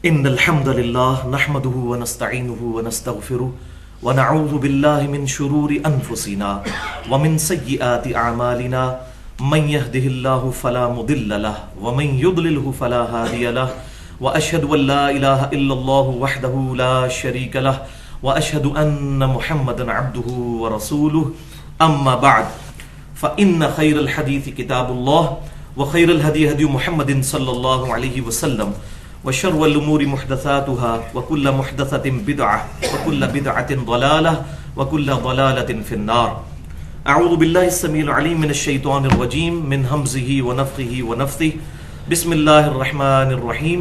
إن الحمد لله نحمده ونستعينه ونستغفره ونعوذ بالله من شرور أنفسنا ومن سيئات أعمالنا من يهده الله فلا مضل له ومن يضلله فلا هادي له وأشهد أن لا إله إلا الله وحده لا شريك له وأشهد أن محمدا عبده ورسوله أما بعد فإن خير الحديث كتاب الله وخير الهدي هدي محمد صلى الله عليه وسلم وشر الأمور محدثاتها وكل محدثة بدعة وكل بدعة ضلالة وكل ضلالة في النار. أعوذ بالله السميع العليم من الشيطان الرجيم من همزه ونفخه ونفثه. بسم الله الرحمن الرحيم.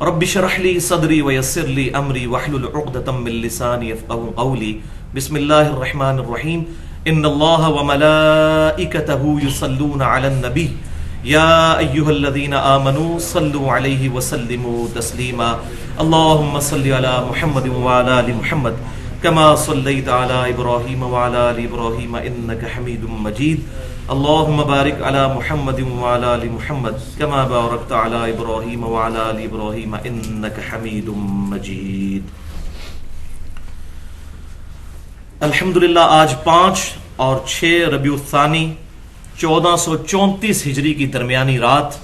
رب اشرح لي صدري ويسر لي أمري واحلل عقدة من لساني يفقهوا قولي. بسم الله الرحمن الرحيم. إن الله وملائكته يصلون على النبي يا أيها الذين آمنوا صلوا عليه وسلموا تسليما. اللهم صل على محمد وعلى آل محمد كما صليت على إبراهيم وعلى آل إبراهيم إنك حميد مجيد. اللهم بارك على محمد وعلى آل محمد كما باركت على إبراهيم وعلى آل إبراهيم إنك حميد مجيد. الحمدللہ آج 5 اور 6 ربیع الثانی 1434 ہجری کی درمیانی رات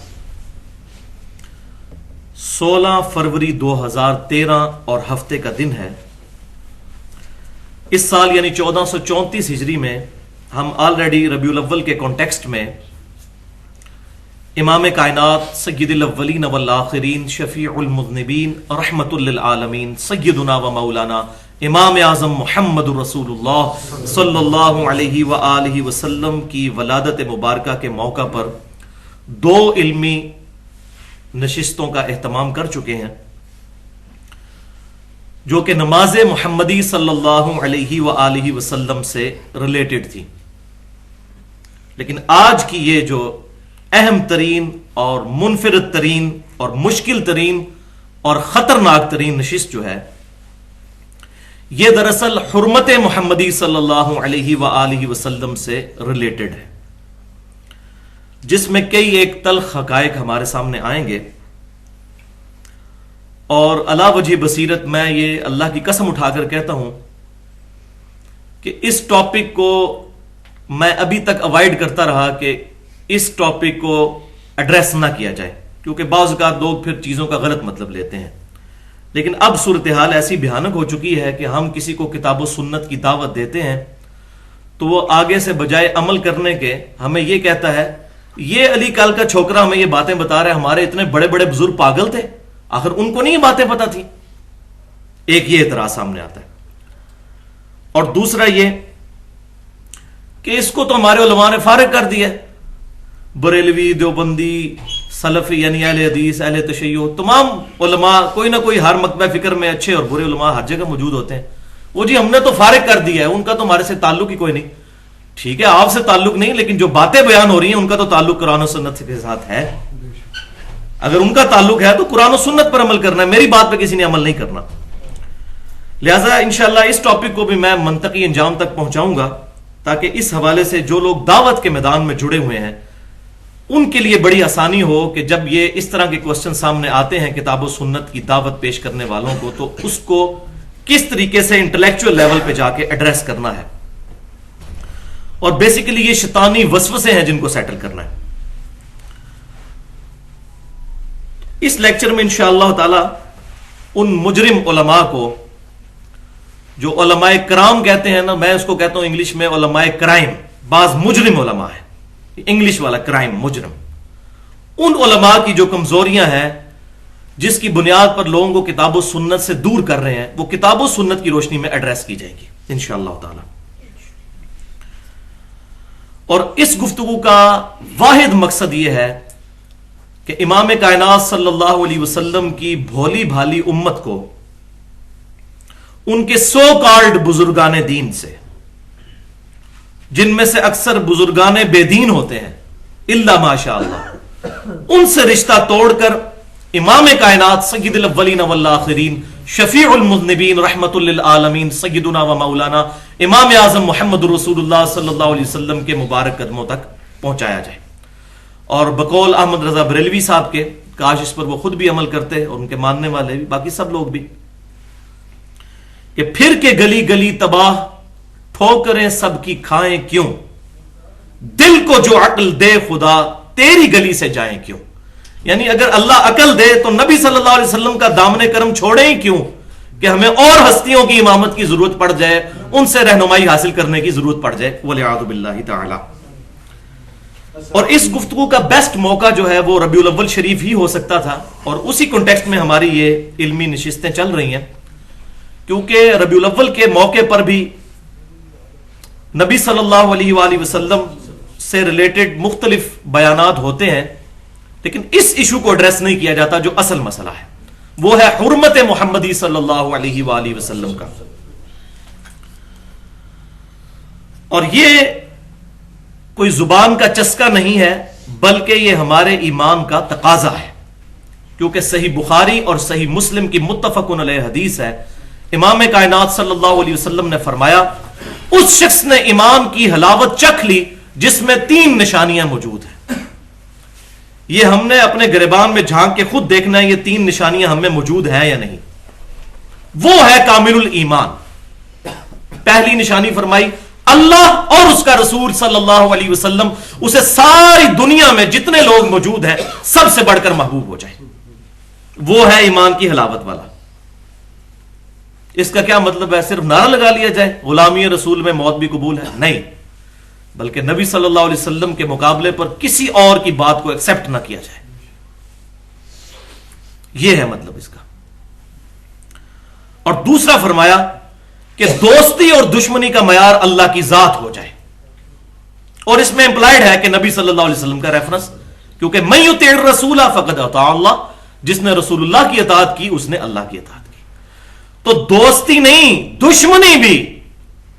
16 فروری 2013 اور ہفتے کا دن ہے. اس سال یعنی 1434 ہجری میں ہم آلریڈی ربیع الاول کے کانٹیکسٹ میں امام کائنات سید الاولین والآخرین شفیع المذنبین رحمت للعالمین سیدنا و مولانا امام اعظم محمد رسول اللہ صلی اللہ علیہ وآلہ وسلم کی ولادت مبارکہ کے موقع پر 2 علمی نشستوں کا اہتمام کر چکے ہیں جو کہ نماز محمدی صلی اللہ علیہ وآلہ وسلم سے ریلیٹڈ تھی. لیکن آج کی یہ جو اہم ترین اور منفرد ترین اور مشکل ترین اور خطرناک ترین نشست جو ہے یہ دراصل حرمت محمدی صلی اللہ علیہ وآلہ وسلم سے ریلیٹڈ ہے، جس میں کئی ایک تلخ حقائق ہمارے سامنے آئیں گے. اور علا وجہ بصیرت میں یہ اللہ کی قسم اٹھا کر کہتا ہوں کہ اس ٹاپک کو میں ابھی تک اوائڈ کرتا رہا کہ اس ٹاپک کو ایڈریس نہ کیا جائے، کیونکہ بعض اوقات لوگ پھر چیزوں کا غلط مطلب لیتے ہیں. لیکن اب صورتحال ایسی بھیانک ہو چکی ہے کہ ہم کسی کو کتاب و سنت کی دعوت دیتے ہیں تو وہ آگے سے بجائے عمل کرنے کے ہمیں یہ کہتا ہے یہ علی کل کا چھوکرا ہمیں یہ باتیں بتا رہے، ہمارے اتنے بڑے بڑے بزرگ پاگل تھے، آخر ان کو نہیں یہ باتیں پتا تھی. ایک یہ اعتراض سامنے آتا ہے. اور دوسرا یہ کہ اس کو تو ہمارے علماء نے فارغ کر دیا. بریلوی، دیوبندی، سلفی یعنی اہل حدیث، اہل تشیع، تمام علماء کوئی نہ کوئی ہر مکتبہ فکر میں اچھے اور برے علماء ہر جگہ موجود ہوتے ہیں. وہ جی ہم نے تو فارغ کر دیا ہے، ان کا تو ہمارے سے تعلق ہی کوئی نہیں. ٹھیک ہے آپ سے تعلق نہیں، لیکن جو باتیں بیان ہو رہی ہیں ان کا تو تعلق قرآن و سنت کے ساتھ ہے. اگر ان کا تعلق ہے تو قرآن و سنت پر عمل کرنا ہے، میری بات پہ کسی نے عمل نہیں کرنا. لہٰذا انشاءاللہ اس ٹاپک کو بھی میں منطقی انجام تک پہنچاؤں گا تاکہ اس حوالے سے جو لوگ دعوت کے میدان میں جڑے ہوئے ہیں ان کے لیے بڑی آسانی ہو کہ جب یہ اس طرح کے کوسچن سامنے آتے ہیں کتاب و سنت کی دعوت پیش کرنے والوں کو تو اس کو کس طریقے سے انٹلیکچوئل لیول پہ جا کے ایڈریس کرنا ہے. اور بیسیکلی یہ شیطانی وسوسے ہیں جن کو سیٹل کرنا ہے. اس لیکچر میں انشاءاللہ تعالی ان مجرم علماء کو جو علماء کرام کہتے ہیں نا، میں اس کو کہتا ہوں انگلش میں علماء کرائم، بعض مجرم علماء ہیں، انگلش والا کرائم مجرم، ان علماء کی جو کمزوریاں ہیں جس کی بنیاد پر لوگوں کو کتاب و سنت سے دور کر رہے ہیں وہ کتاب و سنت کی روشنی میں ایڈریس کی جائے گی انشاءاللہ تعالی. اور اس گفتگو کا واحد مقصد یہ ہے کہ امام کائنات صلی اللہ علیہ وسلم کی بھولی بھالی امت کو ان کے سو کالڈ بزرگان دین سے، جن میں سے اکثر بزرگان بے دین ہوتے ہیں الا ماشاء اللہ، ان سے رشتہ توڑ کر امام کائنات سید الاولین والآخرین شفیع المذنبین رحمت للعالمین سیدنا و مولانا امام اعظم محمد رسول اللہ صلی اللہ علیہ وسلم کے مبارک قدموں تک پہنچایا جائے. اور بقول احمد رضا بریلوی صاحب کے کاش اس پر وہ خود بھی عمل کرتے اور ان کے ماننے والے بھی، باقی سب لوگ بھی، کہ پھر کے گلی گلی تباہ ٹھوکریں سب کی کھائیں کیوں، دل کو جو عقل دے خدا تیری گلی سے جائیں کیوں. یعنی اگر اللہ عقل دے تو نبی صلی اللہ علیہ وسلم کا دامن کرم چھوڑیں ہی کیوں کہ ہمیں اور ہستیوں کی امامت کی ضرورت پڑ جائے، ان سے رہنمائی حاصل کرنے کی ضرورت پڑ جائے، والعیاذ باللہ تعالی. اور اس گفتگو کا بیسٹ موقع جو ہے وہ ربیع الاول شریف ہی ہو سکتا تھا، اور اسی کنٹیکسٹ میں ہماری یہ علمی نشستیں چل رہی ہیں، کیونکہ ربیع الاول کے موقع پر بھی نبی صلی اللہ علیہ وآلہ وسلم سے ریلیٹڈ مختلف بیانات ہوتے ہیں، لیکن اس ایشو کو ایڈریس نہیں کیا جاتا جو اصل مسئلہ ہے، وہ ہے حرمت محمدی صلی اللہ علیہ وآلہ وسلم کا. اور یہ کوئی زبان کا چسکا نہیں ہے، بلکہ یہ ہمارے ایمان کا تقاضا ہے، کیونکہ صحیح بخاری اور صحیح مسلم کی متفق علیہ حدیث ہے. امام کائنات صلی اللہ علیہ وسلم نے فرمایا اس شخص نے ایمان کی حلاوت چکھ لی جس میں 3 نشانیاں موجود ہیں. یہ ہم نے اپنے گریبان میں جھانک کے خود دیکھنا ہے، یہ 3 نشانیاں ہم میں موجود ہیں یا نہیں. وہ ہے کامل الایمان. پہلی نشانی فرمائی اللہ اور اس کا رسول صلی اللہ علیہ وسلم اسے ساری دنیا میں جتنے لوگ موجود ہیں سب سے بڑھ کر محبوب ہو جائے. وہ ہے ایمان کی حلاوت والا. اس کا کیا مطلب ہے؟ صرف نعرہ لگا لیا جائے غلامی رسول میں موت بھی قبول ہے؟ نہیں، بلکہ نبی صلی اللہ علیہ وسلم کے مقابلے پر کسی اور کی بات کو ایکسپٹ نہ کیا جائے. یہ ہے مطلب اس کا. اور دوسرا فرمایا کہ دوستی اور دشمنی کا معیار اللہ کی ذات ہو جائے. اور اس میں امپلائڈ ہے کہ نبی صلی اللہ علیہ وسلم کا ریفرنس، کیونکہ من یطع الرسول فقد اطاع اللہ، جس نے رسول اللہ کی اطاعت کی اس نے اللہ کی اطاعت کی. تو دوستی نہیں دشمنی بھی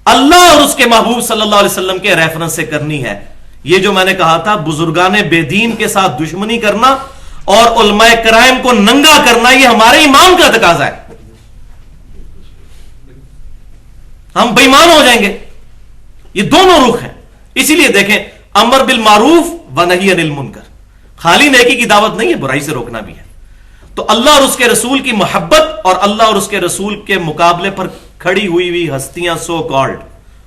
اللہ اور اس کے محبوب صلی اللہ علیہ وسلم کے ریفرنس سے کرنی ہے. یہ جو میں نے کہا تھا بزرگان بے دین کے ساتھ دشمنی کرنا اور علماء کرائم کو ننگا کرنا، یہ ہمارے ایمان کا تقاضا ہے. ہم بے ایمان ہو جائیں گے. یہ دونوں رخ ہیں. اسی لیے دیکھیں امر بالمعروف و نہی عن المنکر، خالی نیکی کی دعوت نہیں ہے، برائی سے روکنا بھی ہے. تو اللہ اور اس کے رسول کی محبت اور اللہ اور اس کے رسول کے مقابلے پر کھڑی ہوئی ہستیاں سو کالڈ،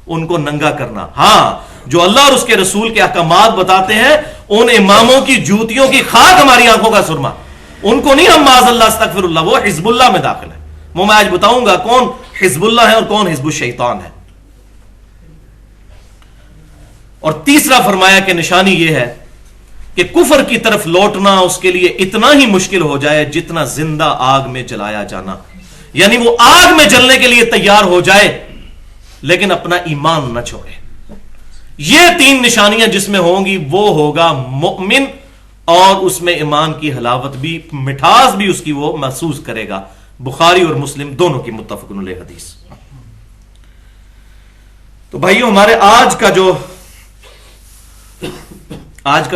ان کو ننگا کرنا. ہاں، جو اللہ اور اس کے رسول کے احکامات بتاتے ہیں ان اماموں کی جوتیوں کی خاک ہماری آنکھوں کا سرما، ان کو نہیں ہم معاذ اللہ استغفر اللہ، وہ حزب اللہ میں داخل ہے. وہ میں آج بتاؤں گا کون حزب اللہ ہے اور کون حزب الشیطان ہے. اور تیسرا فرمایا کہ نشانی یہ ہے کہ کفر کی طرف لوٹنا اس کے لیے اتنا ہی مشکل ہو جائے جتنا زندہ آگ میں جلایا جانا. یعنی وہ آگ میں جلنے کے لیے تیار ہو جائے لیکن اپنا ایمان نہ چھوڑے. یہ 3 نشانیاں جس میں ہوں گی وہ ہوگا مؤمن، اور اس میں ایمان کی حلاوت بھی، مٹھاس بھی اس کی وہ محسوس کرے گا. بخاری اور مسلم دونوں کی متفق علیہ حدیث. تو بھائیو ہمارے آج کا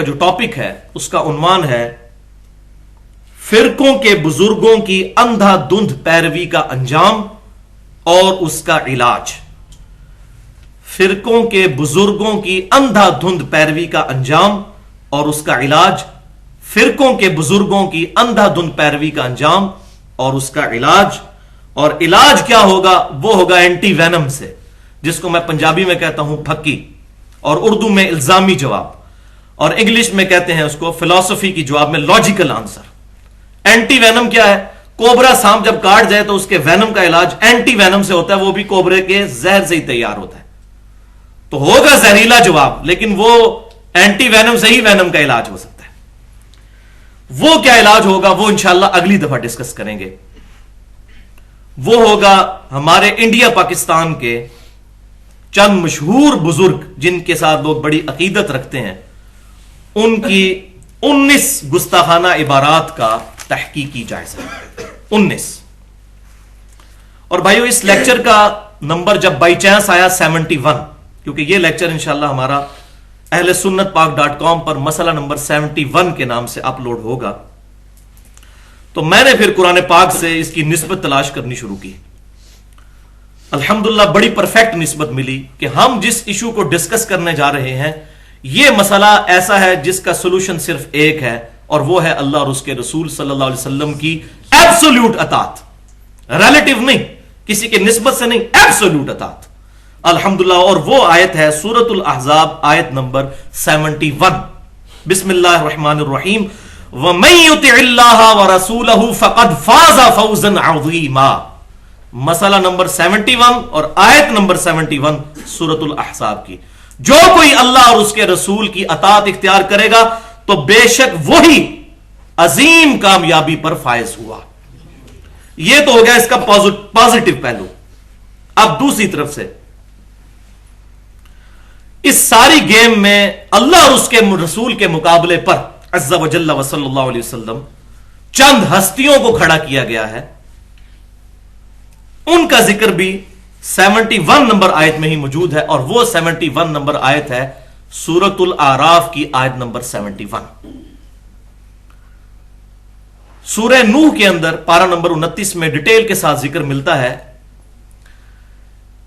جو ٹاپک ہے اس کا عنوان ہے فرقوں کے بزرگوں کی اندھا دھند پیروی کا انجام اور اس کا علاج. فرقوں کے بزرگوں کی اندھا دھند پیروی کا انجام اور اس کا علاج. فرقوں کے بزرگوں کی اندھا دھند پیروی کا انجام اور اس کا علاج. اور علاج کیا ہوگا؟ وہ ہوگا اینٹی وینم سے، جس کو میں پنجابی میں کہتا ہوں پھکی، اور اردو میں الزامی جواب، اور انگلش میں کہتے ہیں اس کو فلسفی کی جواب میں لاجیکل آنسر. اینٹی وینم کیا ہے؟ کوبرا سانپ جب کاٹ جائے تو اس کے وینم کا علاج اینٹی وینم سے ہوتا ہے، وہ بھی کوبرے کے زہر سے ہی تیار ہوتا ہے. تو ہوگا زہریلا جواب، لیکن وہ اینٹی وینم سے ہی وینم کا علاج ہو سکتا ہے. وہ کیا علاج ہوگا وہ انشاءاللہ اگلی دفعہ ڈسکس کریں گے. وہ ہوگا ہمارے انڈیا پاکستان کے چند مشہور بزرگ جن کے ساتھ لوگ بڑی عقیدت رکھتے ہیں، ان کی 19 گستاخانہ عبارات کا تحقیقی جائزہ. 19. اور بھائیو اس لیکچر کا نمبر جب بائی چانس آیا 71، کیونکہ یہ لیکچر انشاءاللہ ہمارا اہل سنت پاک.com پر مسئلہ نمبر 71 کے نام سے اپلوڈ ہوگا، تو میں نے پھر قرآن پاک سے اس کی نسبت تلاش کرنی شروع کی. الحمدللہ بڑی پرفیکٹ نسبت ملی کہ ہم جس ایشو کو ڈسکس کرنے جا رہے ہیں یہ مسئلہ ایسا ہے جس کا سولوشن صرف ایک ہے، اور وہ ہے اللہ اور اس کے رسول صلی اللہ علیہ وسلم کی ایبسولوٹ اطاعت، ریلیٹو نہیں، کسی کے نسبت سے نہیں، ایبسولوٹ اطاعت، الحمدللہ۔ اور وہ آیت ہے سورۃ الاحزاب آیت نمبر 71، بسم اللہ الرحمن الرحیم، وَمَن يُطِعِ اللَّهَ وَرَسُولَهُ فَقَدْ فَازَ فَوْزًا عَظِيمًا، مسئلہ نمبر 71 اور آیت نمبر 71 سورۃ الاحزاب کی۔ جو کوئی اللہ اور اس کے رسول کی اطاعت اختیار کرے گا تو بے شک وہی عظیم کامیابی پر فائز ہوا۔ یہ تو ہو گیا اس کا پازیٹو پہلو۔ اب دوسری طرف سے اس ساری گیم میں اللہ اور اس کے رسول کے مقابلے پر عز و جل و صلی اللہ علیہ وسلم چند ہستیوں کو کھڑا کیا گیا ہے، ان کا ذکر بھی 71 نمبر آیت میں ہی موجود ہے، اور وہ 71 نمبر آیت ہے سورۃ الاعراف کی آیت نمبر 71۔ سورہ نوح کے اندر پارہ نمبر 29 میں ڈیٹیل کے ساتھ ذکر ملتا ہے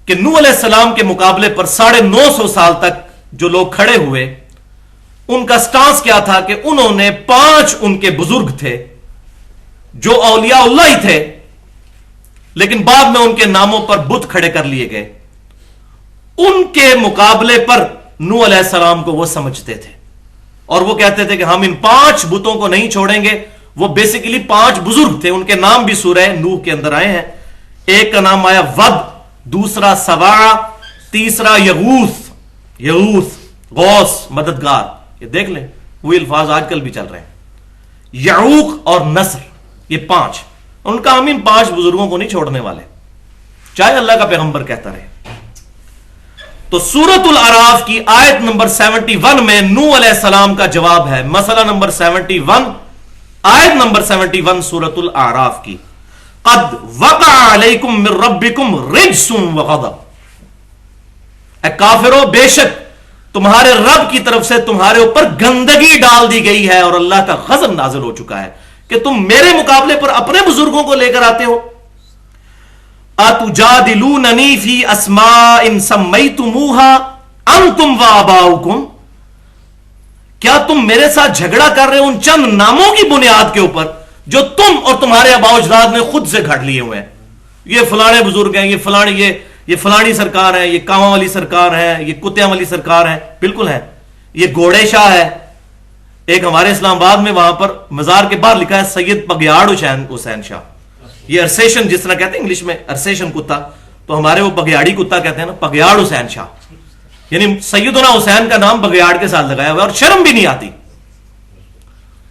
کہ نوح علیہ السلام کے مقابلے پر 950 سال تک جو لوگ کھڑے ہوئے، ان کا سٹانس کیا تھا کہ انہوں نے 5 ان کے بزرگ تھے جو اولیاء اللہ ہی تھے، لیکن بعد میں ان کے ناموں پر بت کھڑے کر لیے گئے، ان کے مقابلے پر نوح علیہ السلام کو وہ سمجھتے تھے، اور وہ کہتے تھے کہ ہم ان 5 بتوں کو نہیں چھوڑیں گے۔ وہ بیسیکلی 5 بزرگ تھے، ان کے نام بھی سورہ نوح کے اندر آئے ہیں۔ ایک کا نام آیا ود، دوسرا سواع، تیسرا یغوث غوث مددگار، یہ دیکھ لیں وہی الفاظ آج کل بھی چل رہے ہیں، یعوق اور نصر، یہ 5۔ ان کا ہم ان 5 بزرگوں کو نہیں چھوڑنے والے، چاہے اللہ کا پیغمبر کہتا رہے۔ تو سورۃ الاعراف کی آیت نمبر 71 میں نوح علیہ السلام کا جواب ہے، مسئلہ نمبر 71 آیت نمبر 71 سورۃ الاعراف کی، قد وقع علیکم من ربکم رجس وغضب، اے کافرو بے شک تمہارے رب کی طرف سے تمہارے اوپر گندگی ڈال دی گئی ہے اور اللہ کا غضب نازل ہو چکا ہے کہ تم میرے مقابلے پر اپنے بزرگوں کو لے کر آتے ہو۔ اتجادلوننی فی اسماء سمیتموها انتم وآباؤکم، کیا تم میرے ساتھ جھگڑا کر رہے ہو ان چند ناموں کی بنیاد کے اوپر جو تم اور تمہارے آباء و اجداد نے خود سے گھڑ لیے ہوئے ہیں؟ یہ فلانے بزرگ ہیں، یہ فلانی سرکار ہے، یہ کاواں والی سرکار ہے، یہ کتیاں والی سرکار ہے، بالکل ہے، یہ گھوڑے شاہ ہے۔ ایک ہمارے اسلام آباد میں وہاں پر مزار کے باہر لکھا ہے سید پگیاڑ حسین شاہ، یہ ارسیشن جس طرح کہتے ہیں انگلش میں ارسیشن کتا، تو ہمارے وہ پگیاڑی کتا کہتے ہیں نا، پگیاڑ حسین شاہ، یعنی سیدنا حسین کا نام بگیاڑ کے ساتھ لگایا ہوا ہے اور شرم بھی نہیں آتی۔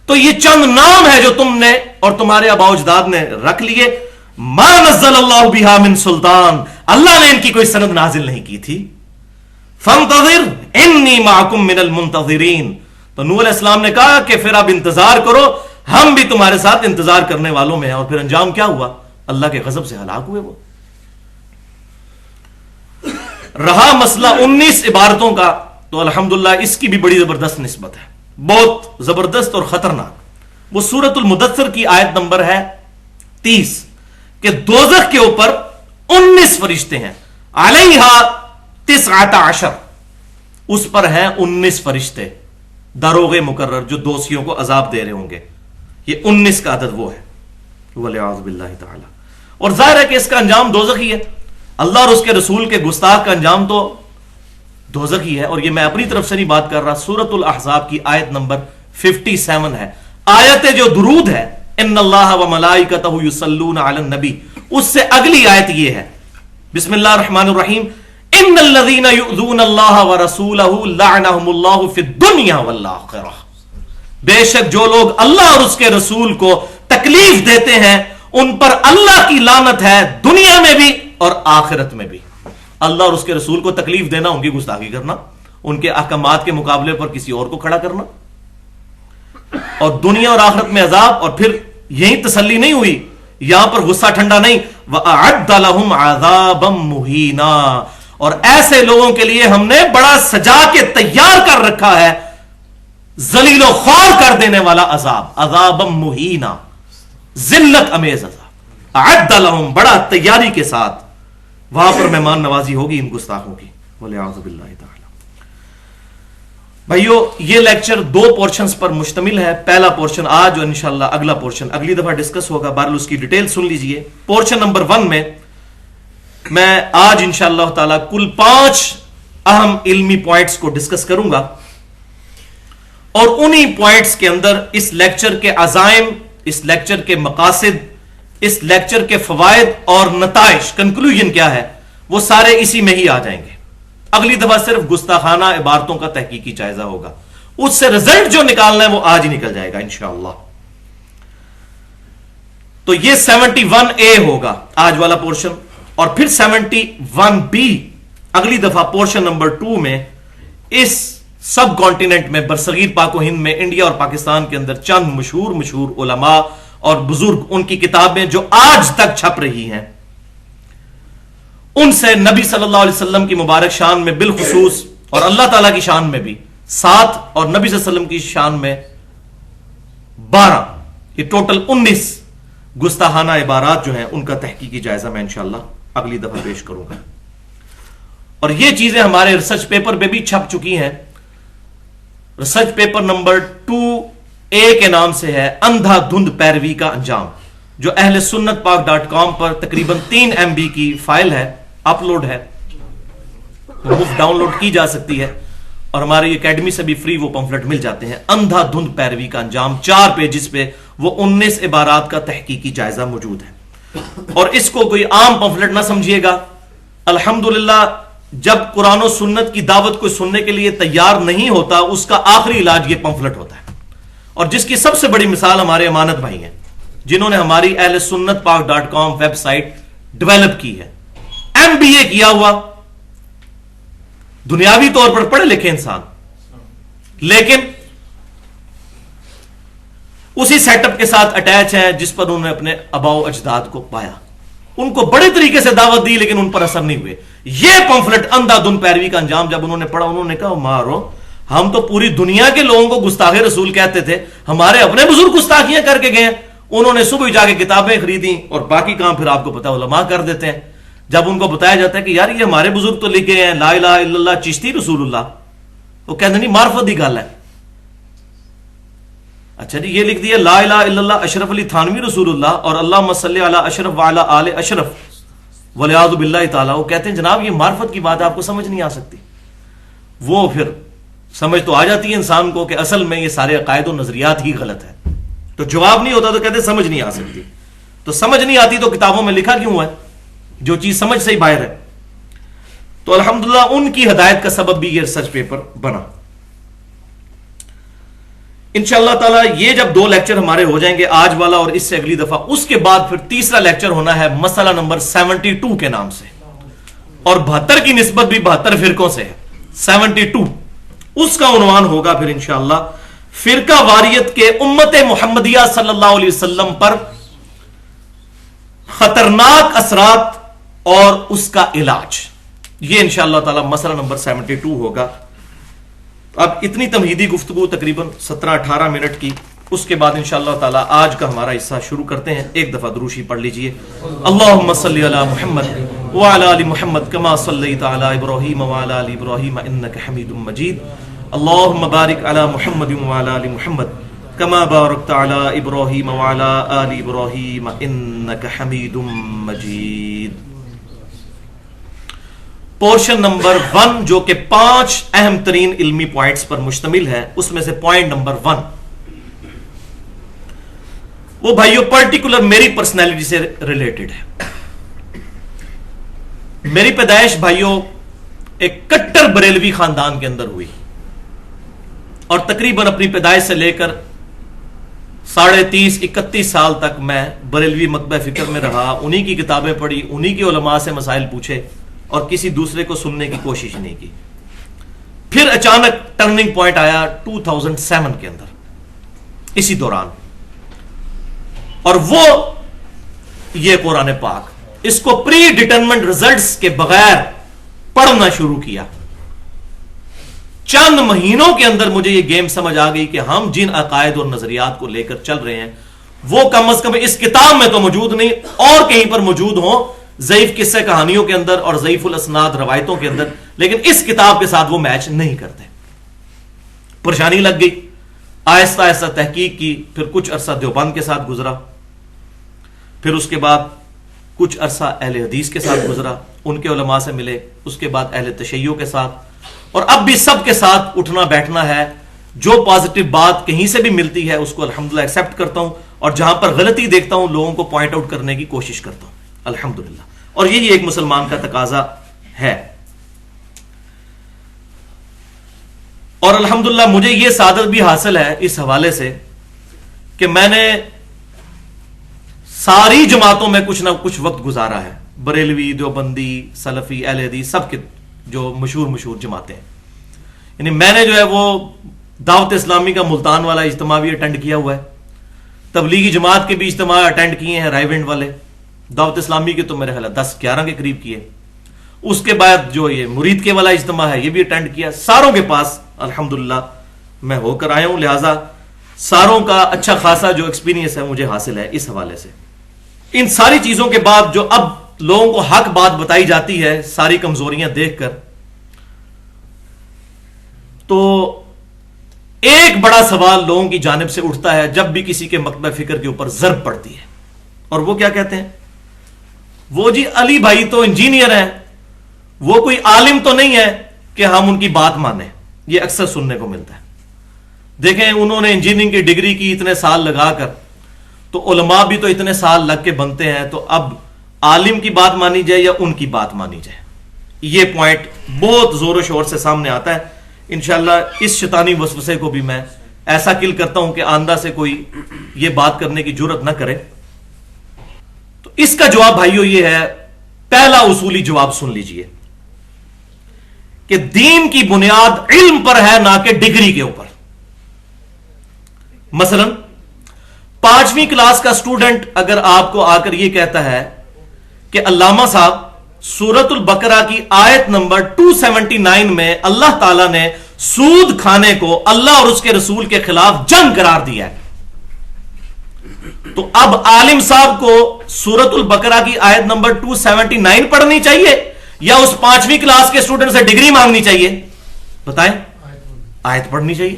تو یہ چند نام ہے جو تم نے اور تمہارے آباء و اجداد نے رکھ لیے، ما نزل اللہ بہا من سلطان، اللہ نے ان کی کوئی سند نازل نہیں کی تھی۔ فانتظر انی معکم من المنتظرین، تو نوح علیہ السلام نے کہا کہ پھر اب انتظار کرو، ہم بھی تمہارے ساتھ انتظار کرنے والوں میں ہیں۔ اور پھر انجام کیا ہوا؟ اللہ کے غضب سے ہلاک ہوئے۔ وہ رہا مسئلہ 19 عبارتوں کا، تو الحمدللہ اس کی بھی بڑی زبردست نسبت ہے، بہت زبردست اور خطرناک۔ وہ سورۃ المدثر کی آیت نمبر ہے 30 کہ دوزخ کے اوپر 19 فرشتے ہیں، علیہا 19، اس پر ہیں 19 فرشتے داروغ مقرر جو دوشیوں کو عذاب دے رہے ہوں گے، یہ 19 کا عدد وہ ہے، والعیاذ باللہ تعالی۔ اور ظاہر ہے کہ اس کا انجام دوزخ ہی ہے، اللہ اور اس کے رسول کے گستاخ کا انجام تو دوزخ ہی ہے۔ اور یہ میں اپنی طرف سے نہیں بات کر رہا، سورۃ الاحزاب کی آیت نمبر 57 ہے، آیت جو درود ہے، ان اللہ وملائکتہ یصلون علی النبی، اس سے اگلی آیت یہ ہے، بسم اللہ الرحمن الرحیم، ان الذین یؤذون اللہ ورسولہ لعنہم اللہ فی الدنیا والآخرہ، بے شک جو لوگ اللہ اور اس کے رسول کو تکلیف دیتے ہیں ان پر اللہ کی لعنت ہے، دنیا میں بھی اور آخرت میں بھی۔ اللہ اور اس کے رسول کو تکلیف دینا، ان کی گستاخی کرنا، ان کے احکامات کے مقابلے پر کسی اور کو کھڑا کرنا، اور دنیا اور آخرت میں عذاب۔ اور پھر یہی تسلی نہیں ہوئی، یہاں پر غصہ ٹھنڈا نہیں، وَأَعَدَّ لَهُمْ عَذَابًا مُهِينًا، اور ایسے لوگوں کے لیے ہم نے بڑا سجا کے تیار کر رکھا ہے ذلیل و خوار کر دینے والا عذاب، عذابًا مُهِينًا، ذلت امیز عذاب، اعد لهم، بڑا تیاری کے ساتھ وہاں پر مہمان نوازی ہوگی ان گستاخوں کی، والعیاذ باللہ تعالی۔ بھائیو یہ لیکچر 2 پورشنز پر مشتمل ہے. پہلا پورشن آج اور انشاءاللہ اگلا پورشن اگلی دفعہ ڈسکس ہوگا. بہرحال اس کی ڈیٹیل سن لیجئے. پورشن نمبر 1 میں آج انشاءاللہ تعالی کل 5 اہم علمی پوائنٹس کو ڈسکس کروں گا اور انہی پوائنٹس کے اندر اس لیکچر کے عزائم, اس لیکچر کے مقاصد, اس لیکچر کے فوائد اور نتائج, کنکلوژن کیا ہے, وہ سارے اسی میں ہی آ جائیں گے. اگلی دفعہ صرف گستاخانہ عبارتوں کا تحقیقی جائزہ ہوگا. اس سے رزلٹ جو نکالنا ہے وہ آج ہی نکل جائے گا انشاءاللہ. تو یہ 71A ہوگا آج والا پورشن, اور پھر 71B اگلی دفعہ پورشن نمبر 2 میں اس سب کانٹیننٹ میں, برصغیر پاک و ہند میں, انڈیا اور پاکستان کے اندر چند مشہور علماء اور بزرگ, ان کی کتابیں جو آج تک چھپ رہی ہیں, ان سے نبی صلی اللہ علیہ وسلم کی مبارک شان میں بالخصوص اور اللہ تعالیٰ کی شان میں بھی 7 اور نبی صلی اللہ علیہ وسلم کی شان میں 12, یہ ٹوٹل 19 گستاخانہ عبارات جو ہیں ان کا تحقیقی جائزہ میں انشاءاللہ اگلی دفعہ پیش کروں گا. اور یہ چیزیں ہمارے ریسرچ پیپر پہ بھی چھپ چکی ہیں. ریسرچ پیپر نمبر 2A کے نام سے ہے اندھا دھند پیروی کا انجام, جو اہل سنت پاک.com پر تقریباً 3 MB کی فائل ہے, اپلوڈ ہے, مفت ڈاؤن لوڈ کی جا سکتی ہے, اور ہماری اکیڈمی سے بھی فری وہ پمفلٹ مل جاتے ہیں. اندھا دھند پیروی کا انجام 4 پیجز پہ وہ 19 عبارات کا تحقیقی جائزہ موجود ہے. اور اس کو کوئی عام پمفلٹ نہ سمجھیے گا. الحمدللہ جب قرآن و سنت کی دعوت کو سننے کے لیے تیار نہیں ہوتا, اس کا آخری علاج یہ پمفلٹ ہوتا ہے. اور جس کی سب سے بڑی مثال ہمارے امانت بھائی ہیں, جنہوں نے ہماری اہل سنت پاک.com ویب سائٹ ڈیولپ کی ہے. MBA کیا ہوا, دنیاوی طور پر پڑھے لکھے انسان, لیکن اسی سیٹ اپ کے ساتھ اٹیچ ہے جس پر انہوں نے اپنے آباء و اجداد کو پایا. ان کو بڑے طریقے سے دعوت دی لیکن ان پر اثر نہیں ہوئے. یہ پمفلٹ اندھا دھند پیروی کا انجام جب انہوں نے پڑھا, انہوں نے کہا مارو, ہم تو پوری دنیا کے لوگوں کو گستاخ رسول کہتے تھے, ہمارے اپنے بزرگ گستاخیاں کر کے گئے. انہوں نے صبح جا کے کتابیں خریدیں اور باقی کام پھر آپ کو پتا علماء کر دیتے ہیں. جب ان کو بتایا جاتا ہے کہ یار یہ ہمارے بزرگ تو لکھ گئے ہیں لا الہ الا اللہ چشتی رسول اللہ, وہ کہتے نہیں معرفت دی گل ہے. اچھا جی یہ لکھ دیا لا الہ الا اللہ اشرف علی تھانوی رسول اللہ اور اللہم صلی علی اشرف وعلی آل اشرف والعیاذ باللہ تعالی. وہ کہتے ہیں جناب یہ معرفت کی بات آپ کو سمجھ نہیں آ سکتی. وہ پھر سمجھ تو آ جاتی ہے انسان کو کہ اصل میں یہ سارے عقائد و نظریات ہی غلط ہے, تو جواب نہیں ہوتا تو کہتے سمجھ نہیں آ سکتی. تو سمجھ نہیں آتی تو کتابوں میں لکھا کیوں ہے, جو چیز سمجھ سے ہی باہر ہے. تو الحمدللہ ان کی ہدایت کا سبب بھی یہ ریسرچ پیپر بنا. انشاءاللہ تعالی یہ جب 2 لیکچر ہمارے ہو جائیں گے, آج والا اور اس سے اگلی دفعہ, اس کے بعد پھر تیسرا لیکچر ہونا ہے مسئلہ نمبر 72 کے نام سے, اور 72 کی نسبت بھی 72 فرقوں سے ہے. 72 اس کا عنوان ہوگا پھر انشاءاللہ فرقہ واریت کے امت محمدیہ صلی اللہ علیہ وسلم پر خطرناک اثرات اور اس کا علاج. یہ انشاءاللہ تعالی مسئلہ نمبر 72 ہوگا. اب اتنی تمہیدی گفتگو تقریباً 17-18 منٹ کی, اس کے بعد انشاءاللہ تعالی آج کا ہمارا حصہ شروع کرتے ہیں. ایک دفعہ دروشی پڑھ لیجئے. اللہم صلی علی محمد وعلی آل محمد کما صلیت علی ابراہیم وعلی آل ابراہیم انک حمید مجید. اللہم بارک علی محمد وعلی آل محمد کما بارکت علی ابراہیم وعلی آل ابراہیم انک حمید مجید. پورشن نمبر 1 جو کہ 5 اہم ترین علمی پوائنٹس پر مشتمل ہے, اس میں سے پوائنٹ نمبر 1 وہ بھائیو پرٹیکولر میری پرسنالٹی سے ریلیٹڈ ہے. میری پیدائش بھائیو ایک کٹر بریلوی خاندان کے اندر ہوئی, اور تقریباً اپنی پیدائش سے لے کر 30-31 سال تک میں بریلوی مکتبہ فکر میں رہا. انہی کی کتابیں پڑھی, انہی کے علماء سے مسائل پوچھے, اور کسی دوسرے کو سننے کی کوشش نہیں کی. پھر اچانک ٹرننگ پوائنٹ آیا 2007 کے اندر, اسی دوران, اور وہ یہ قرآن پاک, اس کو پری ڈیٹرمنٹ ریزلٹس کے بغیر پڑھنا شروع کیا. چند مہینوں کے اندر مجھے یہ گیم سمجھ آ گئی کہ ہم جن عقائد اور نظریات کو لے کر چل رہے ہیں وہ کم از کم اس کتاب میں تو موجود نہیں, اور کہیں پر موجود ہوں ضعیف قصے کہانیوں کے اندر اور ضعیف الاسناد روایتوں کے اندر, لیکن اس کتاب کے ساتھ وہ میچ نہیں کرتے. پریشانی لگ گئی، آہستہ آہستہ تحقیق کی، پھر کچھ عرصہ دیوبند کے ساتھ گزرا، پھر اس کے بعد کچھ عرصہ اہل حدیث کے ساتھ گزرا، ان کے علماء سے ملے، اس کے بعد اہل تشیع کے ساتھ، اور اب بھی سب کے ساتھ اٹھنا بیٹھنا ہے۔ جو پازیٹو بات کہیں سے بھی ملتی ہے اس کو الحمدللہ ایکسیپٹ کرتا ہوں، اور جہاں پر غلطی دیکھتا ہوں لوگوں کو پوائنٹ آؤٹ کرنے کی کوشش کرتا ہوں الحمدللہ، اور یہی ایک مسلمان کا تقاضا ہے۔ اور الحمدللہ مجھے یہ سعادت بھی حاصل ہے اس حوالے سے کہ میں نے ساری جماعتوں میں کچھ نہ کچھ وقت گزارا ہے، بریلوی، دیوبندی، سلفی، اہل حدیث، سب کے جو مشہور جماعتیں ہیں۔ یعنی میں نے جو ہے وہ دعوت اسلامی کا ملتان والا اجتماع بھی اٹینڈ کیا ہوا ہے، تبلیغی جماعت کے بھی اجتماع اٹینڈ کیے ہیں، رائے ونڈ والے، دعوت اسلامی کے تو میرے خیال 10-11 کے قریب کیے، اس کے بعد جو یہ مرید کے والا اجتماع ہے یہ بھی اٹینڈ کیا، ساروں کے پاس الحمدللہ میں ہو کر آیا ہوں، لہٰذا ساروں کا اچھا خاصا جو ایکسپیرینس ہے مجھے حاصل ہے اس حوالے سے۔ ان ساری چیزوں کے بعد جو اب لوگوں کو حق بات بتائی جاتی ہے ساری کمزوریاں دیکھ کر، تو ایک بڑا سوال لوگوں کی جانب سے اٹھتا ہے جب بھی کسی کے مکتبہ فکر کے اوپر ضرب پڑتی ہے، اور وہ کیا کہتے ہیں؟ وہ جی علی بھائی تو انجینئر ہیں، وہ کوئی عالم تو نہیں ہے کہ ہم ان کی بات مانیں۔ یہ اکثر سننے کو ملتا ہے۔ دیکھیں انہوں نے انجینئرنگ کی ڈگری کی اتنے سال لگا کر، تو علماء بھی تو اتنے سال لگ کے بنتے ہیں، تو اب عالم کی بات مانی جائے یا ان کی بات مانی جائے؟ یہ پوائنٹ بہت زور و شور سے سامنے آتا ہے۔ انشاءاللہ اس شیطانی وسوسے کو بھی میں ایسا کل کرتا ہوں کہ آندہ سے کوئی یہ بات کرنے کی جرت نہ کرے۔ تو اس کا جواب بھائیو یہ ہے، پہلا اصولی جواب سن لیجئے کہ دین کی بنیاد علم پر ہے نہ کہ ڈگری کے اوپر۔ مثلا 5ویں کلاس کا سٹوڈنٹ اگر آپ کو آ کر یہ کہتا ہے کہ علامہ صاحب سورۃ البقرہ کی آیت نمبر 279 میں اللہ تعالیٰ نے سود کھانے کو اللہ اور اس کے رسول کے خلاف جنگ قرار دیا ہے، تو اب عالم صاحب کو سورۃ البقرہ کی آیت نمبر 279 پڑھنی چاہیے یا اس 5ویں کلاس کے سٹوڈنٹ سے ڈگری مانگنی چاہیے؟ بتائیں۔ آیت پڑھنی چاہیے،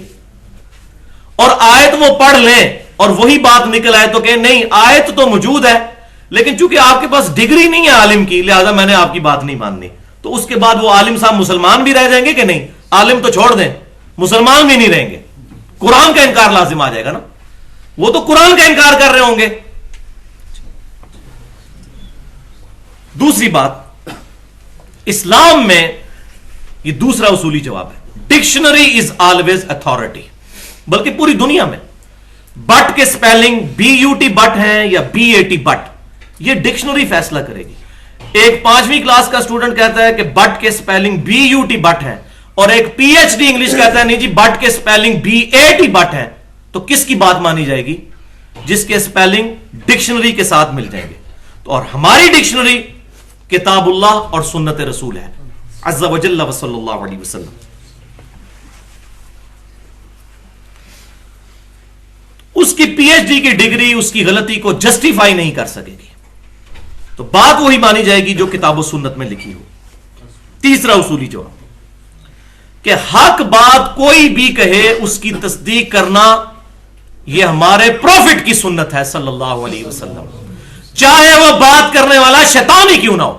اور آیت وہ پڑھ لیں اور وہی بات نکل آئے تو کہ نہیں آیت تو موجود ہے لیکن چونکہ آپ کے پاس ڈگری نہیں ہے عالم کی لہذا میں نے آپ کی بات نہیں ماننی، تو اس کے بعد وہ عالم صاحب مسلمان بھی رہ جائیں گے کہ نہیں؟ عالم تو چھوڑ دیں، مسلمان بھی نہیں رہیں گے، قرآن کا انکار لازم آ جائے گا نا، وہ تو قرآن کا انکار کر رہے ہوں گے۔ دوسری بات، اسلام میں یہ دوسرا اصولی جواب ہے، ڈکشنری از آلویز اتھارٹی، بلکہ پوری دنیا میں بٹ کے سپیلنگ BUT بٹ ہیں یا BAT بٹ، یہ ڈکشنری فیصلہ کرے گی۔ ایک 5ویں کلاس کا سٹوڈنٹ کہتا ہے کہ بٹ کے سپیلنگ BUT بٹ ہیں، اور ایک PhD انگلش کہتا ہے نہیں جی بٹ کے سپیلنگ BAT بٹ ہیں، تو کس کی بات مانی جائے گی؟ جس کے سپیلنگ ڈکشنری کے ساتھ مل جائیں گے۔ تو اور ہماری ڈکشنری کتاب اللہ اور سنت رسول ہے عز و جل و صلی اللہ علیہ وسلم۔ اس کی PhD کی ڈگری اس کی غلطی کو جسٹیفائی نہیں کر سکے گی، تو بات وہی مانی جائے گی جو کتاب و سنت میں لکھی ہو۔ تیسرا اصولی جواب کہ حق بات کوئی بھی کہے اس کی تصدیق کرنا یہ ہمارے پروفٹ کی سنت ہے صلی اللہ علیہ وسلم، چاہے وہ بات کرنے والا شیطان ہی کیوں نہ ہو۔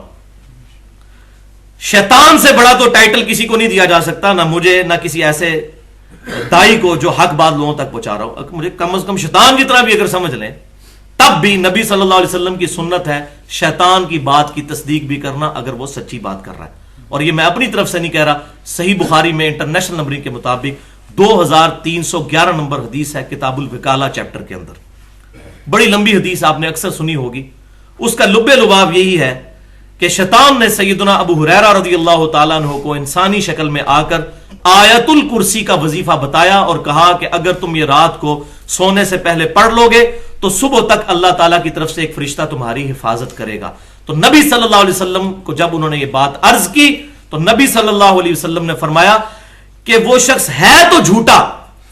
شیطان سے بڑا تو ٹائٹل کسی کو نہیں دیا جا سکتا، نہ مجھے نہ کسی ایسے دائی کو جو حق بات لوگوں تک پہنچا رہا ہو، مجھے کم از کم شیطان جتنا بھی اگر سمجھ لیں تب بھی نبی صلی اللہ علیہ وسلم کی سنت ہے شیطان کی بات کی تصدیق بھی کرنا اگر وہ سچی بات کر رہا ہے۔ اور یہ میں اپنی طرف سے نہیں کہہ رہا، صحیح بخاری میں انٹرنیشنل نمبرنگ کے مطابق 2311 نمبر حدیث ہے کتاب الوکالہ چیپٹر کے اندر، بڑی لمبی حدیث آپ نے اکثر سنی ہوگی۔ اس کا لب لباب یہی ہے کہ شیطان نے سیدنا ابو ہریرہ رضی اللہ تعالیٰ عنہ کو انسانی شکل میں آ کر آیت الکرسی کا وظیفہ بتایا اور کہا کہ اگر تم یہ رات کو سونے سے پہلے پڑھ لو گے تو صبح تک اللہ تعالیٰ کی طرف سے ایک فرشتہ تمہاری حفاظت کرے گا۔ تو نبی صلی اللہ علیہ وسلم کو جب انہوں نے یہ بات عرض کی تو نبی صلی اللہ علیہ وسلم نے فرمایا کہ وہ شخص ہے تو جھوٹا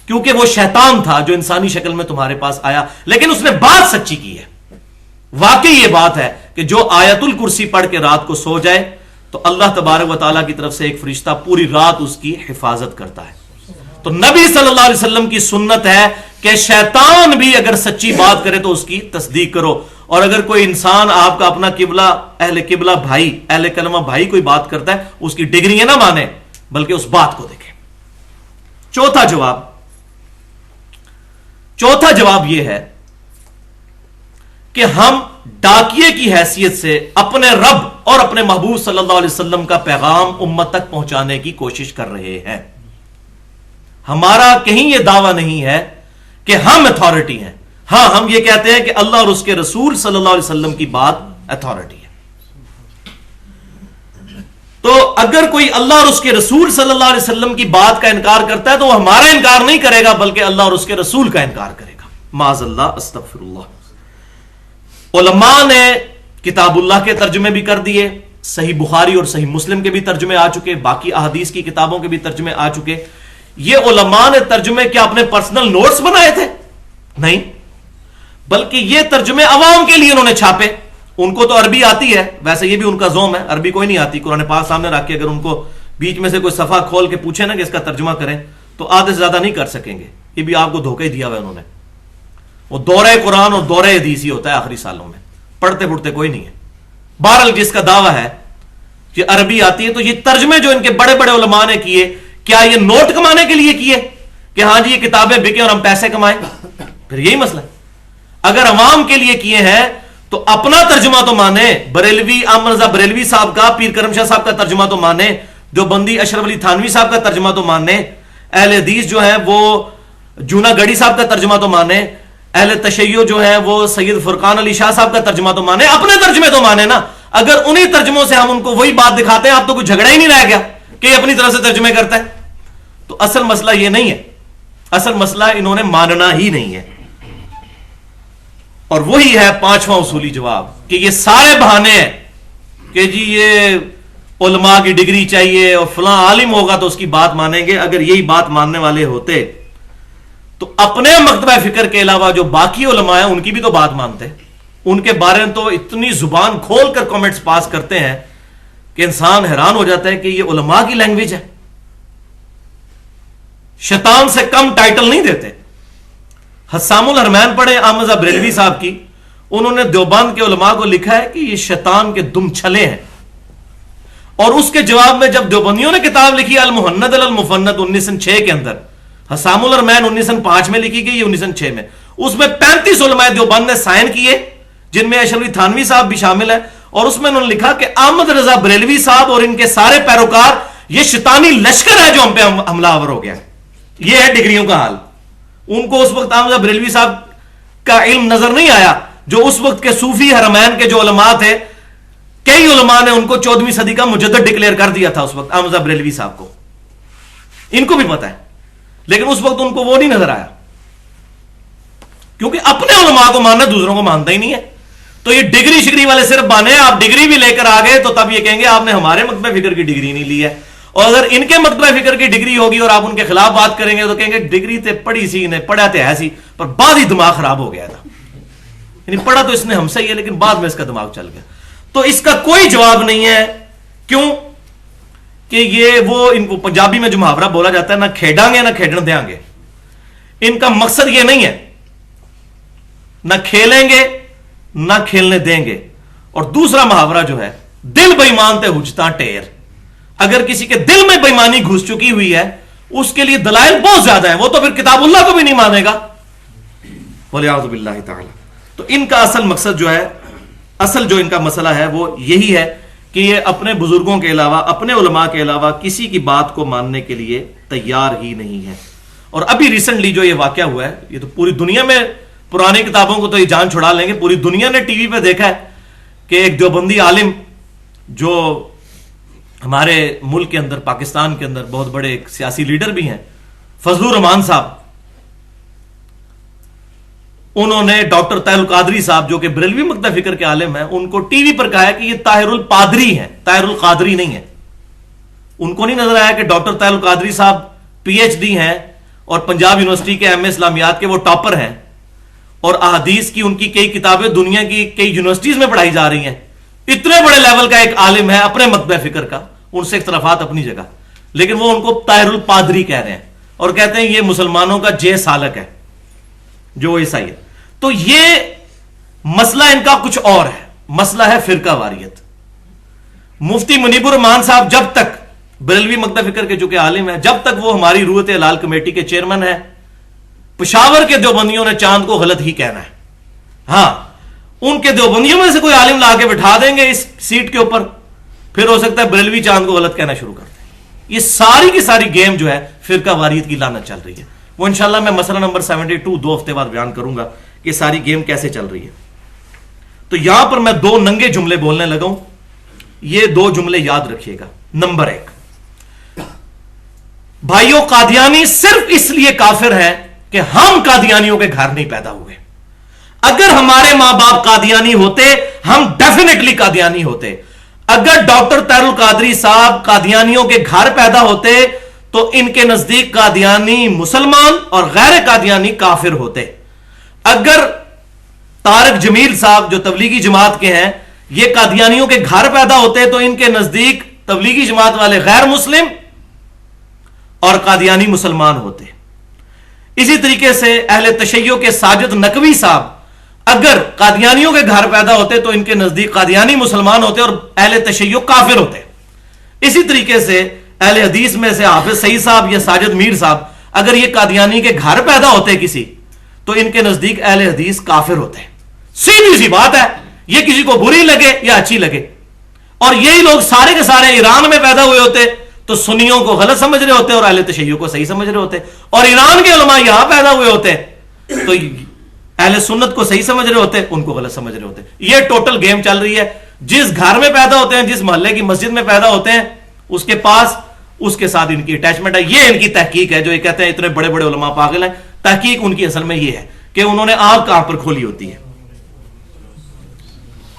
کیونکہ وہ شیطان تھا جو انسانی شکل میں تمہارے پاس آیا، لیکن اس نے بات سچی کی ہے۔ واقعی یہ بات ہے کہ جو آیت الکرسی پڑھ کے رات کو سو جائے تو اللہ تبارک و تعالیٰ کی طرف سے ایک فرشتہ پوری رات اس کی حفاظت کرتا ہے۔ تو نبی صلی اللہ علیہ وسلم کی سنت ہے کہ شیطان بھی اگر سچی بات کرے تو اس کی تصدیق کرو، اور اگر کوئی انسان آپ کا اپنا قبلہ بھائی، اہل کلمہ بھائی کوئی بات کرتا ہے، اس کی ڈگریاں نہ مانے بلکہ اس بات کو دیکھیں۔ چوتھا جواب یہ ہے کہ ہم ڈاکیے کی حیثیت سے اپنے رب اور اپنے محبوب صلی اللہ علیہ وسلم کا پیغام امت تک پہنچانے کی کوشش کر رہے ہیں۔ ہمارا کہیں یہ دعویٰ نہیں ہے کہ ہم اتھارٹی ہیں، ہاں ہم یہ کہتے ہیں کہ اللہ اور اس کے رسول صلی اللہ علیہ وسلم کی بات اتھارٹی ہے۔ تو اگر کوئی اللہ اور اس کے رسول صلی اللہ علیہ وسلم کی بات کا انکار کرتا ہے تو وہ ہمارا انکار نہیں کرے گا بلکہ اللہ اور اس کے رسول کا انکار کرے گا، معاذ اللہ، استغفر اللہ۔ علماء نے کتاب اللہ کے ترجمے بھی کر دیے، صحیح بخاری اور صحیح مسلم کے بھی ترجمے آ چکے، باقی احادیث کی کتابوں کے بھی ترجمے آ چکے۔ یہ علماء نے ترجمے کیا اپنے پرسنل نوٹس بنائے تھے؟ نہیں، بلکہ یہ ترجمے عوام کے لیے انہوں نے چھاپے۔ ان کو تو عربی آتی ہے، ویسے یہ بھی ان کا زوم ہے، عربی کوئی نہیں آتی۔ قرآن پاک سامنے رکھ کے اگر ان کو بیچ میں سے کوئی صفحہ کھول کے پوچھے نا کہ اس کا ترجمہ کریں تو آدھے سے زیادہ نہیں کر سکیں گے۔ یہ بھی آپ کو دھوکہ ہی دیا ہوا انہوں نے۔ وہ دورہ قرآن اور دورہ حدیث ہی ہوتا ہے آخری سالوں میں، پڑھتے پڑھتے کوئی نہیں ہے۔ بہرحال جس کا دعویٰ ہے کہ عربی آتی ہے، تو یہ ترجمے جو ان کے بڑے بڑے علماء نے کیے، کیا یہ نوٹ کمانے کے لیے کیے کہ ہاں جی یہ کتابیں بکیں اور ہم پیسے کمائیں؟ پھر یہی مسئلہ ہے۔ اگر عوام کے لیے کیے ہیں تو اپنا ترجمہ تو مانے، بریلوی احمد رضا بریلوی صاحب کا، پیر کرم شاہ صاحب کا ترجمہ تو مانے، دیوبندی اشرف علی تھانوی صاحب کا ترجمہ تو مانے، اہل حدیث جو ہے وہ جونا گڑی صاحب کا ترجمہ تو مانے، اہل تشیع جو ہے وہ سید فرقان علی شاہ صاحب کا ترجمہ تو مانے، اپنے ترجمے تو مانے نا۔ اگر انہی ترجموں سے ہم ان کو وہی بات دکھاتے ہیں، آپ تو کوئی جھگڑا ہی نہیں رہ گیا کہ یہ اپنی طرف سے ترجمے کرتا ہے۔ تو اصل مسئلہ یہ نہیں ہے، اصل مسئلہ انہوں نے ماننا ہی نہیں ہے۔ اور وہی ہے پانچواں اصولی جواب کہ یہ سارے بہانے ہیں کہ جی یہ علماء کی ڈگری چاہیے اور فلاں عالم ہوگا تو اس کی بات مانیں گے۔ اگر یہی بات ماننے والے ہوتے تو اپنے مکتبہ فکر کے علاوہ جو باقی علماء ہیں ان کی بھی تو بات مانتے۔ ان کے بارے میں تو اتنی زبان کھول کر کامنٹس پاس کرتے ہیں کہ انسان حیران ہو جاتا ہے کہ یہ علماء کی لینگویج ہے۔ شیطان سے کم ٹائٹل نہیں دیتے۔ حسام الحرمین پڑھے احمد رضا بریلوی صاحب کی، انہوں نے دیوبند کے علماء کو لکھا ہے کہ یہ شیطان کے دم چھلے ہیں۔ اور اس کے جواب میں جب دیوبندیوں نے کتاب لکھی المحند المفند 1906 کے اندر، حسام الحرمین 1905 میں لکھی گئی، 1906 میں، اس میں 35 علماء دیوبند نے سائن کیے جن میں اشرف علی تھانوی صاحب بھی شامل ہیں، اور اس میں انہوں نے لکھا کہ احمد رضا بریلوی صاحب اور ان کے سارے پیروکار یہ شیطانی لشکر ہے جو ہم پہ حملہ آور ہو گیا۔ یہ ہے ڈگریوں کا حال۔ ان کو اس وقت احمد رضا بریلوی صاحب کا علم نظر نہیں آیا جو اس وقت کے صوفی حرمین کے جو علماء تھے، کئی علماء نے ان کو 14ویں صدی کا مجدد ڈکلیئر کر دیا تھا اس وقت احمد رضا بریلوی صاحب کو، ان کو بھی پتا ہے، لیکن اس وقت ان کو وہ نہیں نظر آیا کیونکہ اپنے علماء کو ماننا دوسروں کو مانتا ہی نہیں ہے۔ تو یہ ڈگری شگری والے صرف بانے، آپ ڈگری بھی لے کر آ گئے تو تب یہ کہیں گے آپ نے ہمارے مکتبہ فکر کی ڈگری نہیں لی ہے، اور اگر ان کے مکتبہ فکر کی ڈگری ہوگی اور آپ ان کے خلاف بات کریں گے تو کہیں گے ڈگری تے پڑھی سی نے، پڑھا تے ہے سی پر بعد ہی دماغ خراب ہو گیا تھا، یعنی پڑھا تو اس نے ہم سے ہی ہے لیکن بعد میں اس کا دماغ چل گیا۔ تو اس کا کوئی جواب نہیں ہے، کیوں کہ یہ وہ ان کو پنجابی میں جو محاورہ بولا جاتا ہے، نہ کھیڈاں گے نہ کھیڈن دیاں گے، ان کا مقصد یہ نہیں ہے، نہ کھیلیں گے نہ کھیلنے دیں گے۔ اور دوسرا محاورہ جو ہے دل بےمان تے حجتاں ٹیر، اگر کسی کے دل میں بےمانی گھس چکی ہوئی ہے اس کے لیے دلائل بہت زیادہ ہیں، وہ تو پھر کتاب اللہ کو بھی نہیں مانے گا، وَلِعَوْذُ بِاللَّهِ تعالی۔ تو ان کا اصل مقصد جو ہے، اصل جو ان کا مسئلہ ہے وہ یہی ہے کہ یہ اپنے بزرگوں کے علاوہ، اپنے علماء کے علاوہ کسی کی بات کو ماننے کے لیے تیار ہی نہیں ہے۔ اور ابھی ریسنٹلی جو یہ واقعہ ہوا ہے، یہ تو پوری دنیا میں، پرانی کتابوں کو تو یہ جان چھڑا لیں گے، پوری دنیا نے ٹی وی پہ دیکھا ہے کہ ایک دیوبندی عالم جو ہمارے ملک کے اندر، پاکستان کے اندر بہت بڑے ایک سیاسی لیڈر بھی ہیں، فضل الرحمان صاحب، انہوں نے ڈاکٹر طاہر القادری صاحب جو کہ بریلوی مکتبہ فکر کے عالم ہیں، ان کو ٹی وی پر کہا ہے کہ یہ طاہر الپادری ہیں، طاہر القادری نہیں ہے۔ ان کو نہیں نظر آیا کہ ڈاکٹر طاہر القادری صاحب پی ایچ ڈی ہیں اور پنجاب یونیورسٹی کے ایم اے اسلامیات کے وہ ٹاپر ہیں، اور احادیث کی ان کی کئی کتابیں دنیا کی کئی یونیورسٹیز میں پڑھائی جا رہی ہیں، اتنے بڑے لیول کا ایک عالم ہے اپنے مکتبہ فکر کا، ان سے اختلافات اپنی جگہ، لیکن وہ ان کو طاہر الپادری کہہ رہے ہیں۔ اور کہتے ہیں یہ مسلمانوں کا جے سالک ہے جو عیسائی ہے. تو یہ مسئلہ ان کا کچھ اور ہے, مسئلہ ہے فرقہ واریت. مفتی منیب الرحمان صاحب جب تک بریلوی مکتب فکر کے چونکہ عالم ہیں, جب تک وہ ہماری روحت ہلال کمیٹی کے چیئرمین ہیں, پشاور کے دیوبندیوں نے چاند کو غلط ہی کہنا ہے. ہاں, ان کے دیوبندیوں میں سے کوئی عالم لا کے بٹھا دیں گے اس سیٹ کے اوپر, پھر ہو سکتا ہے بریلوی چاند کو غلط کہنا شروع کر دیں. یہ ساری کی ساری گیم جو ہے فرقہ واریت کی لعنت چل رہی ہے. وہ انشاءاللہ میں مسئلہ نمبر 72 2 ہفتے بعد بیان کروں گا کہ ساری گیم کیسے چل رہی ہے. تو یہاں پر میں 2 ننگے جملے بولنے لگا ہوں, یہ 2 جملے یاد رکھیے گا. نمبر 1, بھائیوں قادیانی صرف اس لیے کافر ہے کہ ہم قادیانیوں کے گھر نہیں پیدا ہوئے. اگر ہمارے ماں باپ قادیانی ہوتے ہم ڈیفینیٹلی قادیانی ہوتے. اگر ڈاکٹر طاہر القادری صاحب قادیانیوں کے گھر پیدا ہوتے تو ان کے نزدیک قادیانی مسلمان اور غیر قادیانی کافر ہوتے. اگر طارق جمیل صاحب جو تبلیغی جماعت کے ہیں یہ قادیانیوں کے گھر پیدا ہوتے تو ان کے نزدیک تبلیغی جماعت والے غیر مسلم اور قادیانی مسلمان ہوتے. اسی طریقے سے اہل تشیع کے ساجد نقوی صاحب اگر قادیانیوں کے گھر پیدا ہوتے تو ان کے نزدیک قادیانی مسلمان ہوتے اور اہل تشیع کافر ہوتے. اسی طریقے سے اہل حدیث میں سے حافظ سعید صاحب یا ساجد میر صاحب اگر یہ قادیانی کے گھر پیدا ہوتے کسی تو ان کے نزدیک اہل حدیث کافر ہوتے. سیدھی سی بات ہے, یہ کسی کو بری لگے یا اچھی لگے. اور یہی لوگ سارے کے سارے ایران میں پیدا ہوئے ہوتے تو سنیوں کو غلط سمجھ رہے ہوتے اور اہل تشیع کو صحیح سمجھ رہے ہوتے, اور ایران کے علماء یہاں پیدا ہوئے ہوتے تو اہل سنت کو صحیح سمجھ رہے ہوتے, ان کو غلط سمجھ رہے ہوتے. یہ ٹوٹل گیم چل رہی ہے. جس گھر میں پیدا ہوتے ہیں, جس محلے کی مسجد میں پیدا ہوتے ہیں, اس کے پاس اس کے ساتھ ان کی اٹیچمنٹ ہے. یہ ان کی تحقیق ہے جو یہ کہتے ہیں اتنے بڑے بڑے علماء پاگل ہیں. تحقیق ان کی اصل میں یہ ہے کہ انہوں نے آنکھ کہاں پر کھولی ہوتی ہے.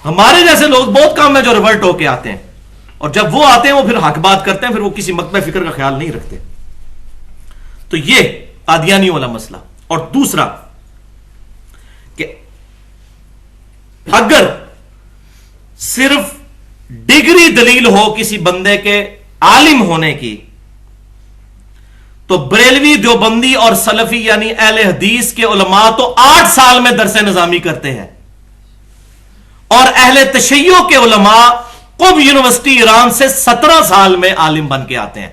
ہمارے جیسے لوگ بہت کام ہیں جو ریورٹ ہو کے آتے ہیں, اور جب وہ آتے ہیں وہ پھر حق بات کرتے ہیں, پھر وہ کسی مکتب فکر کا خیال نہیں رکھتے. تو یہ قادیانی والا مسئلہ. اور دوسرا کہ اگر صرف ڈگری دلیل ہو کسی بندے کے عالم ہونے کی تو بریلوی دیوبندی اور سلفی یعنی اہل حدیث کے علماء تو 8 سال میں درس نظامی کرتے ہیں, اور اہل تشیع کے علماء قم یونیورسٹی ایران سے 17 سال میں عالم بن کے آتے ہیں.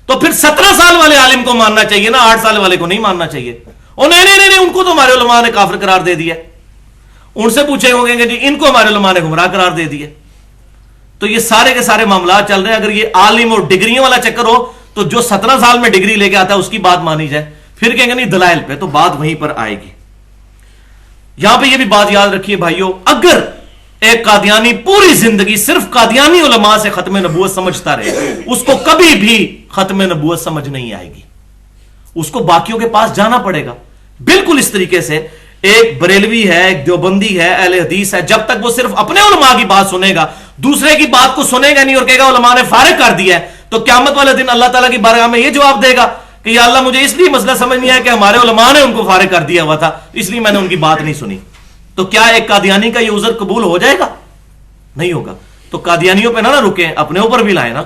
تو پھر 17 سال والے عالم کو ماننا چاہیے نا, 8 سال والے کو نہیں ماننا چاہیے. نہیں, ان کو تو ہمارے علماء نے کافر قرار دے دیا. ان سے پوچھیں گے کہ جی ان کو ہمارے علماء نے گمراہ قرار دے دیا. تو یہ سارے کے سارے معاملات چل رہے ہیں. اگر یہ عالم اور ڈگریوں والا چکر ہو تو جو 17 سال میں ڈگری لے کے آتا ہے اس کی بات مانی جائے, پھر کہیں گے نہیں دلائل پہ, تو بات وہیں پر آئے گی. یہاں پہ یہ بھی بات یاد رکھیے بھائیوں, اگر ایک قادیانی پوری زندگی صرف قادیانی علماء سے ختم نبوت سمجھتا رہے, اس کو کبھی بھی ختم نبوت سمجھ نہیں آئے گی. اس کو باقیوں کے پاس جانا پڑے گا. بالکل اس طریقے سے ایک بریلوی ہے, ایک دیوبندی ہے, اہل حدیث ہے, جب تک وہ صرف اپنے علماء کی بات سنے گا, دوسرے کی بات کو سنے گا نہیں اور کہے گا علماء نے فارغ کر دیا ہے, تو قیامت والے دن اللہ تعالیٰ کی بارگاہ میں یہ جواب دے گا کہ یا اللہ مجھے اس لیے مسئلہ سمجھ نہیں آیا کہ ہمارے علماء نے ان کو فارغ کر دیا ہوا تھا, اس لیے میں نے ان کی بات نہیں سنی. تو کیا ایک قادیانی کا یہ عذر قبول ہو جائے گا؟ نہیں ہوگا. تو قادیانیوں پہ نہ رکیں, اپنے اوپر بھی لائیں نا.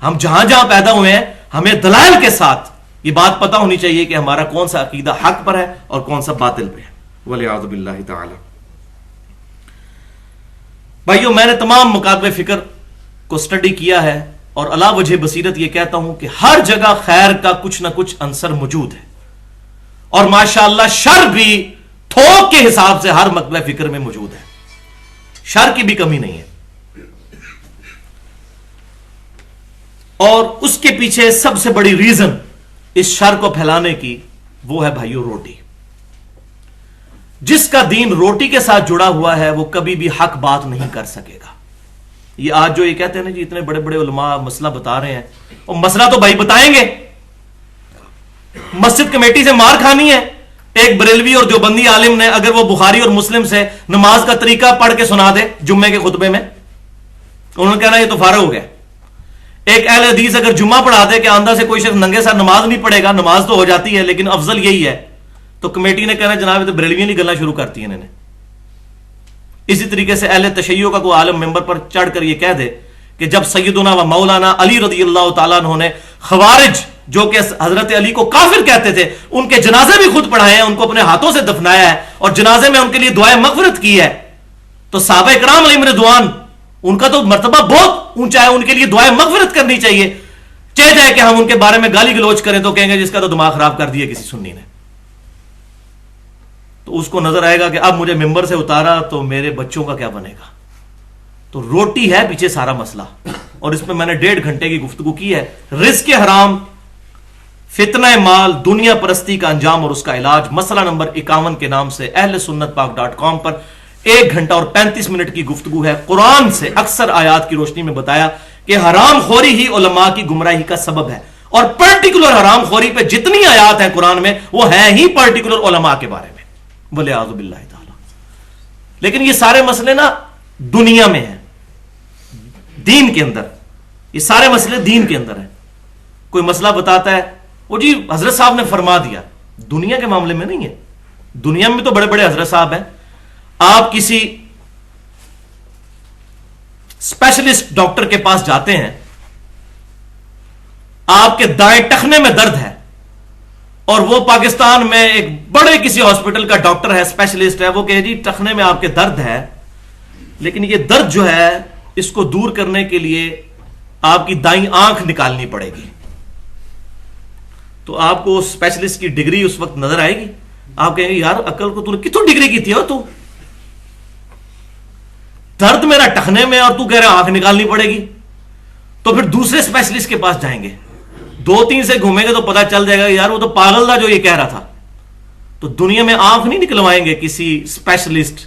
ہم جہاں جہاں پیدا ہوئے ہیں ہمیں دلائل کے ساتھ یہ بات پتہ ہونی چاہیے کہ ہمارا کون سا عقیدہ حق پر ہے اور کون سا باطل پہ ہے. وَلِعَاذُ بِاللَّهِ تَعَالَى. بھائیو, میں نے تمام مکاتب فکر کو سٹڈی کیا ہے اور علا وجہ بصیرت یہ کہتا ہوں کہ ہر جگہ خیر کا کچھ نہ کچھ عنصر موجود ہے, اور ماشاءاللہ شر بھی تھوک کے حساب سے ہر مکتب فکر میں موجود ہے. شر کی بھی کمی نہیں ہے. اور اس کے پیچھے سب سے بڑی ریزن اس شر کو پھیلانے کی وہ ہے بھائیو روٹی. جس کا دین روٹی کے ساتھ جڑا ہوا ہے وہ کبھی بھی حق بات نہیں کر سکے گا. یہ آج جو یہ کہتے ہیں نا جی اتنے بڑے بڑے علماء مسئلہ بتا رہے ہیں, اور مسئلہ تو بھائی بتائیں گے, مسجد کمیٹی سے مار کھانی ہے. ایک بریلوی اور دیوبندی عالم نے اگر وہ بخاری اور مسلم سے نماز کا طریقہ پڑھ کے سنا دے جمعے کے خطبے میں, انہوں نے کہنا یہ تو فارغ ہو گیا. ایک اہل حدیث اگر جمعہ پڑھا دے کہ آندہ سے کوئی شخص ننگے ساتھ نماز نہیں پڑھے گا, نماز تو ہو جاتی ہے لیکن افضل یہی ہے, تو کمیٹی نے کہنا جناب یہ تو بریلویاں نہیں گلنا شروع کرتی ہیں انہوں نے. اسی طریقے سے اہل تشیع کا کوئی عالم ممبر پر چڑھ کر یہ کہہ دے کہ جب سیدنا و مولانا علی رضی اللہ تعالیٰ عنہ نے خوارج جو کہ حضرت علی کو کافر کہتے تھے، ان کے جنازے بھی خود پڑھائے ہیں، ان کو اپنے ہاتھوں سے دفنایا ہے اور جنازے میں ان کے لیے دعائیں مغفرت کی ہے. تو صحابہ کرام علیہم رضوان ان کا تو مرتبہ بہت اونچا ہے، ان کے لیے دعائیں مغفرت کرنی چاہیے. چاہے جائے کہ ہم ان کے بارے میں گالی گلوچ کریں تو کہیں گے جس کا تو دماغ خراب کر دیا کسی سنی نے. تو اس کو نظر آئے گا کہ اب مجھے ممبر سے اتارا تو میرے بچوں کا کیا بنے گا. تو روٹی ہے پیچھے سارا مسئلہ، اور اس میں میں نے 1.5 گھنٹے کی گفتگو کی ہے. رزق حرام، فتنہ مال، دنیا پرستی کا انجام اور اس کا علاج، مسئلہ نمبر 51 کے نام سے اہل سنت پاک.com پر 1 گھنٹہ اور 35 منٹ کی گفتگو ہے. قرآن سے اکثر آیات کی روشنی میں بتایا کہ حرام خوری ہی علماء کی گمراہی کا سبب ہے، اور پرٹیکولر حرام خوری پہ جتنی آیات ہیں قرآن میں وہ ہیں ہی پرٹیکولر علماء کے بارے میں، وَلِعَاذُ بِاللَّهِ تعالی. لیکن یہ سارے مسئلے نا دنیا میں ہیں، دین کے اندر یہ سارے مسئلے دین کے اندر ہیں. کوئی مسئلہ بتاتا ہے وہ جی حضرت صاحب نے فرما دیا، دنیا کے معاملے میں نہیں ہے. دنیا میں تو بڑے بڑے حضرت صاحب ہیں. آپ کسی اسپیشلسٹ ڈاکٹر کے پاس جاتے ہیں، آپ کے دائیں ٹخنے میں درد ہے، اور وہ پاکستان میں ایک بڑے کسی ہاسپٹل کا ڈاکٹر ہے، اسپیشلسٹ ہے، وہ کہے جی ٹخنے میں آپ کے درد ہے، لیکن یہ درد جو ہے اس کو دور کرنے کے لیے آپ کی دائیں آنکھ نکالنی پڑے گی. تو آپ کو اسپیشلسٹ کی ڈگری اس وقت نظر آئے گی. آپ کہیں گے یار عقل کو تو نے کتوں ڈگری کی تھی ہو، تو درد میرا ٹخنے میں اور تو کہہ رہا آنکھ نکالنی پڑے گی. تو پھر دوسرے اسپیشلسٹ کے پاس جائیں گے، 2-3 سے گھومیں گے تو پتا چل جائے گا یار وہ تو پاگل تھا جو یہ کہہ رہا تھا. تو دنیا میں آنکھ نہیں نکلوائیں گے کسی اسپیشلسٹ،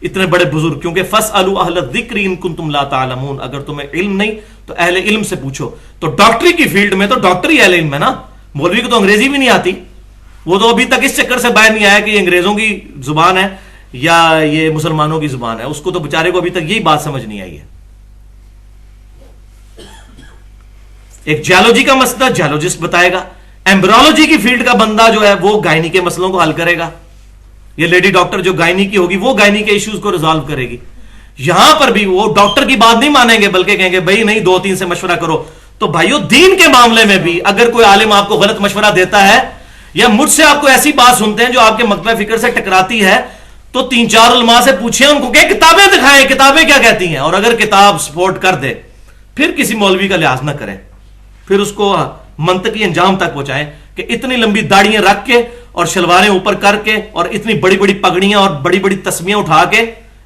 اتنے بڑے بزرگ، کیونکہ فَاسْأَلُوا أَهْلَ الذِّكْرِ إِن كُنتُمْ لَا تَعْلَمُونَ، اگر تمہیں علم نہیں تو اہل علم سے پوچھو. تو ڈاکٹری کی فیلڈ میں تو ڈاکٹر ہی اہل علم ہے نا. مولوی کو تو انگریزی بھی نہیں آتی، وہ تو ابھی تک اس چکر سے باہر نہیں آیا کہ یہ انگریزوں کی زبان ہے یا یہ مسلمانوں کی زبان ہے. اس کو تو بیچارے کو ابھی تک یہی بات سمجھ نہیں آئی ہے. ایک جیولوجی کا مسئلہ جیولوجسٹ بتائے گا، ایمبرولوجی کی فیلڈ کا بندہ جو ہے وہ گائنی کے مسئلوں کو حل کرے گا. یہ لیڈی ڈاکٹر جو گائنی کی ہوگی وہ گائنی کے ایشوز کو ریزالو کرے گی. یہاں پر بھی وہ ڈاکٹر کی بات نہیں مانیں گے بلکہ کہیں گے بھائی نہیں 2-3 سے مشورہ کرو. تو بھائیو دین کے معاملے میں بھی اگر کوئی عالم آپ کو غلط مشورہ دیتا ہے یا مجھ سے آپ کو ایسی بات سنتے ہیں جو آپ کے مقطع فکر سے ٹکراتی ہے، تو 3-4 علماء سے پوچھیں، ان کو کہ کتابیں دکھائیں، کتابیں کیا کہتی ہیں. اور اگر کتاب سپورٹ کر دے پھر کسی مولوی کا لحاظ نہ کریں، پھر اس کو منطقی انجام تک پہنچائیں کہ اتنی لمبی داڑیاں رکھ کے اور شلواریں اوپر کر کے اور اتنی بڑی بڑی پگڑیاں اور بڑی بڑی تسمیاں اٹھا کے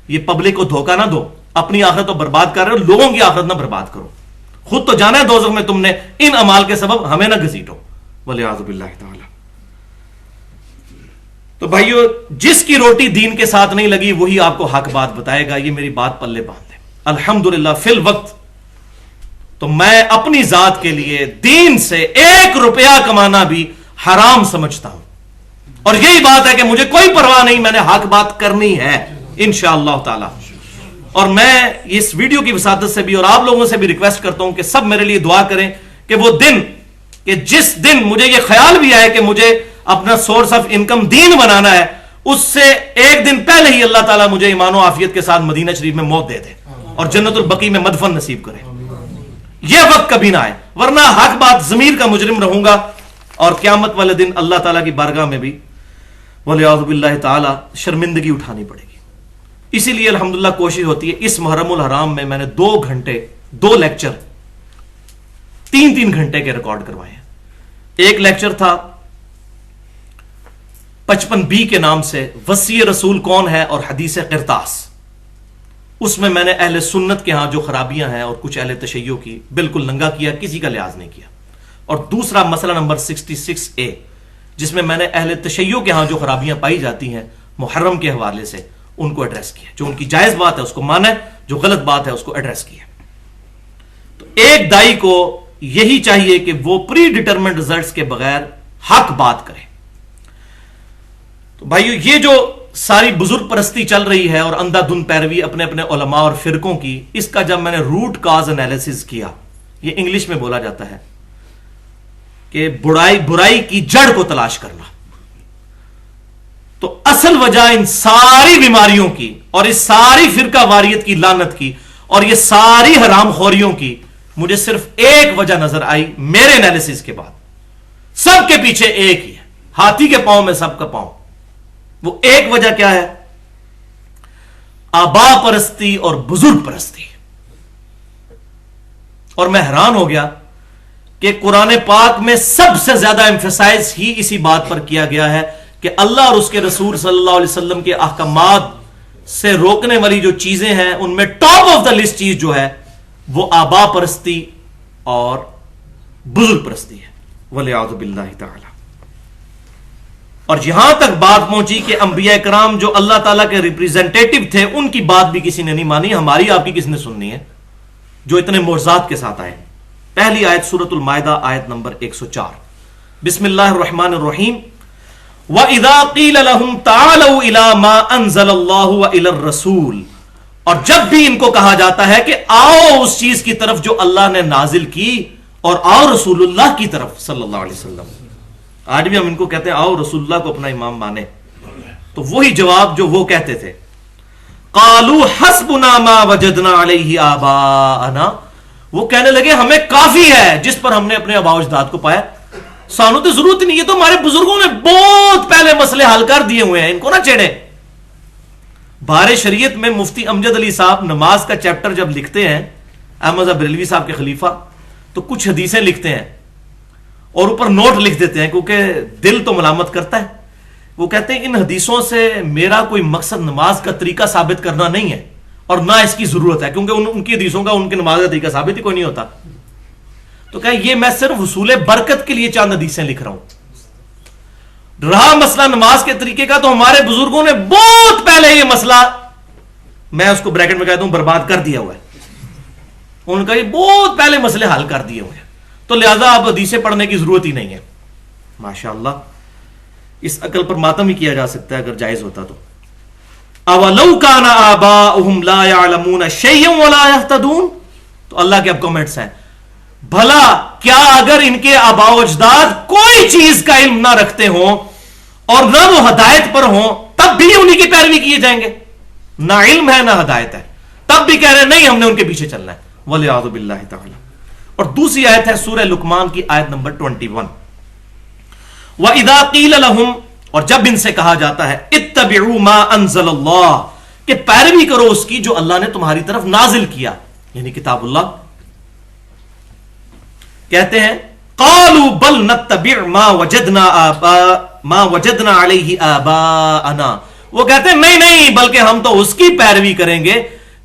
یہ پبلک کو دھوکہ نہ دو. اپنی آخرت تو برباد کر رہے ہو، لوگوں کی آخرت نہ برباد کرو. خود تو جانا ہے دوزخ میں تم نے، ان اعمال کے سبب ہمیں نہ گھسیٹو، والعیاذ باللہ تعالی. تو بھائیو جس کی روٹی دین کے ساتھ نہیں لگی وہی آپ کو حق بات بتائے گا. یہ میری بات پلے باندھ دیں. الحمدللہ فی الوقت تو میں اپنی ذات کے لیے دین سے 1 روپیہ کمانا بھی حرام سمجھتا ہوں، اور یہی بات ہے کہ مجھے کوئی پرواہ نہیں، میں نے حق بات کرنی ہے انشاءاللہ تعالی. اور میں اس ویڈیو کی وساطت سے بھی اور آپ لوگوں سے بھی ریکویسٹ کرتا ہوں کہ سب میرے لیے دعا کریں کہ وہ دن، کہ جس دن مجھے یہ خیال بھی آئے کہ مجھے اپنا سورس آف انکم دین بنانا ہے، اس سے 1 دن پہلے ہی اللہ تعالیٰ مجھے ایمان و عافیت کے ساتھ مدینہ شریف میں موت دے دے اور جنت البقیع میں مدفن نصیب کرے. یہ وقت کبھی نہ آئے، ورنہ حق بات ضمیر کا مجرم رہوں گا اور قیامت والے دن اللہ تعالیٰ کی بارگاہ میں بھی والعیاذ باللہ تعالی شرمندگی اٹھانی پڑے گی. اسی لیے الحمدللہ کوشش ہوتی ہے اس محرم الحرام میں نے 2 گھنٹے 2 لیکچر 3 گھنٹے کے ریکارڈ کروائے ہیں. ایک لیکچر تھا 55B کے نام سے وصی رسول کون ہے اور حدیث قرطاس. اس میں نے اہل سنت کے ہاں جو خرابیاں ہیں اور کچھ اہل تشیع کی بالکل ننگا کیا، کسی کا لحاظ نہیں کیا. اور دوسرا مسئلہ نمبر 66A جس میں نے اہل تشیع کے ہاں جو خرابیاں پائی جاتی ہیں محرم کے حوالے سے ان کو ایڈریس کیا. جو ان کی جائز بات ہے اس کو مانا ہے، جو غلط بات ہے اس کو ایڈریس کیا. تو ایک دائی کو یہی چاہیے کہ وہ پری ڈیٹرمنٹ ریزلٹس کے بغیر حق بات کرے. تو بھائیو یہ جو ساری بزرگ پرستی چل رہی ہے اور اندھا دھند پیروی اپنے اپنے علماء اور فرقوں کی، اس کا جب میں نے روٹ کاز انالیسس کیا، یہ انگلش میں بولا جاتا ہے کہ برائی کی جڑ کو تلاش کرنا، تو اصل وجہ ان ساری بیماریوں کی اور اس ساری فرقہ واریت کی لعنت کی اور یہ ساری حرام خوریوں کی مجھے صرف ایک وجہ نظر آئی میرے انالیسس کے بعد، سب کے پیچھے ایک ہی ہے، ہاتھی کے پاؤں میں سب کا پاؤں. وہ ایک وجہ کیا ہے؟ آبا پرستی اور بزرگ پرستی. اور میں حیران ہو گیا کہ قرآن پاک میں سب سے زیادہ ایمفیسائز ہی اسی بات پر کیا گیا ہے کہ اللہ اور اس کے رسول صلی اللہ علیہ وسلم کے احکامات سے روکنے والی جو چیزیں ہیں ان میں ٹاپ آف دا لسٹ چیز جو ہے وہ آبا پرستی اور بزرگ پرستی ہے، وَلِعَاذُ بِاللَّهِ تعالی. اور یہاں تک بات پہنچی کہ انبیاء کرام جو اللہ تعالیٰ کے ریپریزنٹیٹو تھے ان کی بات بھی کسی نے نہیں مانی. ہماری آپ کی کس نے سننی ہے جو اتنے معجزات کے ساتھ آئے؟ پہلی آیت سورۃ المائدہ آیت نمبر 104. بسم اللہ الرحمن الرحیم. وَإِذَا قِيلَ لَهُمْ تَعَالَوْا إِلَى مَا أَنزَلَ اللَّهُ وَإِلَى الرَّسُولِ، اور جب بھی ان کو کہا جاتا ہے کہ آؤ اس چیز کی طرف جو اللہ نے نازل کی، اور آؤ رسول اللہ کی طرف صلی اللہ علیہ وسلم. آج بھی ہم ان کو کہتے ہیں آؤ رسول اللہ کو اپنا امام مانے، تو وہی جواب جو وہ کہتے تھے، قالوا حسبنا ما وجدنا علیہ آباءنا، وہ کہنے لگے ہمیں کافی ہے جس پر ہم نے اپنے آباء و اجداد کو پایا، سانو تو ضرورت نہیں ہے، تو ہمارے بزرگوں نے بہت پہلے مسئلے حل کر دیے ہوئے ہیں، ان کو نہ چھیڑے. بہار شریعت میں مفتی امجد علی صاحب نماز کا چیپٹر جب لکھتے ہیں، احمد بریلوی صاحب کے خلیفہ، تو کچھ حدیثیں لکھتے ہیں اور اوپر نوٹ لکھ دیتے ہیں کیونکہ دل تو ملامت کرتا ہے. وہ کہتے ہیں ان حدیثوں سے میرا کوئی مقصد نماز کا طریقہ ثابت کرنا نہیں ہے اور نہ اس کی ضرورت ہے، کیونکہ ان کی حدیثوں کا ان کے نماز کا طریقہ ثابت ہی کوئی نہیں ہوتا. تو کہ یہ میں صرف حصول برکت کے لیے چند حدیثیں لکھ رہا ہوں. رہا مسئلہ نماز کے طریقے کا، تو ہمارے بزرگوں نے بہت پہلے یہ مسئلہ، میں اس کو بریکٹ میں کہتا ہوں، برباد کر دیا ہوا ہے. ان کا یہ بہت پہلے مسئلے حل کر دیے ہوئے ہیں، تو لہذا اب حدیثیں پڑھنے کی ضرورت ہی نہیں ہے. ماشاءاللہ، اس عقل پر ماتم ہی کیا جا سکتا ہے اگر جائز ہوتا تو. اَوَلَوْ كَانَ آبَاؤُهُمْ لَا يَعْلَمُونَ شَيْئًا وَلَا يَهْتَدُونَ. تو اللہ کے اب کمنٹس ہیں، بھلا کیا اگر ان کے آباء و اجداد کوئی چیز کا علم نہ رکھتے ہوں اور نہ وہ ہدایت پر ہوں، تب بھی انہی کی پیروی کیے جائیں گے؟ نہ علم ہے نہ ہدایت ہے، تب بھی کہہ رہے ہیں نہیں ہم نے ان کے پیچھے چلنا ہے. وَلِعَاذُ بِاللَّهِ تعالی. اور دوسری آیت ہے سورہ لقمان کی آیت نمبر 21. وَإِذَا قِيلَ لَهُمْ، اور جب ان سے کہا جاتا ہے اتبعوا ما انزل اللہ، کہ پیروی کرو اس کی جو اللہ نے تمہاری طرف نازل کیا، یعنی کتاب اللہ. کہتے ہیں قالوا بل نتبع ما وجدنا علیہ آباءنا، وہ کہتے ہیں نہیں بلکہ ہم تو اس کی پیروی کریں گے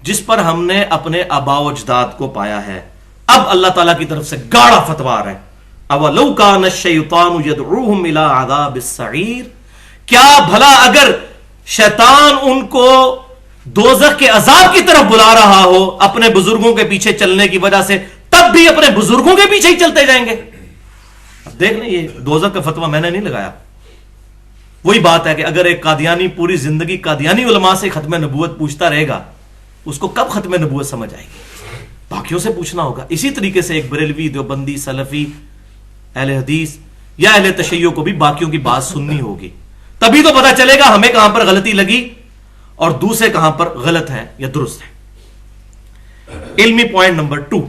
جس پر ہم نے اپنے آباء و اجداد کو پایا ہے. اب اللہ تعالیٰ کی طرف سے گاڑا فتویٰ ہے، اولو کان الشیطان یدعوہم الی عذاب السعیر، کیا بھلا اگر شیطان ان کو دوزخ کے عذاب کی طرف بلا رہا ہو اپنے بزرگوں کے پیچھے چلنے کی وجہ سے، تب بھی اپنے بزرگوں کے پیچھے ہی چلتے جائیں گے. اب دیکھ لیں، یہ دوزخ کا فتویٰ میں نے نہیں لگایا. وہی بات ہے کہ اگر ایک قادیانی پوری زندگی قادیانی علماء سے ختم نبوت پوچھتا رہے گا، اس کو کب ختم نبوت سمجھ آئے گی؟ باقیوں سے پوچھنا ہوگا. اسی طریقے سے ایک بریلوی، دیوبندی، سلفی، اہل حدیث یا اہل تشیع کو بھی باقیوں کی بات سننی ہوگی، تبھی تو پتہ چلے گا ہمیں کہاں پر غلطی لگی اور دوسرے کہاں پر غلط ہیں یا درست ہیں. علمی پوائنٹ نمبر 2.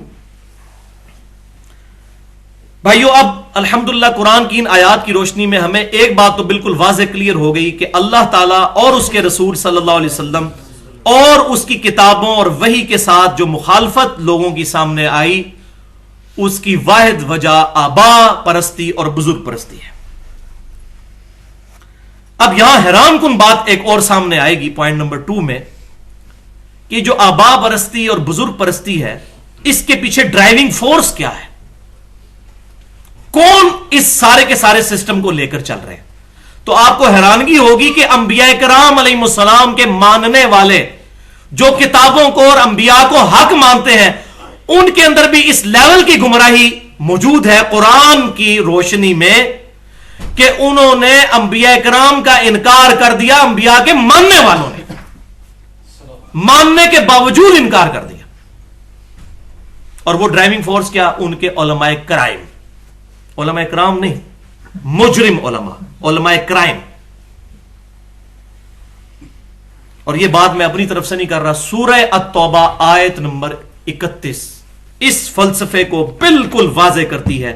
بھائیو، اب الحمدللہ قرآن کی ان آیات کی روشنی میں ہمیں ایک بات تو بالکل واضح کلیئر ہو گئی کہ اللہ تعالیٰ اور اس کے رسول صلی اللہ علیہ وسلم اور اس کی کتابوں اور وحی کے ساتھ جو مخالفت لوگوں کی سامنے آئی، اس کی واحد وجہ آبا پرستی اور بزرگ پرستی ہے. اب یہاں حیران کن بات ایک اور سامنے آئے گی پوائنٹ نمبر 2 میں، کہ جو آبا پرستی اور بزرگ پرستی ہے، اس کے پیچھے ڈرائیونگ فورس کیا ہے؟ کون اس سارے کے سارے سسٹم کو لے کر چل رہے ہیں؟ تو آپ کو حیرانگی ہوگی کہ انبیاء کرام علیہ السلام کے ماننے والے جو کتابوں کو اور انبیاء کو حق مانتے ہیں، ان کے اندر بھی اس لیول کی گمراہی موجود ہے قرآن کی روشنی میں کہ انہوں نے انبیاء کرام کا انکار کر دیا. انبیاء کے ماننے والوں نے ماننے کے باوجود انکار کر دیا. اور وہ ڈرائیونگ فورس کیا؟ ان کے علماء کرائم، علماء کرام نہیں، مجرم علماء، علماء کرائم. اور یہ بات میں اپنی طرف سے نہیں کر رہا، سورہ التوبہ آیت نمبر 31 اس فلسفے کو بالکل واضح کرتی ہے.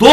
2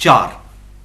4,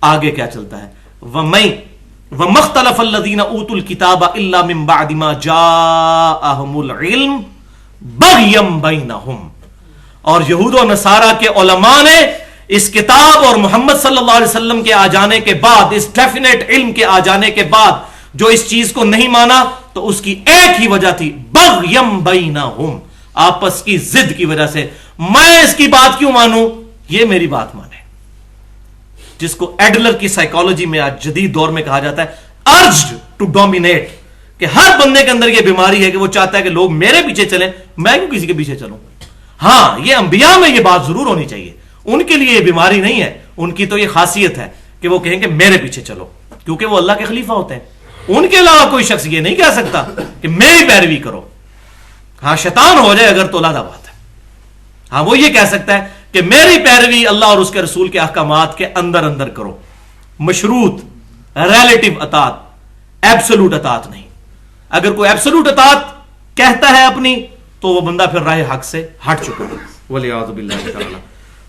آگے کیا چلتا ہے؟ وَمَا اخْتَلَفَ الَّذِينَ أُوتُوا الْكِتَابَ إِلَّا مِن بَعْدِ مَا جَاءَهُمُ الْعِلْمُ بَغْيًا بَيْنَهُمْ. اور یہود و نصارہ کے علماء نے اس کتاب اور محمد صلی اللہ علیہ وسلم کے آ جانے کے بعد، اس ڈیفینیٹ علم کے آ جانے کے بعد جو اس چیز کو نہیں مانا تو اس کی ایک ہی وجہ تھی، بغیم بینہم، آپس کی ضد کی وجہ سے. میں اس کی بات کیوں مانوں، یہ میری بات مانے. جس کو ایڈلر کی سائیکالوجی میں آج جدید دور میں کہا جاتا ہے ارجڈ ٹو ڈومینیٹ، کہ ہر بندے کے اندر یہ بیماری ہے کہ وہ چاہتا ہے کہ لوگ میرے پیچھے چلیں، میں کیوں کسی کے پیچھے چلوں. ہاں یہ انبیاء میں یہ بات ضرور ہونی چاہیے، ان کے لیے یہ بیماری نہیں ہے، ان کی تو یہ خاصیت ہے کہ وہ کہیں کہ میرے پیچھے چلو، کیونکہ وہ اللہ کے خلیفہ ہوتے ہیں. ان کے علاوہ کوئی شخص یہ نہیں کہہ سکتا کہ میری پیروی کرو. ہاں شیطان ہو جائے اگر تو علیحدہ بات ہے. ہاں وہ یہ کہہ سکتا ہے کہ میری پیروی اللہ اور اس کے رسول کے احکامات کے اندر اندر کرو، مشروط، ریلیٹو اطاعت، ایبسولوٹ اطاعت نہیں. اگر کوئی ایبسولوٹ اطاعت کہتا ہے اپنی تو وہ بندہ پھر راہ حق سے ہٹ چکا ہے، والعیاذ باللہ تعالی.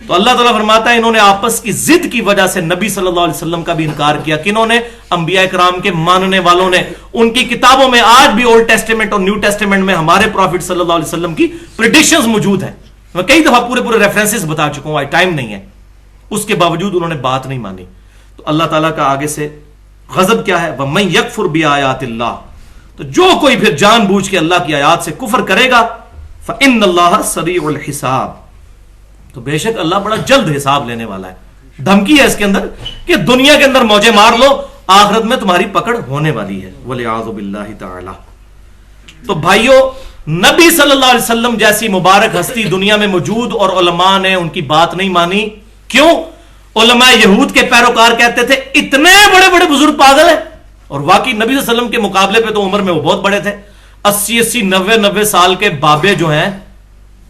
تو اللہ تعالیٰ فرماتا ہے انہوں نے آپس کی ضد کی وجہ سے نبی صلی اللہ علیہ وسلم کا بھی انکار کیا. کنہوں نے؟ انبیاء کرام کے ماننے والوں نے. ان کی کتابوں میں آج بھی اولڈ ٹیسٹیمنٹ اور نیو ٹیسٹیمنٹ میں ہمارے پروفٹ صلی اللہ علیہ وسلم کی پریڈکشنز موجود ہیں. میں کئی دفعہ پورے ریفرنسز بتا چکا ہوں، ٹائم نہیں ہے. اس کے باوجود انہوں نے بات نہیں مانی. تو اللہ تعالیٰ کا آگے سے غضب کیا ہے؟ وَمَن يَكْفُرْ بِآيَاتِ اللَّهِ، تو جو کوئی پھر جان بوجھ کے اللہ کی آیات سے کفر کرے گا، فَإِنَّ اللَّهَ سَرِيعُ الْحِسَابِ، تو بے شک اللہ بڑا جلد حساب لینے والا ہے. دھمکی ہے اس کے اندر کہ دنیا کے اندر موجے مار لو، آخرت میں تمہاری پکڑ ہونے والی ہے. والعیاذ باللہ تعالی. تو بھائیو، نبی صلی اللہ علیہ وسلم جیسی مبارک ہستی دنیا میں موجود اور علماء نے ان کی بات نہیں مانی. کیوں؟ علماء یہود کے پیروکار کہتے تھے اتنے بڑے بڑے بزرگ پاگل ہیں. اور واقعی نبی صلی اللہ علیہ وسلم کے مقابلے پہ تو عمر میں وہ بہت بڑے تھے. 80 90 سال کے بابے جو ہیں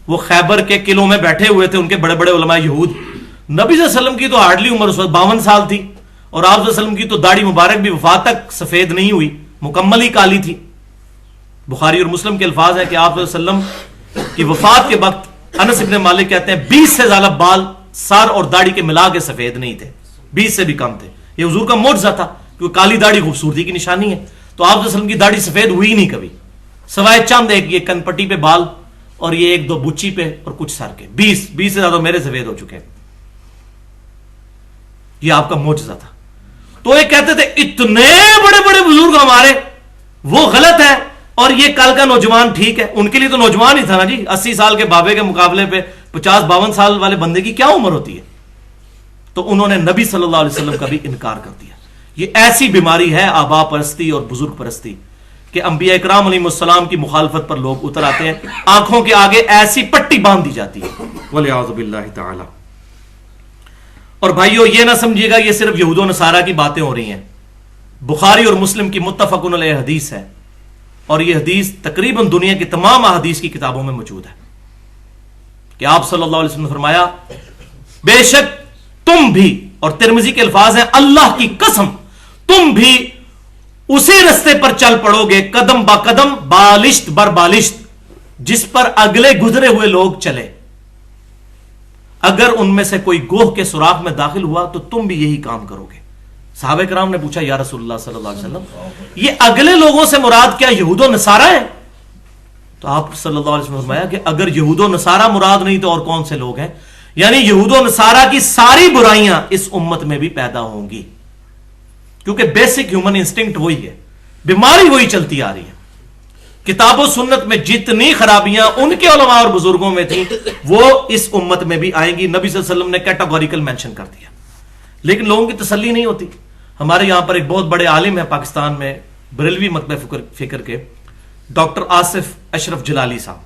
وہ خیبر کے قلعوں میں بیٹھے ہوئے تھے، ان کے بڑے بڑے علماء یہود. نبی صلی اللہ علیہ وسلم کی تو ہارڈلی عمر اس وقت 52 سال تھی، اور آپ صلی اللہ علیہ وسلم کی تو داڑھی مبارک بھی وفات تک سفید نہیں ہوئی، مکمل ہی کالی تھی. بخاری اور مسلم کے الفاظ ہیں کہ آپ صلی اللہ علیہ وسلم کی وفات کے وقت انس ابن مالک کہتے ہیں 20 سے زیادہ بال سر اور داڑھی کے ملا کے سفید نہیں تھے، 20 سے بھی کم تھے. یہ حضور کا معجزہ تھا، کیونکہ کالی داڑھی خوبصورتی کی نشانی ہے. تو آپ صلی اللہ علیہ وسلم کی داڑھی سفید ہوئی نہیں کبھی، سوائے چند ایک یہ کن پٹی پہ بال اور یہ 1 2 بچی پہ اور کچھ سر کے. 20 سے زیادہ میرے سفید ہو چکے ہیں. یہ آپ کا معجزہ تھا. تو یہ کہتے تھے اتنے بڑے بڑے بزرگ ہمارے، وہ غلط ہے اور یہ کل کا نوجوان ٹھیک ہے. ان کے لیے تو نوجوان ہی تھا نا جی. 80 سال کے بابے کے مقابلے پہ 50 52 سال والے بندے کی کیا عمر ہوتی ہے. تو انہوں نے نبی صلی اللہ علیہ وسلم کا بھی انکار کر دیا. یہ ایسی بیماری ہے آبا پرستی اور بزرگ پرستی کہ انبیاء اکرام علیہ السلام کی مخالفت پر لوگ اتر آتے ہیں، آنکھوں کے آگے ایسی پٹی باندھ دی جاتی ہے. والعیاذ باللہ تعالی. اور بھائیو یہ نہ سمجھیے گا یہ صرف یہود و نصارہ کی باتیں ہو رہی ہیں. بخاری اور مسلم کی متفق علیہ حدیث ہے، اور یہ حدیث تقریباً دنیا کی تمام احادیث کی کتابوں میں موجود ہے کہ آپ صلی اللہ علیہ وسلم نے فرمایا بے شک تم بھی، اور ترمذی کے الفاظ ہیں اللہ کی قسم تم بھی اسی رستے پر چل پڑو گے قدم با قدم، بالشت بر بالشت، جس پر اگلے گزرے ہوئے لوگ چلے. اگر ان میں سے کوئی گوہ کے سوراخ میں داخل ہوا تو تم بھی یہی کام کرو گے. صحابہ کرام نے پوچھا یا رسول اللہ صلی اللہ علیہ وسلم یہ اگلے لوگوں سے مراد کیا یہود و نصارہ ہے؟ تو آپ صلی اللہ علیہ وسلم نے فرمایا کہ اگر یہود و نصارہ مراد نہیں تو اور کون سے لوگ ہیں؟ یعنی یہود و نصارہ کی ساری برائیاں اس امت میں بھی پیدا ہوں گی، کیونکہ بیسک ہیومن انسٹنکٹ وہی ہے، بیماری وہی چلتی آ رہی ہے. کتاب و سنت میں جتنی خرابیاں ان کے علماء اور بزرگوں میں تھیں وہ اس امت میں بھی آئیں گی. نبی صلی اللہ علیہ وسلم نے کیٹاگوریکل مینشن کر دیا، لیکن لوگوں کی تسلی نہیں ہوتی. ہمارے یہاں پر ایک بہت بڑے عالم ہیں پاکستان میں، بریلوی مکتبہ فکر کے ڈاکٹر آصف اشرف جلالی صاحب.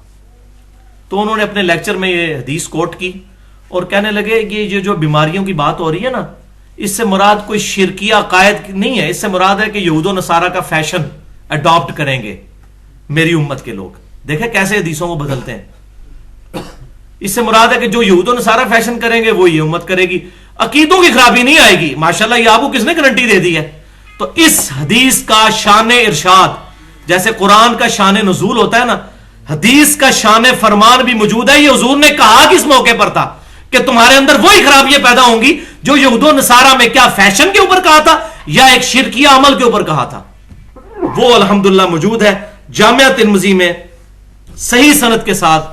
تو انہوں نے اپنے لیکچر میں یہ حدیث کوٹ کی اور کہنے لگے کہ یہ جو بیماریوں کی بات ہو رہی ہے نا، اس سے مراد کوئی شرکیہ عقائد نہیں ہے، اس سے مراد ہے کہ یہود و نصارہ کا فیشن اڈاپٹ کریں گے میری امت کے لوگ. دیکھیں کیسے حدیثوں کو بدلتے ہیں. اس سے مراد ہے کہ جو یہود و نصارہ فیشن کریں گے وہ یہ امت کرے گی. عقیدوں کی خرابی نہیں آئے گی. ماشاءاللہ یہ آپ کو کس نے گارنٹی دے دی ہے؟ تو اس حدیث کا شان ارشاد جیسے قرآن کا شان نزول ہوتا ہے نا، حدیث کا شان فرمان بھی موجود ہے. یہ حضور نے کہا کس موقع پر تھا کہ تمہارے اندر وہی خرابیاں پیدا ہوں گی جو یہود و نصارہ میں کیا فیشن کے اوپر کہا تھا یا ایک شرکیہ عمل کے اوپر کہا تھا، وہ الحمدللہ موجود ہے۔ جامعہ ترمذی میں صحیح سند کے ساتھ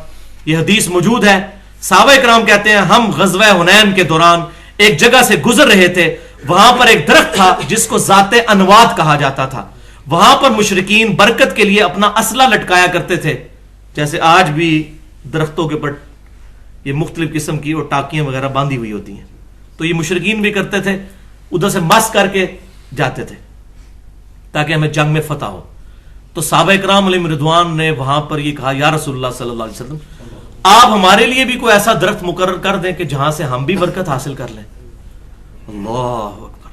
یہ حدیث موجود ہے۔ صحابہ کرام کہتے ہیں ہم غزوہ حنین کے دوران ایک جگہ سے گزر رہے تھے، وہاں پر ایک درخت تھا جس کو ذات انوات کہا جاتا تھا، وہاں پر مشرکین برکت کے لیے اپنا اسلحہ لٹکایا کرتے تھے، جیسے آج بھی درختوں کے اوپر یہ مختلف قسم کی اور ٹاکیاں وغیرہ باندھی ہوئی ہوتی ہیں، تو یہ مشرکین بھی کرتے تھے، ادھر سے مس کر کے جاتے تھے تاکہ ہمیں جنگ میں فتح ہو۔ تو صحابہ کرام علیہم رضوان نے وہاں پر یہ کہا یا رسول اللہ صلی اللہ علیہ وسلم آپ ہمارے لیے بھی کوئی ایسا درخت مقرر کر دیں کہ جہاں سے ہم بھی برکت حاصل کر لیں۔ اللہ اکبر،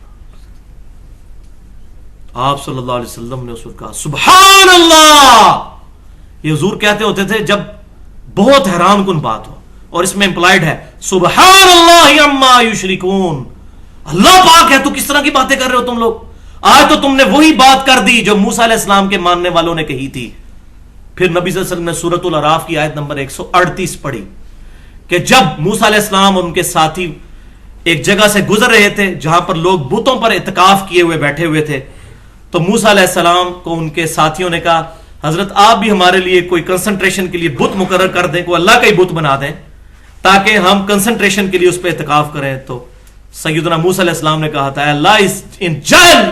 آپ صلی اللہ علیہ وسلم نے اس وقت کہا سبحان اللہ۔ یہ حضور کہتے ہوتے تھے جب بہت حیران کن بات ہو، اور اس میں امپلائڈ ہے سبحان اللہ عما یشرکون، اللہ پاک ہے تو کس طرح کی باتیں کر رہے ہو تم لوگ، آج تو تم نے وہی بات کر دی جو موسیٰ علیہ السلام کے ماننے والوں نے کہی تھی۔ پھر نبی صلی اللہ علیہ وسلم نے سورۃ الاعراف کی آیت نمبر 138 پڑھی کہ جب موسیٰ علیہ السلام اور ان کے ساتھی ایک جگہ سے گزر رہے تھے جہاں پر لوگ بتوں پر اعتکاف کیے ہوئے بیٹھے ہوئے تھے، تو موسیٰ علیہ السلام کو ان کے ساتھیوں نے کہا حضرت آپ بھی ہمارے لیے کوئی کنسنٹریشن کے لیے بت مقرر کر دیں، کوئی اللہ کا ہی بت بنا دیں تاکہ ہم کنسنٹریشن کے لیے اس پہ اعتکاف کریں۔ تو سیدنا موسیٰ علیہ السلام نے کہا تھا اے اللہ ان جاہل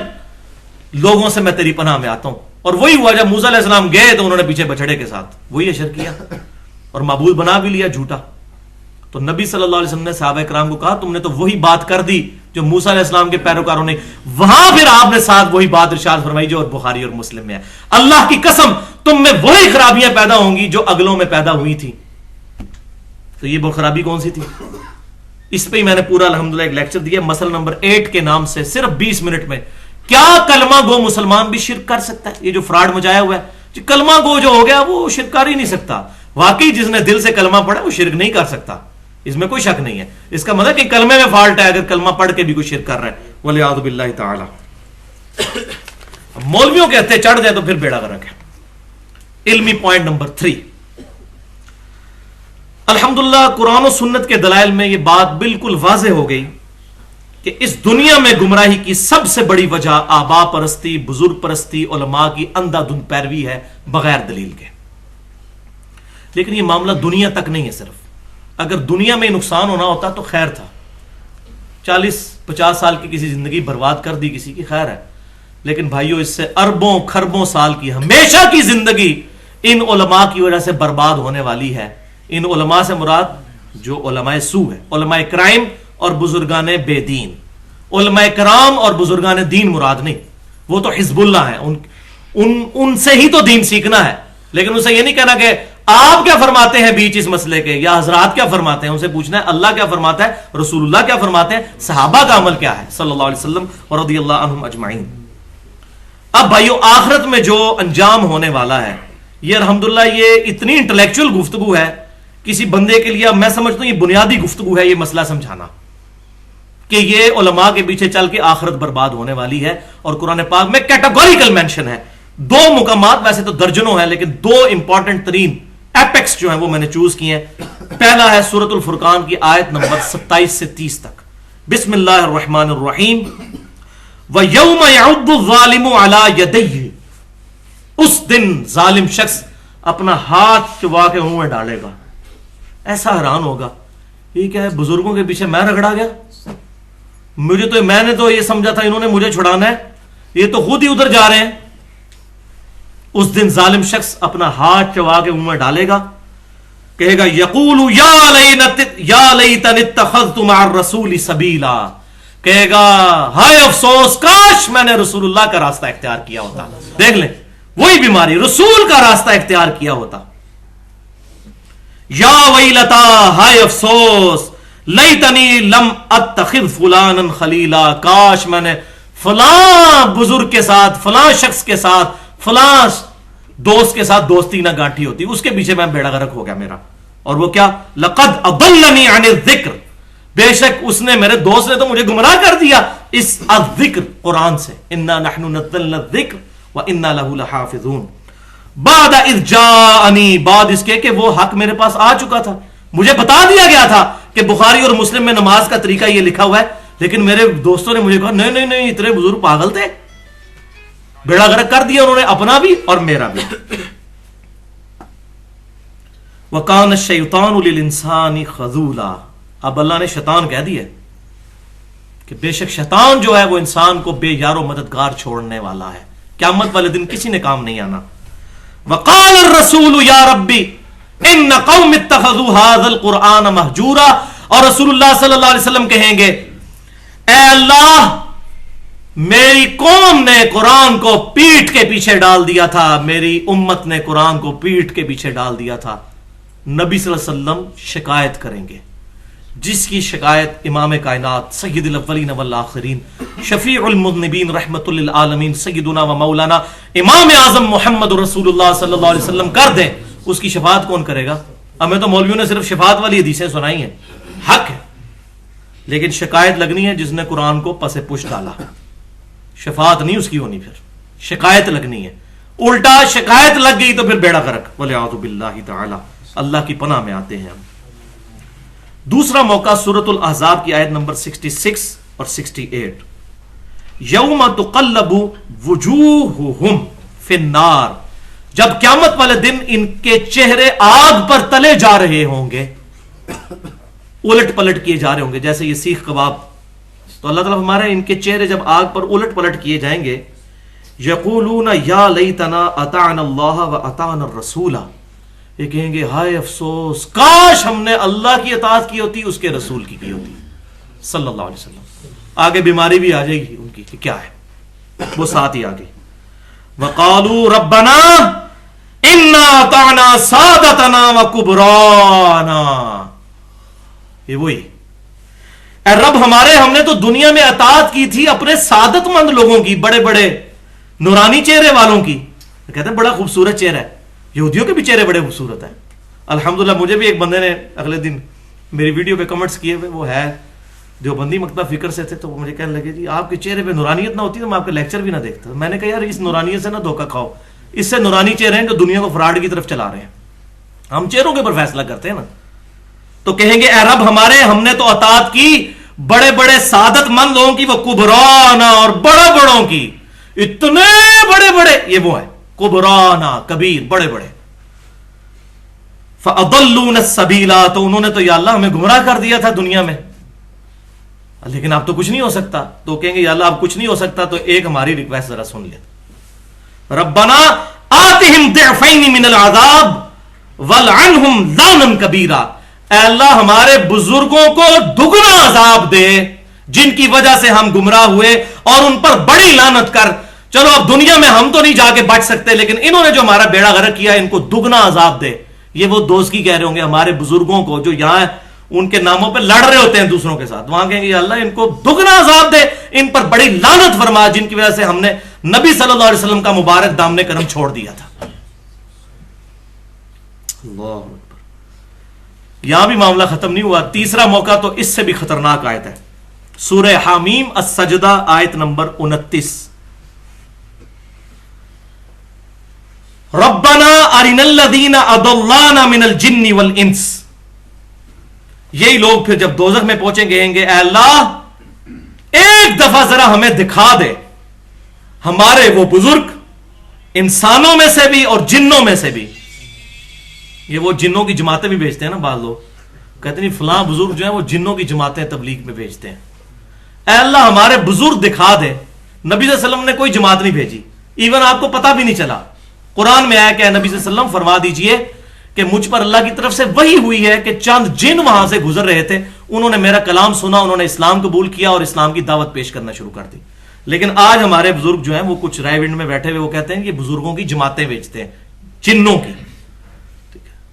لوگوں سے میں تیری پناہ میں آتا ہوں، اور وہی ہوا جب موسیٰ علیہ السلام گئے تو انہوں نے پیچھے بچڑے کے ساتھ وہی اشر کیا اور معبود بنا بھی لیا جھوٹا۔ تو نبی صلی اللہ علیہ وسلم نے صحابہ کرام کو کہا تم نے تو وہی بات کر دی جو موسیٰ علیہ السلام کے پیروکاروں نے، وہاں پھر آپ نے ساتھ وہی بات ارشاد فرمائی جو اور بخاری اور مسلم میں ہے، اللہ کی قسم تم میں وہی خرابیاں پیدا ہوں گی جو اگلوں میں پیدا ہوئی تھی۔ تو یہ وہ خرابی کون سی تھی؟ اس پہ ہی میں نے پورا الحمدللہ ایک لیکچر دیا، مسئلہ نمبر 8 کے نام سے، صرف 20 منٹ میں۔ کیا کلمہ گو مسلمان بھی شرک کر سکتا ہے؟ یہ جو فراڈ مچایا ہوا ہے کلمہ گو جو ہو گیا وہ شرک کر ہی نہیں سکتا۔ واقعی جس نے دل سے کلمہ پڑھا وہ شرک نہیں کر سکتا، اس میں کوئی شک نہیں ہے۔ اس کا مطلب کہ کلمے میں فالٹ ہے اگر کلمہ پڑھ کے بھی کوئی شرک کر رہا ہے، والعیاذ باللہ تعالی۔ مولویوں کے ہتھے چڑھ جائے تو پھر بیڑا غرق ہے۔ علمی پوائنٹ نمبر 3، الحمدللہ قرآن و سنت کے دلائل میں یہ بات بالکل واضح ہو گئی کہ اس دنیا میں گمراہی کی سب سے بڑی وجہ آبا پرستی، بزرگ پرستی، علماء کی اندھا دھند پیروی ہے بغیر دلیل کے۔ لیکن یہ معاملہ دنیا تک نہیں ہے صرف، اگر دنیا میں نقصان ہونا ہوتا تو خیر تھا، 40-50 سال کی کسی زندگی برباد کر دی کسی کی، خیر ہے، لیکن بھائیو اس سے اربوں خربوں سال کی ہمیشہ کی زندگی ان علماء کی وجہ سے برباد ہونے والی ہے۔ ان علماء سے مراد جو علماء سو ہے، علماء کرائم اور بزرگان بے دین، علماء کرام اور بزرگان دین مراد نہیں، وہ تو حزب اللہ ہیں، ان سے ہی تو دین سیکھنا ہے، لیکن ان سے یہ نہیں کہنا کہ آپ کیا فرماتے ہیں بیچ اس مسئلے کے، یا حضرات کیا فرماتے ہیں، ان سے پوچھنا ہے اللہ کیا فرماتا ہے، رسول اللہ کیا فرماتے ہیں، صحابہ کا عمل کیا ہے صلی اللہ علیہ وسلم اور رضی اللہ عنہم اجمعین۔ اب بھائیو آخرت میں جو انجام ہونے والا ہے یہ الحمدللہ یہ اتنی انٹلیکچوئل گفتگو ہے کسی بندے کے لیے، میں سمجھتا ہوں یہ بنیادی گفتگو ہے یہ مسئلہ سمجھانا کہ یہ علماء کے پیچھے چل کے آخرت برباد ہونے والی ہے، اور قرآن پاک میں کیٹیگوریکل مینشن ہے، 2 مقامات، ویسے تو درجنوں ہیں لیکن 2 امپورٹنٹ ترین ایپیکس جو ہیں وہ میں نے چوز کیے ہیں۔ پہلا ہے سورۃ الفرقان کی آیت نمبر 27 سے 30 تک، بسم اللہ الرحمن الرحیم، وَيَوْمَ يَعُضُّ الظَّالِمُ عَلَى يَدَيْهِ، اس دن ظالم شخص اپنا ہاتھ چبا کے منہ میں ڈالے گا، ایسا حیران ہوگا یہ کیا ہے، بزرگوں کے پیچھے میں رگڑا گیا، میں نے تو یہ سمجھا تھا انہوں نے مجھے چھڑانا ہے، یہ تو خود ہی ادھر جا رہے ہیں۔ اس دن ظالم شخص اپنا ہاتھ چبا کے منہ میں ڈالے گا، کہے گا یقول یا لیتنی اتخذت مع الرسول سبیلا، کہے گا ہائے افسوس کاش میں نے رسول اللہ کا راستہ اختیار کیا ہوتا۔ دیکھ لیں وہی بیماری، رسول کا راستہ اختیار کیا ہوتا۔ یا ویلتا، ہائے افسوس، لیتنی لم اتخذ فلانا خلیلا، کاش میں نے فلاں بزرگ کے ساتھ، فلاں شخص کے ساتھ، فلاں دوست کے ساتھ دوستی نہ گانٹھی ہوتی، اس کے پیچھے میں بیڑا غرق ہو گیا میرا۔ اور وہ کیا، لقد اضلنی عن الذکر، بے شک اس نے، میرے دوست نے تو مجھے گمراہ کر دیا اس الذکر قرآن سے، انا نحن نزلنا الذکر وانا له لحافظون، بعد اذ جاءنی، بعد اس کے کہ وہ حق میرے پاس آ چکا تھا، مجھے بتا دیا گیا تھا کہ بخاری اور مسلم میں نماز کا طریقہ یہ لکھا ہوا ہے، لیکن میرے دوستوں نے مجھے کہا نہیں نہیں نہیں، اتنے بزرگ پاگل تھے، بیڑا غرق کر دیا انہوں نے اپنا بھی اور میرا بھی۔ وَقَانَ الشَّيْطَانُ لِلْإِنسَانِ خَذُولًا، اب اللہ نے شیطان کہہ دیا کہ بے شک شیطان جو ہے وہ انسان کو بے یار و مددگار چھوڑنے والا ہے، قیامت والے دن کسی نے کام نہیں آنا۔ وَقَالَ الرَّسُولُ يَا رَبِّ إِنَّ قَوْمِ اتَّخَذُوا هَذَا الْقُرْآنَ مَهْجُورًا، اور رسول اللہ صلی اللہ علیہ وسلم کہیں گے اے اللہ میری قوم نے قرآن کو پیٹھ کے پیچھے ڈال دیا تھا، میری امت نے قرآن کو پیٹھ کے پیچھے ڈال دیا تھا۔ نبی صلی اللہ علیہ وسلم شکایت کریں گے، جس کی شکایت امام کائنات سید الاولین والآخرین شفیع المذنبین رحمت للعالمین سیدنا و مولانا امام اعظم محمد رسول اللہ صلی اللہ علیہ وسلم کر دیں، اس کی شفاعت کون کرے گا؟ ہمیں تو مولویوں نے صرف شفاعت والی حدیثیں سنائی ہیں، حق ہے، لیکن شکایت لگنی ہے جس نے قرآن کو پس پش ڈالا، شفاعت نہیں اس کی ہونی، پھر شکایت لگنی ہے، الٹا شکایت لگ گئی تو پھر بیڑا غرق، والعیاذ باللہ تعالی، اللہ کی پناہ میں آتے ہیں ہم۔ دوسرا موقع سورۃ الاحزاب کی آیت نمبر 66 اور 68، یوم تقلب وجوہہم فی النار، جب قیامت والے دن ان کے چہرے آگ پر تلے جا رہے ہوں گے، الٹ پلٹ کیے جا رہے ہوں گے، جیسے یہ سیخ کباب، تو اللہ تعالیٰ ہمارے ان کے چہرے جب آگ پر الٹ پلٹ کیے جائیں گے، یقولون یا لیتنا اطعنا اللہ و اطعنا الرسول، یہ کہیں گے ہائے افسوس، کاش ہم نے اللہ کی اطاعت کی ہوتی، اس کے رسول کی ہوتی صلی اللہ علیہ وسلم۔ آگے بیماری بھی آ جائے گی ان کی کہ کیا ہے، وہ ساتھ ہی آگے وقالوا ربنا انا اطعنا سادتنا وکبرانا، یہ وہی اے رب ہمارے، ہم نے تو دنیا میں اطاعت کی تھی اپنے سعادت مند لوگوں کی، بڑے بڑے نورانی چہرے والوں کی، کہتے ہیں بڑا خوبصورت چہرہ ہے، یہودیوں کے بھی چہرے بڑے خوبصورت ہیں۔ الحمدللہ مجھے بھی ایک بندے نے اگلے دن میری ویڈیو پہ کمنٹس کیے ہوئے، وہ ہے دیوبندی مکتب فکر سے تھے، تو وہ مجھے کہنے لگے جی آپ کے چہرے پہ نورانیت نہ ہوتی تو میں آپ کے لیکچر بھی نہ دیکھتا۔ میں نے کہا یار اس نورانیت سے نہ دھوکہ کھاؤ، اس سے نورانی چہرے ہیں جو دنیا کو فراڈ کی طرف چلا رہے ہیں، ہم چہروں کے اوپر فیصلہ کرتے ہیں نا۔ تو کہیں گے اے رب ہمارے، ہم نے تو اطاعت کی بڑے بڑے سعادت مند لوگوں کی، وہ کبرانا، اور بڑے بڑوں کی، اتنے بڑے بڑے، یہ وہ ہے کبرانا، کبیر، بڑے بڑے۔ فَأَضَلُّونَ السَّبِيلَ، تو انہوں نے تو یا اللہ ہمیں گمراہ کر دیا تھا دنیا میں، لیکن اب تو کچھ نہیں ہو سکتا۔ تو کہیں گے یا اللہ اب کچھ نہیں ہو سکتا، تو ایک ہماری ریکویسٹ ذرا سن لے، ربنا آتہم ضعفین من العذاب والعنہم لعنا کبیرا، اے اللہ ہمارے بزرگوں کو دگنا عذاب دے جن کی وجہ سے ہم گمراہ ہوئے، اور ان پر بڑی لعنت کر۔ چلو اب دنیا میں ہم تو نہیں جا کے بچ سکتے، لیکن انہوں نے جو ہمارا بیڑا غرق کیا ان کو دگنا عذاب دے۔ یہ وہ دوست کی کہہ رہے ہوں گے ہمارے بزرگوں کو جو یہاں ان کے ناموں پہ لڑ رہے ہوتے ہیں دوسروں کے ساتھ، وہاں کہیں گے یا اللہ ان کو دگنا عذاب دے، ان پر بڑی لعنت فرما جن کی وجہ سے ہم نے نبی صلی اللہ علیہ وسلم کا مبارک دامن کرم چھوڑ دیا تھا۔ اللہ اکبر۔ یہاں بھی معاملہ ختم نہیں ہوا، تیسرا موقع تو اس سے بھی خطرناک آیت ہے، سورہ حامیم السجدہ آیت نمبر 29، ربنا ارنا الذین اضلانا من الجن والانس، یہی لوگ پھر جب دوزخ میں پہنچیں گے کہیں گے اے اللہ ایک دفعہ ذرا ہمیں دکھا دے ہمارے وہ بزرگ انسانوں میں سے بھی اور جنوں میں سے بھی۔ یہ وہ جنوں کی جماعتیں بھی بھیجتے ہیں نا، بعض لوگ کہتے ہیں فلاں بزرگ جو ہیں وہ جنوں کی جماعتیں تبلیغ میں بھیجتے ہیں، اے اللہ ہمارے بزرگ دکھا دے۔ نبی صلی اللہ علیہ وسلم نے کوئی جماعت نہیں بھیجی، ایون آپ کو پتہ بھی نہیں چلا، قرآن میں آیا کہ نبی صلی اللہ علیہ وسلم فرما دیجئے کہ مجھ پر اللہ کی طرف سے وحی ہوئی ہے کہ چند جن وہاں سے گزر رہے تھے، انہوں نے میرا کلام سنا، انہوں نے اسلام قبول کیا اور اسلام کی دعوت پیش کرنا شروع کر دی۔ لیکن آج ہمارے بزرگ جو ہیں وہ کچھ رائے ونڈ میں بیٹھے ہوئے وہ کہتے ہیں کہ بزرگوں کی جماعتیں بیچتے ہیں، جنوں کی۔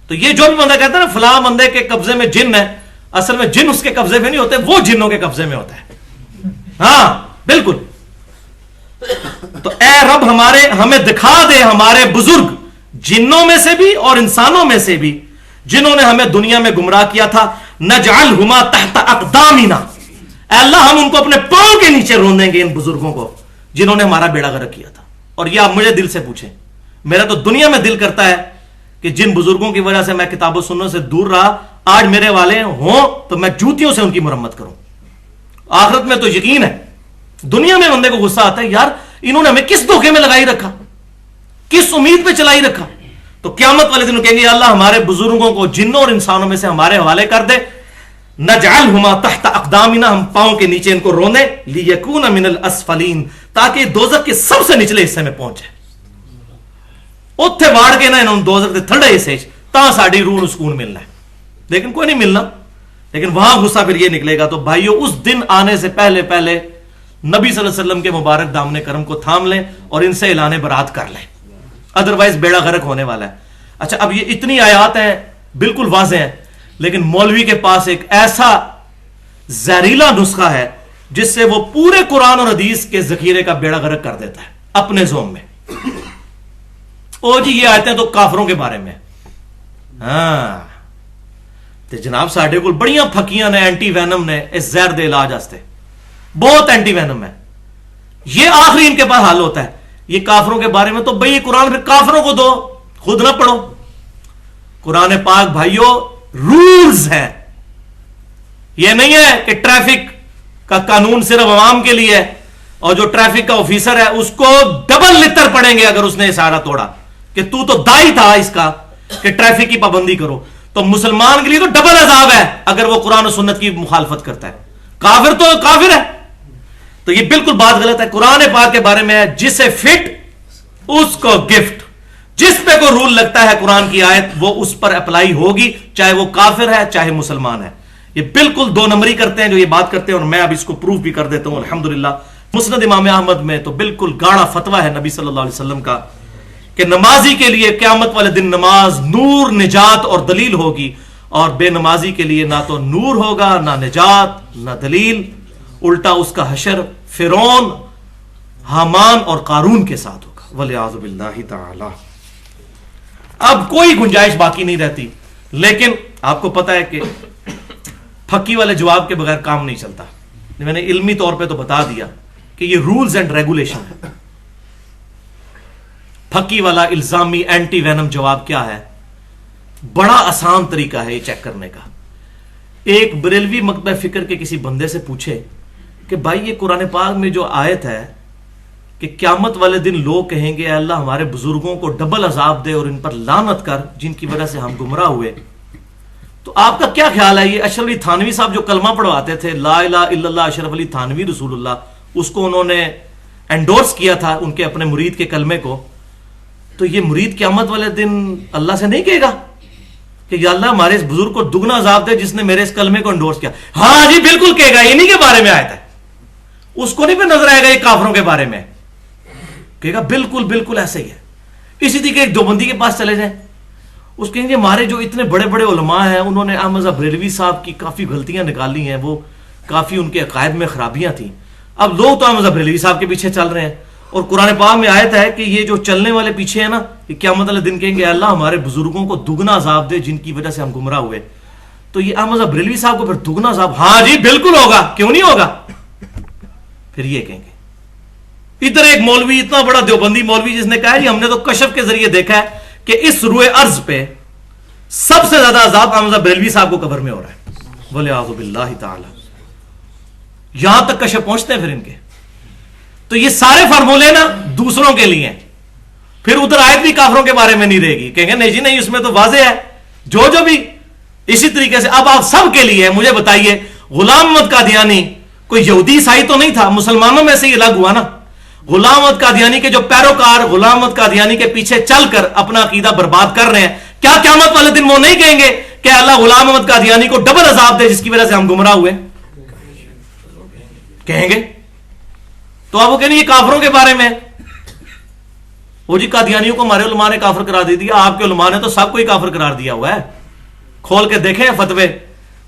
تو یہ جو بھی بندہ کہتا ہے نا فلاں بندے کے قبضے میں جن ہے، اصل میں جن اس کے قبضے میں نہیں ہوتے، وہ جنوں کے قبضے میں ہوتا ہے۔ ہاں بالکل۔ تو اے رب ہمارے، ہمیں دکھا دے ہمارے بزرگ جنوں میں سے بھی اور انسانوں میں سے بھی جنہوں نے ہمیں دنیا میں گمراہ کیا تھا، نجعلہما تحت اقدامنا، اے اللہ ہم ان کو اپنے پاؤں کے نیچے رون دیں گے، ان بزرگوں کو جنہوں نے ہمارا بیڑا غرق کیا تھا۔ اور یہ آپ مجھے دل سے پوچھیں، میرا تو دنیا میں دل کرتا ہے کہ جن بزرگوں کی وجہ سے میں کتاب و سنت سے دور رہا، آج میرے والے ہوں تو میں جوتیوں سے ان کی مرمت کروں. آخرت میں تو یقین ہے. دنیا میں بندے کو غصہ آتا ہے یار انہوں نے ہمیں کس دھوکے میں لگائی رکھا, کس امید پہ چلائی رکھا. تو قیامت والے دن کہیں گے اللہ ہمارے بزرگوں کو جنوں اور انسانوں میں سے ہمارے حوالے کر دے, نجعلہما تحت اقدامنا, ہم پاؤں کے نیچے ان کو رونے, لیکون من الاسفلین, تاکہ دوزخ کے سب سے نچلے حصے میں پہنچے. اتھے واڑ کے نا انہوں دوزخ کے تھڑے حصے تا ساڑی روح و سکون ملنا ہے, لیکن کوئی نہیں ملنا. لیکن وہاں غصہ پھر یہ نکلے گا. تو بھائیو اس دن آنے سے پہلے پہلے نبی صلی اللہ علیہ وسلم کے مبارک دامن کرم کو تھام لیں اور ان سے اعلان برات کر لیں, ادروائز بیڑا غرق ہونے والا ہے. اچھا اب یہ اتنی آیات ہیں بالکل واضح ہیں, لیکن مولوی کے پاس ایک ایسا زہریلا نسخہ ہے جس سے وہ پورے قرآن اور حدیث کے ذخیرے کا بیڑا غرق کر دیتا ہے اپنے زوم میں. او جی یہ آیتیں تو کافروں کے بارے میں. ہاں تے جناب ساڈے کول بڑیاں پھکیاں نے اینٹی وینم نے اس زہر دے علاج واسطے, بہت اینٹی وینم ہے. یہ آخری ان کے پاس حل ہوتا ہے. یہ کافروں کے بارے میں تو بھئی قرآن پھر کافروں کو دو, خود نہ پڑھو. قرآن پاک بھائیو رولز ہیں. یہ نہیں ہے کہ ٹریفک کا قانون صرف عوام کے لیے ہے اور جو ٹریفک کا آفیسر ہے اس کو ڈبل لتر پڑیں گے اگر اس نے اشارہ توڑا کہ تو دائی تھا اس کا کہ ٹریفک کی پابندی کرو. تو مسلمان کے لیے تو ڈبل عذاب ہے اگر وہ قرآن و سنت کی مخالفت کرتا ہے. کافر تو کافر ہے. تو یہ بالکل بات غلط ہے. قرآن پاک کے بارے میں جسے فٹ اس کو گفٹ. جس پہ کوئی رول لگتا ہے قرآن کی آیت وہ اس پر اپلائی ہوگی, چاہے وہ کافر ہے چاہے مسلمان ہے. یہ بالکل دو نمبری کرتے ہیں جو یہ بات کرتے ہیں, اور میں اب اس کو پروف بھی کر دیتا ہوں الحمدللہ. مسند امام احمد میں تو بالکل گاڑا فتویٰ ہے نبی صلی اللہ علیہ وسلم کا کہ نمازی کے لیے قیامت والے دن نماز نور, نجات اور دلیل ہوگی, اور بے نمازی کے لیے نہ تو نور ہوگا نہ نجات نہ دلیل, الٹا اس کا حشر فرعون, حامان اور قارون کے ساتھ ہوگا. والعیاذ باللہ تعالی. اب کوئی گنجائش باقی نہیں رہتی. لیکن آپ کو پتا ہے کہ پھکی والے جواب کے بغیر کام نہیں چلتا. میں نے علمی طور پہ تو بتا دیا کہ یہ رولز اینڈ ریگولیشن ہے. پھکی والا الزامی اینٹی وینم جواب کیا ہے؟ بڑا آسان طریقہ ہے یہ چیک کرنے کا. ایک بریلوی مکتبہ فکر کے کسی بندے سے پوچھے کہ بھائی یہ قرآن پاک میں جو آیت ہے کہ قیامت والے دن لوگ کہیں گے اللہ ہمارے بزرگوں کو ڈبل عذاب دے اور ان پر لعنت کر جن کی وجہ سے ہم گمراہ ہوئے, تو آپ کا کیا خیال ہے؟ یہ اشرف علی تھانوی صاحب جو کلمہ پڑھواتے تھے لا الہ الا اللہ اشرف علی تھانوی رسول اللہ, اس کو انہوں نے انڈورس کیا تھا ان کے اپنے مرید کے کلمے کو. تو یہ مرید قیامت والے دن اللہ سے نہیں کہے گا کہ یا اللہ ہمارے اس بزرگ کو دگنا عذاب دے جس نے میرے اس کلمے کو انڈورس کیا؟ ہاں جی بالکل کہے گا. انہی کے بارے میں آیا تھا. اس کو نہیں پہ نظر آئے گا یہ کافروں کے بارے میں, کہے گا بالکل بالکل ایسے ہی ہے. اسی طریقے ایک دیوبندی کے پاس چلے جائیں, اس کہیں گے ہمارے جو اتنے بڑے بڑے علماء ہیں انہوں نے احمد بریلوی صاحب کی کافی غلطیاں نکالی ہیں, وہ کافی ان کے عقائد میں خرابیاں تھیں. اب لوگ تو احمد بریلوی صاحب کے پیچھے چل رہے ہیں, اور قرآن پاک میں آیت ہے کہ یہ جو چلنے والے پیچھے ہیں نا یہ قیامت والے دن کہیں گے اللہ ہمارے بزرگوں کو دگنا عذاب دے جن کی وجہ سے ہم گمراہ ہوئے. تو یہ احمد بریلوی صاحب کو پھر دگنا عذاب, ہاں جی بالکل ہوگا, کیوں نہیں ہوگا. پھر یہ کہیں گے. ادھر ایک مولوی اتنا بڑا دیوبندی مولوی جس نے کہا جی ہم نے تو کشف کے ذریعے دیکھا ہے کہ اس روئے ارض پہ سب سے زیادہ عذاب احمد بریلوی صاحب کو قبر میں ہو رہا ہے. والعیاذ باللہ تعالی. یہاں تک کشف پہنچتے ہیں پھر ان کے. تو یہ سارے فارمولے نا دوسروں کے لیے ہیں. پھر ادھر آیت بھی کافروں کے بارے میں نہیں رہے گی, کہیں گے نہیں جی نہیں اس میں تو واضح ہے جو بھی. اسی طریقے سے اب آپ سب کے لیے مجھے بتائیے غلام احمد قادیانی کوئی یہودی عیسائی تو نہیں تھا, مسلمانوں میں سے یہ الگ ہوا نا. غلام احمد قادیانی کے جو پیروکار غلام احمد قادیانی کے پیچھے چل کر اپنا عقیدہ برباد کر رہے ہیں, کیا قیامت والے دن وہ نہیں کہیں گے کہ اللہ غلام احمد قادیانی کو ڈبل عذاب دے جس کی وجہ سے ہم گمراہ ہوئے؟ کہیں گے. تو آپ وہ کہیں یہ کافروں کے بارے میں, وہ جی قادیانیوں کو ہمارے علماء نے کافر قرار دے دیا. آپ کے علماء نے تو سب کو ہی کافر قرار دیا ہوا ہے. کھول کے دیکھیں فتوے,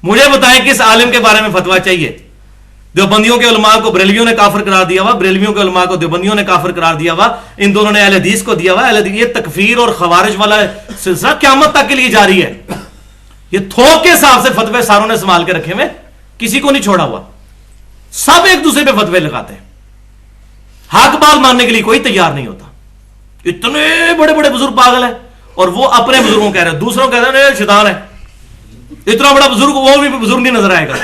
مجھے بتائیں کس عالم کے بارے میں فتویٰ چاہیے. دیوبندیوں کے علماء کو بریلویوں نے کافر قرار دیا ہوا, بریلویوں کے علماء کو دیوبندیوں نے کافر قرار دیا ہوا, ان دونوں نے اہل حدیث کو دیا ہوا. یہ تکفیر اور خوارج والا سلسلہ قیامت تک کے لیے جاری ہے. یہ تھوک کے حساب سے فتوے ساروں نے سنبھال کے رکھے ہوئے, کسی کو نہیں چھوڑا ہوا. سب ایک دوسرے پہ فتوے لگاتے ہیں. حق بات ماننے کے لیے کوئی تیار نہیں ہوتا. اتنے بڑے بڑے بزرگ پاگل ہیں اور وہ اپنے بزرگوں کہہ رہے ہیں, دوسروں کہہ رہے ہیں شیطان ہے. اتنا بڑا بزرگ وہ بھی بزرگ نہیں نظر آئے گا.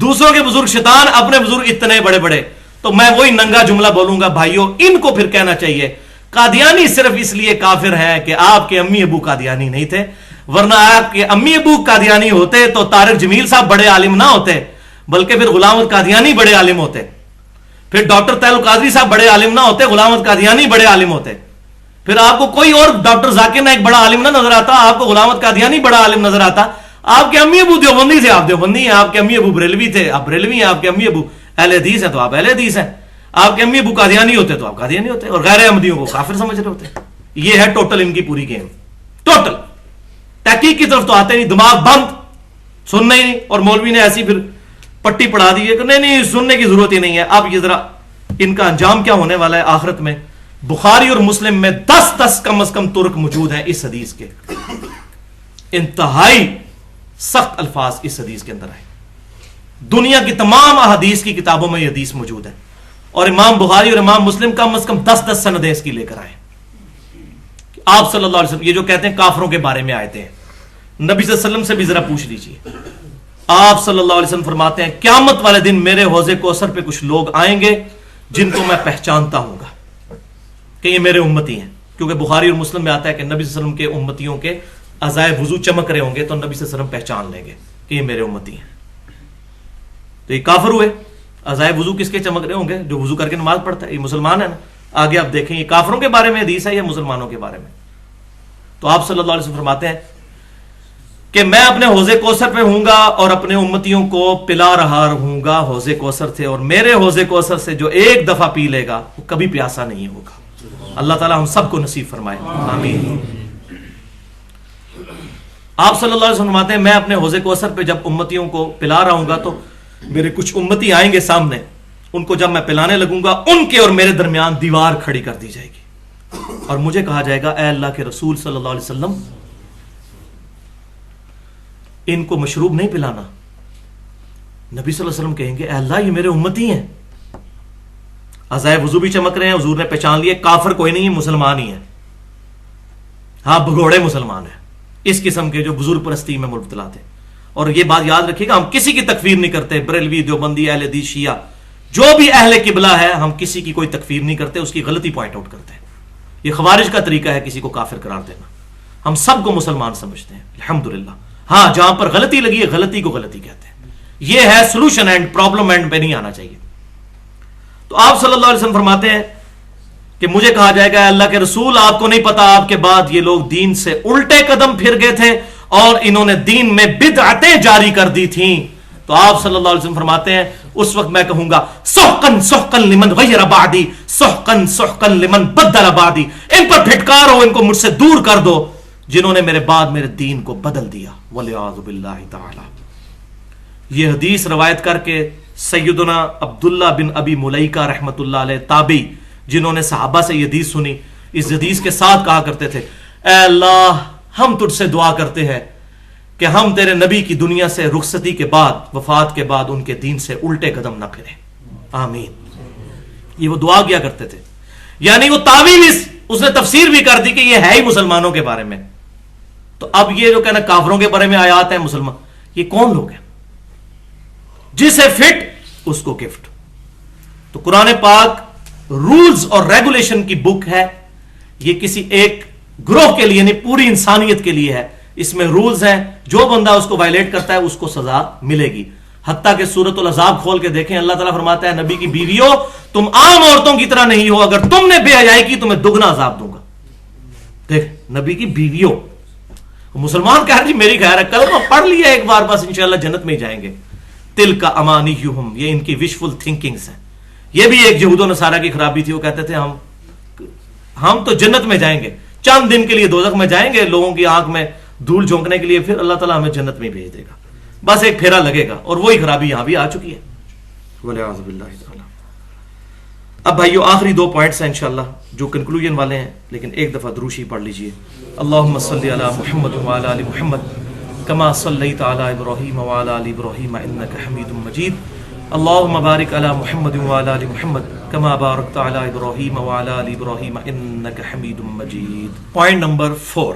دوسروں کے بزرگ شیطان, اپنے بزرگ اتنے بڑے بڑے. تو میں وہی ننگا جملہ بولوں گا بھائیوں, ان کو پھر کہنا چاہیے قادیانی صرف اس لیے کافر ہے کہ آپ کے امی ابو قادیانی نہیں تھے, ورنہ آپ کے امی ابو قادیانی ہوتے تو طارق جمیل صاحب بڑے عالم نہ ہوتے, بلکہ پھر غلام احمد قادیانی بڑے عالم ہوتے. پھر ڈاکٹر طاہر القادری صاحب بڑے عالم نہ ہوتے, غلام احمد قادیانی بڑے عالم ہوتے. پھر آپ کو کوئی اور ڈاکٹر ذاکر نائک بڑا عالم نہ نظر آتا, آپ کو غلام احمد قادیانی بڑا عالم نظر آتا. آپ کے امی ابو دیوبندی تھے, آپ دیوبندی ہیں. آپ کے امی ابو بریلوی تھے, آپ بریلوی ہیں. آپ کے امی ابو اہل حدیث ہیں تو آپ اہل حدیث ہیں. آپ کے امی ابو قادیانی ہوتے تو آپ قادیانی ہوتے, اور غیر احمدیوں کو کافر سمجھ رہے ہوتے. یہ ہے ٹوٹل ان کی پوری گیم. ٹوٹل تحقیق کی طرف تو آتے نہیں, دماغ بند, سننا ہی نہیں. اور مولوی نے ایسی پھر پٹی پڑھا دی ہے کہ نہیں سننے کی ضرورت ہی نہیں ہے. اب یہ ذرا ان کا انجام کیا ہونے والا ہے آخرت میں. بخاری اور مسلم میں 10 کم از کم ترک موجود ہیں اس حدیث کے. انتہائی سخت الفاظ اس حدیث کے اندر آئے. دنیا کی تمام احادیث کی کتابوں میں یہ حدیث موجود ہے, اور امام بخاری اور امام مسلم کم از کم 10 سندیں اس کی لے کر آئے. آپ صلی اللہ علیہ وسلم یہ جو کہتے ہیں کافروں کے بارے میں آیتیں ہیں, نبی صلی اللہ علیہ وسلم سے بھی ذرا پوچھ لیجیے. آپ صلی اللہ علیہ وسلم فرماتے ہیں قیامت والے دن میرے حوض کوثر پہ کچھ لوگ آئیں گے جن کو میں پہچانتا ہوں گا کہ یہ میرے امتی ہیں. کیونکہ بخاری اور مسلم میں آتا ہے کہ نبی صلی اللہ علیہ وسلم کے امتیوں کے اعضائے وضو چمک رہے ہوں گے, تو نبی صلی اللہ علیہ وسلم پہچان لیں گے کہ یہ میرے امتی ہیں. تو یہ کافر ہوئے. اعضائے وضو کس کے چمک رہے ہوں گے؟ جو وضو کر کے نماز پڑھتا ہے, یہ مسلمان ہے نا. آگے آپ دیکھیں یہ کافروں کے بارے میں حدیث ہے یا مسلمانوں کے بارے میں. تو آپ صلی اللہ علیہ وسلم فرماتے ہیں کہ میں اپنے حوض کوثر پہ ہوں گا اور اپنے امتیوں کو پلا رہا رہوں گا حوض کوثر سے, اور میرے حوض کوثر سے جو ایک دفعہ پی لے گا وہ کبھی پیاسا نہیں ہوگا. اللہ تعالی ہم سب کو نصیب فرمائے, آمین. آپ صلی اللہ علیہ وسلم فرماتے ہیں میں اپنے حوض کوثر پہ جب امتیوں کو پلا رہا ہوں گا تو میرے کچھ امتی آئیں گے سامنے, ان کو جب میں پلانے لگوں گا ان کے اور میرے درمیان دیوار کھڑی کر دی جائے گی, اور مجھے کہا جائے گا اے اللہ کے رسول صلی اللہ علیہ وسلم ان کو مشروب نہیں پلانا. نبی صلی اللہ علیہ وسلم کہیں گے اے اللہ یہ میرے امتی ہیں, اعضائے وضو بھی چمک رہے ہیں, حضور نے پہچان لیے کافر کوئی نہیں ہے, مسلمان ہی ہے. ہاں بھگوڑے مسلمان ہیں, اس قسم کے جو بزرگ پرستی میں مبتلا تھے. اور یہ بات یاد رکھیے گا ہم کسی کی تکفیر نہیں کرتے, بریلوی دیوبندی اہل حدیث شیعہ جو بھی اہل قبلہ ہے, ہم کسی کی کوئی تکفیر نہیں کرتے, اس کی غلطی پوائنٹ آؤٹ کرتے ہیں. یہ خوارج کا طریقہ ہے کسی کو کافر قرار دینا. ہم سب کو مسلمان سمجھتے ہیں الحمدللہ. ہاں جہاں پر غلطی لگی ہے غلطی کو غلطی کہتے ہیں. یہ ہے سولوشن اینڈ, پرابلم اینڈ پہ نہیں آنا چاہیے. تو آپ صلی اللہ علیہ وسلم فرماتے ہیں کہ مجھے کہا جائے گا اللہ کے رسول آپ کو نہیں پتا آپ کے بعد یہ لوگ دین سے الٹے قدم پھر گئے تھے اور انہوں نے دین میں بدعتیں جاری کر دی تھیں. تو آپ صلی اللہ علیہ وسلم فرماتے ہیں اس وقت میں کہوں گا سحقن سحقن لمن غیر بعدی, سحقن سحقن لمن بدل بعدی. ان پر پھٹکار ہو, ان کو مجھ سے دور کر دو جنہوں نے میرے بعد میرے دین کو بدل دیا. والعیاذ باللہ تعالی. یہ حدیث روایت کر کے سیدنا عبداللہ بن ابی ملیکہ رحمت اللہ علیہ تابعی, جنہوں نے صحابہ سے یہ حدیث سنی, اس حدیث کے ساتھ کہا کرتے تھے اے اللہ ہم تجھ سے دعا کرتے ہیں کہ ہم تیرے نبی کی دنیا سے رخصتی کے بعد, وفات کے بعد ان کے دین سے الٹے قدم نہ پھریں, آمین. یہ وہ دعا کیا کرتے تھے. یعنی وہ تعویل اس نے تفسیر بھی کر دی کہ یہ ہے ہی مسلمانوں کے بارے میں. تو اب یہ جو کہنا کافروں کے بارے میں آیات ہیں مسلمان, یہ کون لوگ ہیں؟ جسے فٹ اس کو گفٹ. تو قرآن پاک رولز اور ریگولیشن کی بک ہے. یہ کسی ایک گروہ کے لیے نہیں, پوری انسانیت کے لیے ہے. اس میں رولز ہیں, جو بندہ اس کو وائلیٹ کرتا ہے اس کو سزا ملے گی. حتیٰ کہ سورۃ العذاب کھول کے دیکھیں, اللہ تعالیٰ فرماتا ہے نبی کی بیویوں تم عام عورتوں کی طرح نہیں ہو, اگر تم نے بے حیائی کی تمہیں دگنا عذاب دوں گا. دیکھ نبی کی بیویوں, مسلمان کہہ رہے جی میری خیر ہے, کلمہ پڑھ لیا ایک بار بس انشاءاللہ جنت میں ہی جائیں گے. تلک امانیہم, یہ ان کی وشفل تھنکنگز ہیں. یہ بھی ایک یہود و نصارہ کی خرابی تھی, وہ کہتے تھے ہم تو جنت میں جائیں گے, چند دن کے لیے دوزخ میں جائیں گے لوگوں کی آنکھ میں دھول جھونکنے کے لیے, پھر اللہ تعالیٰ ہمیں جنت میں بھیج دے گا. بس ایک پھیرا لگے گا, اور وہی خرابی یہاں بھی آ چکی ہے. والعیاذ باللہ تعالی. اب بھائیو آخری 2 پوائنٹس ہیں انشاءاللہ جو کنکلوژن والے ہیں, لیکن ایک دفعہ دروشی پڑھ لیجئے. اللہم صلی علی محمد وعلی آل محمد کما صلیت علی ابراہیم وعلی آل ابراہیم انک حمید مجید. اللہم بارک علی محمد وعلی آل محمد کما بارکت علی ابراہیم وعلی آل ابراہیم انک حمید مجید. پوائنٹ نمبر 4,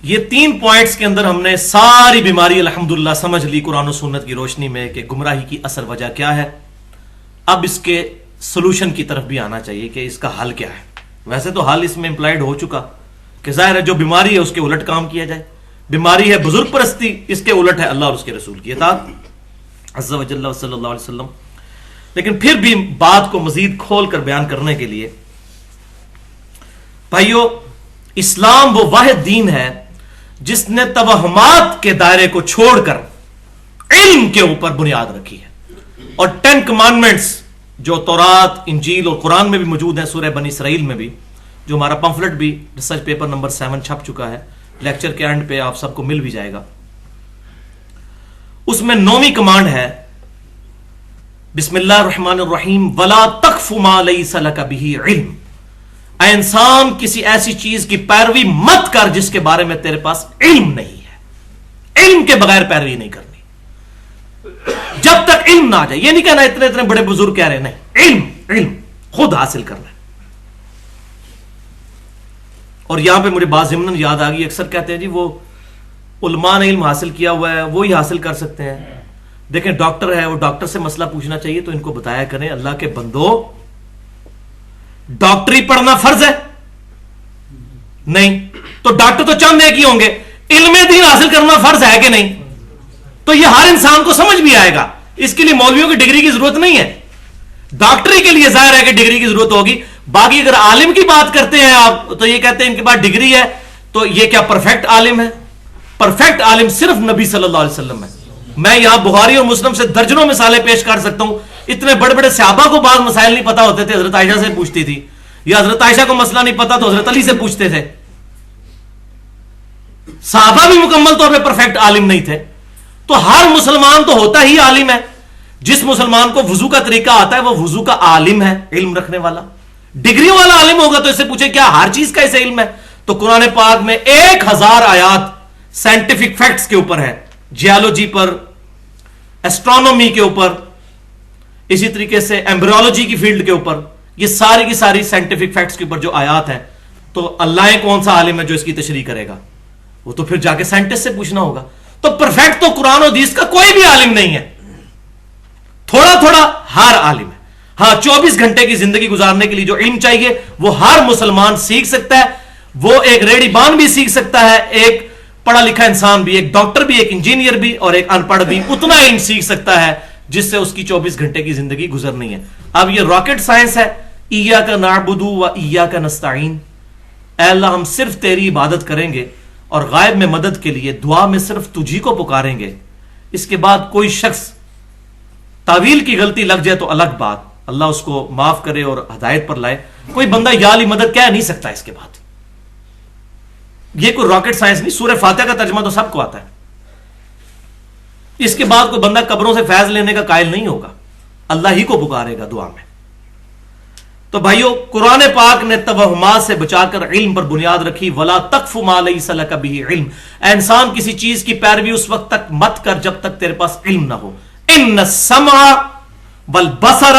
یہ 3 پوائنٹس کے اندر ہم نے ساری بیماری الحمدللہ سمجھ لی قرآن و سنت کی روشنی میں کہ گمراہی کی اصل وجہ کیا ہے. اب اس کے سولوشن کی طرف بھی آنا چاہیے کہ اس کا حل کیا ہے. ویسے تو حل اس میں امپلائڈ ہو چکا کہ ظاہر ہے جو بیماری ہے اس کے الٹ کام کیا جائے. بیماری ہے بزرگ پرستی، اس کے الٹ ہے اللہ اور اس کے رسول کی اطاعت عز و جل صلی اللہ علیہ وسلم. لیکن پھر بھی بات کو مزید کھول کر بیان کرنے کے لیے بھائیو، اسلام وہ واحد دین ہے جس نے توہمات کے دائرے کو چھوڑ کر علم کے اوپر بنیاد رکھی ہے. اور 10 کمانڈمنٹس جو تورات، انجیل اور قرآن میں بھی موجود ہیں، سورہ بنی اسرائیل میں بھی، جو ہمارا پمفلٹ بھی ریسرچ پیپر نمبر 7 چھپ چکا ہے، لیکچر کے اینڈ پہ آپ سب کو مل بھی جائے گا. اس میں 9ویں کمانڈ ہے بسم اللہ الرحمن الرحیم ولا تقف ما لیس لک بہ علم. اے انسان، کسی ایسی چیز کی پیروی مت کر جس کے بارے میں تیرے پاس علم نہیں ہے. علم کے بغیر پیروی نہیں کرنی جب تک علم نہ آ جائے. یہ نہیں کہنا اتنے اتنے بڑے بزرگ کہہ رہے، نہیں، علم خود حاصل کرنا ہے. اور یہاں پہ مجھے بات ضمن یاد آ گئی، اکثر کہتے ہیں جی وہ علماء نے علم حاصل کیا ہوا ہے وہی حاصل کر سکتے ہیں. دیکھیں ڈاکٹر ہے، وہ ڈاکٹر سے مسئلہ پوچھنا چاہیے تو ان کو بتایا کریں اللہ کے بندو ڈاکٹری پڑھنا فرض ہے نہیں تو ڈاکٹر تو چند ایک ہی ہوں گے. علم دین حاصل کرنا فرض ہے کہ نہیں؟ تو یہ ہر انسان کو سمجھ بھی آئے گا. اس کے لیے مولویوں کی ڈگری کی ضرورت نہیں ہے. ڈاکٹری کے لیے ظاہر ہے کہ ڈگری کی ضرورت ہوگی. باقی اگر عالم کی بات کرتے ہیں آپ تو یہ کہتے ہیں ان کے پاس ڈگری ہے تو یہ کیا پرفیکٹ عالم ہے؟ پرفیکٹ عالم صرف نبی صلی اللہ علیہ وسلم ہے. میں یہاں بخاری اور مسلم سے درجنوں مثالیں پیش کر سکتا ہوں. اتنے بڑے بڑے صحابہ کو بعض مسائل نہیں پتا ہوتے تھے، حضرت عائشہ سے پوچھتی تھی، یا حضرت عائشہ کو مسئلہ نہیں پتا تو حضرت علی سے پوچھتے تھے. صحابہ بھی مکمل طور پہ پرفیکٹ عالم نہیں تھے. تو ہر مسلمان تو ہوتا ہی عالم ہے. جس مسلمان کو وضو کا طریقہ آتا ہے وہ وضو کا عالم ہے، علم رکھنے والا. ڈگریوں والا عالم ہوگا تو اس سے پوچھے کیا ہر چیز کا اسے علم ہے؟ تو قرآن پاک میں 1000 آیات سائنٹیفک فیکٹس کے اوپر ہے، جیالوجی پر، ایسٹرونومی کے اوپر، اسی طریقے سے ایمبریولوجی کی فیلڈ کے اوپر. یہ ساری کی ساری سائنٹیفک فیکٹس کے اوپر جو آیات ہیں. تو اللہ کون سا عالم ہے جو اس کی تشریح کرے گا؟ وہ تو پھر جا کے سائنٹسٹ سے پوچھنا ہوگا. تو پرفیکٹ تو قرآن و حدیث کا کوئی بھی عالم نہیں ہے. تھوڑا تھوڑا ہر عالم ہے. ہاں 24 گھنٹے کی زندگی گزارنے کے لیے جو علم چاہیے وہ ہر مسلمان سیکھ سکتا ہے. وہ ایک ریڑھی بان بھی سیکھ سکتا ہے، ایک پڑھا لکھا انسان بھی، ایک ڈاکٹر بھی، ایک انجینئر بھی اور ایک ان پڑھ بھی اتنا علم سیکھ سکتا ہے جس سے اس کی 24 گھنٹے کی زندگی گزرنی ہے. اب یہ راکٹ سائنس ہے. ایاک نعبد و ایاک نستعین. اے اللہ ہم صرف تیری عبادت کریں گے اور غائب میں مدد کے لیے دعا میں صرف تجھی کو پکاریں گے. اس کے بعد کوئی شخص تعویل کی غلطی لگ جائے تو الگ بات، اللہ اس کو معاف کرے اور ہدایت پر لائے. کوئی بندہ یا علی مدد کہہ نہیں سکتا اس کے بعد. یہ کوئی راکٹ سائنس نہیں. سورہ فاتحہ کا ترجمہ تو سب کو آتا ہے. اس کے بعد کوئی بندہ قبروں سے فیض لینے کا قائل نہیں ہوگا، اللہ ہی کو پکارے گا دعا میں. تو بھائیو قرآن پاک نے توہمات سے بچا کر علم پر بنیاد رکھی. ولا تقف ما لیس لک بہ علم. اے انسان کسی چیز کی پیروی اس وقت تک مت کر جب تک تیرے پاس علم نہ ہو. ان السمع والبصر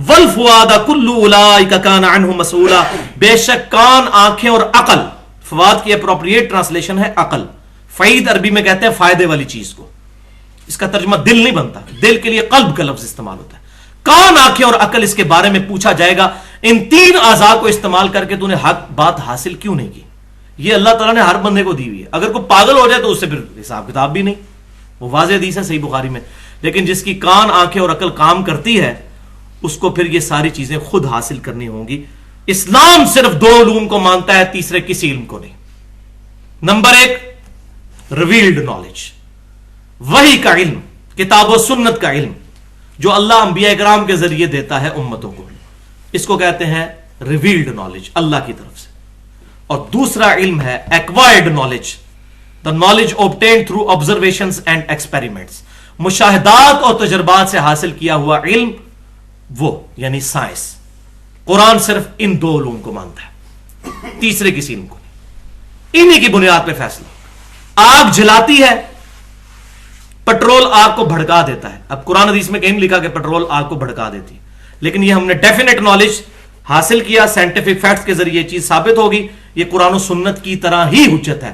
والفؤاد کل اولئک کان عنہ مسئولا. بے شک کان، آنکھیں اور عقل. فواد کی اپروپریٹ ٹرانسلیشن ہے عقل. فعید عربی میں کہتے ہیں فائدے والی چیز کو. اس کا ترجمہ دل نہیں بنتا، دل کے لیے قلب کا لفظ استعمال ہوتا ہے. کان، آنکھیں اور عقل، اس کے بارے میں پوچھا جائے گا ان 3 اعضاء کو استعمال کر کے تو نے حق بات حاصل کیوں نہیں کی. یہ اللہ تعالیٰ نے ہر بندے کو دی ہوئی ہے. اگر کوئی پاگل ہو جائے تو اس سے پھر حساب کتاب بھی نہیں. وہ واضح حدیث ہے صحیح بخاری میں. لیکن جس کی کان، آنکھیں اور عقل کام کرتی ہے اس کو پھر یہ ساری چیزیں خود حاصل کرنی ہوں گی. اسلام صرف 2 علوم کو مانتا ہے، تیسرے کسی علم کو نہیں. نمبر 1 ریویلڈ نالج، وحی کا علم، کتاب و سنت کا علم جو اللہ انبیاء کرام کے ذریعے دیتا ہے امتوں کو. اس کو کہتے ہیں ریویلڈ نالج اللہ کی طرف سے. اور دوسرا علم ہے acquired knowledge, the knowledge obtained through observations and experiments. مشاہدات اور تجربات سے حاصل کیا ہوا علم، وہ یعنی سائنس. قرآن صرف ان 2 علوم کو مانتا ہے، تیسرے کسی علم کو نہیں. انہی کی بنیاد پہ فیصلہ. آگ جلاتی ہے، پٹرول آگ کو بھڑکا دیتا ہے. اب قرآن حدیث میں کہیں نہیں لکھا کہ پٹرول آگ کو بھڑکا دیتی ہے، لیکن یہ ہم نے ڈیفینیٹ نالج حاصل کیا، سائنٹیفک فیکٹس کے ذریعے یہ چیز ثابت ہوگی. یہ قرآن و سنت کی طرح ہی حجت ہے.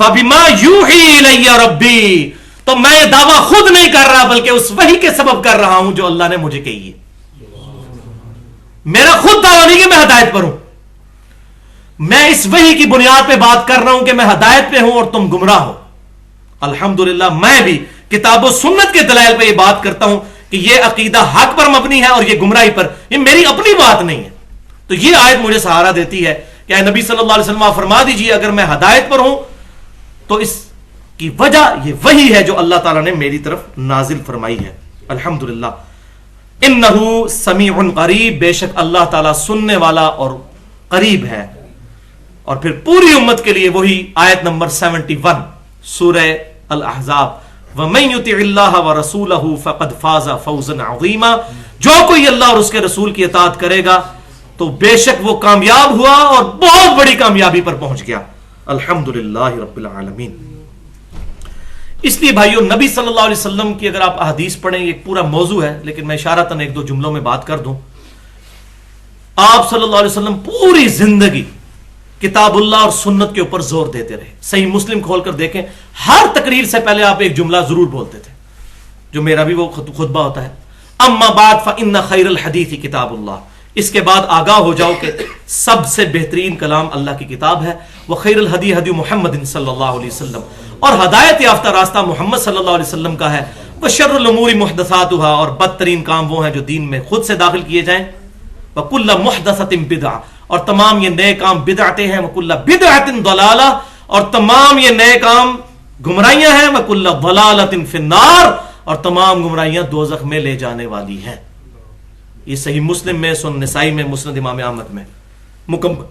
فَبِمَا يُوحِي إِلَيَّ رَبِّي، تو میں یہ دعویٰ خود نہیں کر رہا بلکہ اس وحی کے سبب کر رہا ہوں جو اللہ نے مجھے کہی ہے. میرا خود دعویٰ نہیں کہ میں ہدایت پر ہوں، میں اس وحی کی بنیاد پہ بات کر رہا ہوں کہ میں ہدایت پہ ہوں اور تم گمراہ ہو. الحمدللہ میں بھی کتاب و سنت کے دلائل پہ یہ بات کرتا ہوں کہ یہ عقیدہ حق پر مبنی ہے اور یہ گمراہی پر. یہ میری اپنی بات نہیں ہے. تو یہ آیت مجھے سہارا دیتی ہے کہ اے نبی صلی اللہ علیہ وسلم آپ فرما دیجئے اگر میں ہدایت پر ہوں تو اس کی وجہ یہ وہی ہے جو اللہ تعالیٰ نے میری طرف نازل فرمائی ہے. الحمدللہ. انہو سمیع قریب، بے شک اللہ تعالیٰ سننے والا اور قریب ہے. اور پھر پوری امت کے لیے وہی آیت نمبر 71 سورہ الاحزاب، وَمَن يُطِعِ اللَّهَ وَرَسُولَهُ فَقَدْ فَازَ فَوْزًا عَظِيمًا، جو کوئی اللہ اور اس کے رسول کی اطاعت کرے گا تو بے شک وہ کامیاب ہوا اور بہت بڑی کامیابی پر پہنچ گیا. الحمدللہ رب العالمین. اس لیے بھائیو نبی صلی اللہ علیہ وسلم کی اگر آپ احادیث پڑھیں، یہ ایک پورا موضوع ہے لیکن میں اشارتاً ایک دو جملوں میں بات کر دوں. آپ صلی اللہ علیہ وسلم پوری زندگی کتاب اللہ اور سنت کے اوپر زور دیتے رہے. صحیح مسلم کھول کر دیکھیں، ہر تقریر سے پہلے آپ ایک جملہ ضرور بولتے تھے جو میرا بھی وہ خطبہ ہوتا ہے، اما بعد فإن خیر الحدیث کتاب اللہ. اس کے بعد آگاہ ہو جاؤ کہ سب سے بہترین کلام اللہ کی کتاب ہے. وخیر الہدی ہدی محمد صلی اللہ علیہ وسلم، اور ہدایت یافتہ راستہ محمد صلی اللہ علیہ وسلم کا ہے. وشر الامور محدثاتها، اور بدترین کام وہ ہیں جو دین میں خود سے داخل کیے جائیں. وکل محدثۃ بدعہ، اور تمام یہ نئے کام بدعتیں ہیں. وکل بدعۃ ضلالہ، اور تمام یہ نئے کام گمراہیاں ہیں. وکل ضلالۃ فی النار، اور تمام گمراہیاں دوزخ میں لے جانے والی ہیں. یہ صحیح مسلم میں، سنن نسائی میں، مسند امام احمد میں مکمل.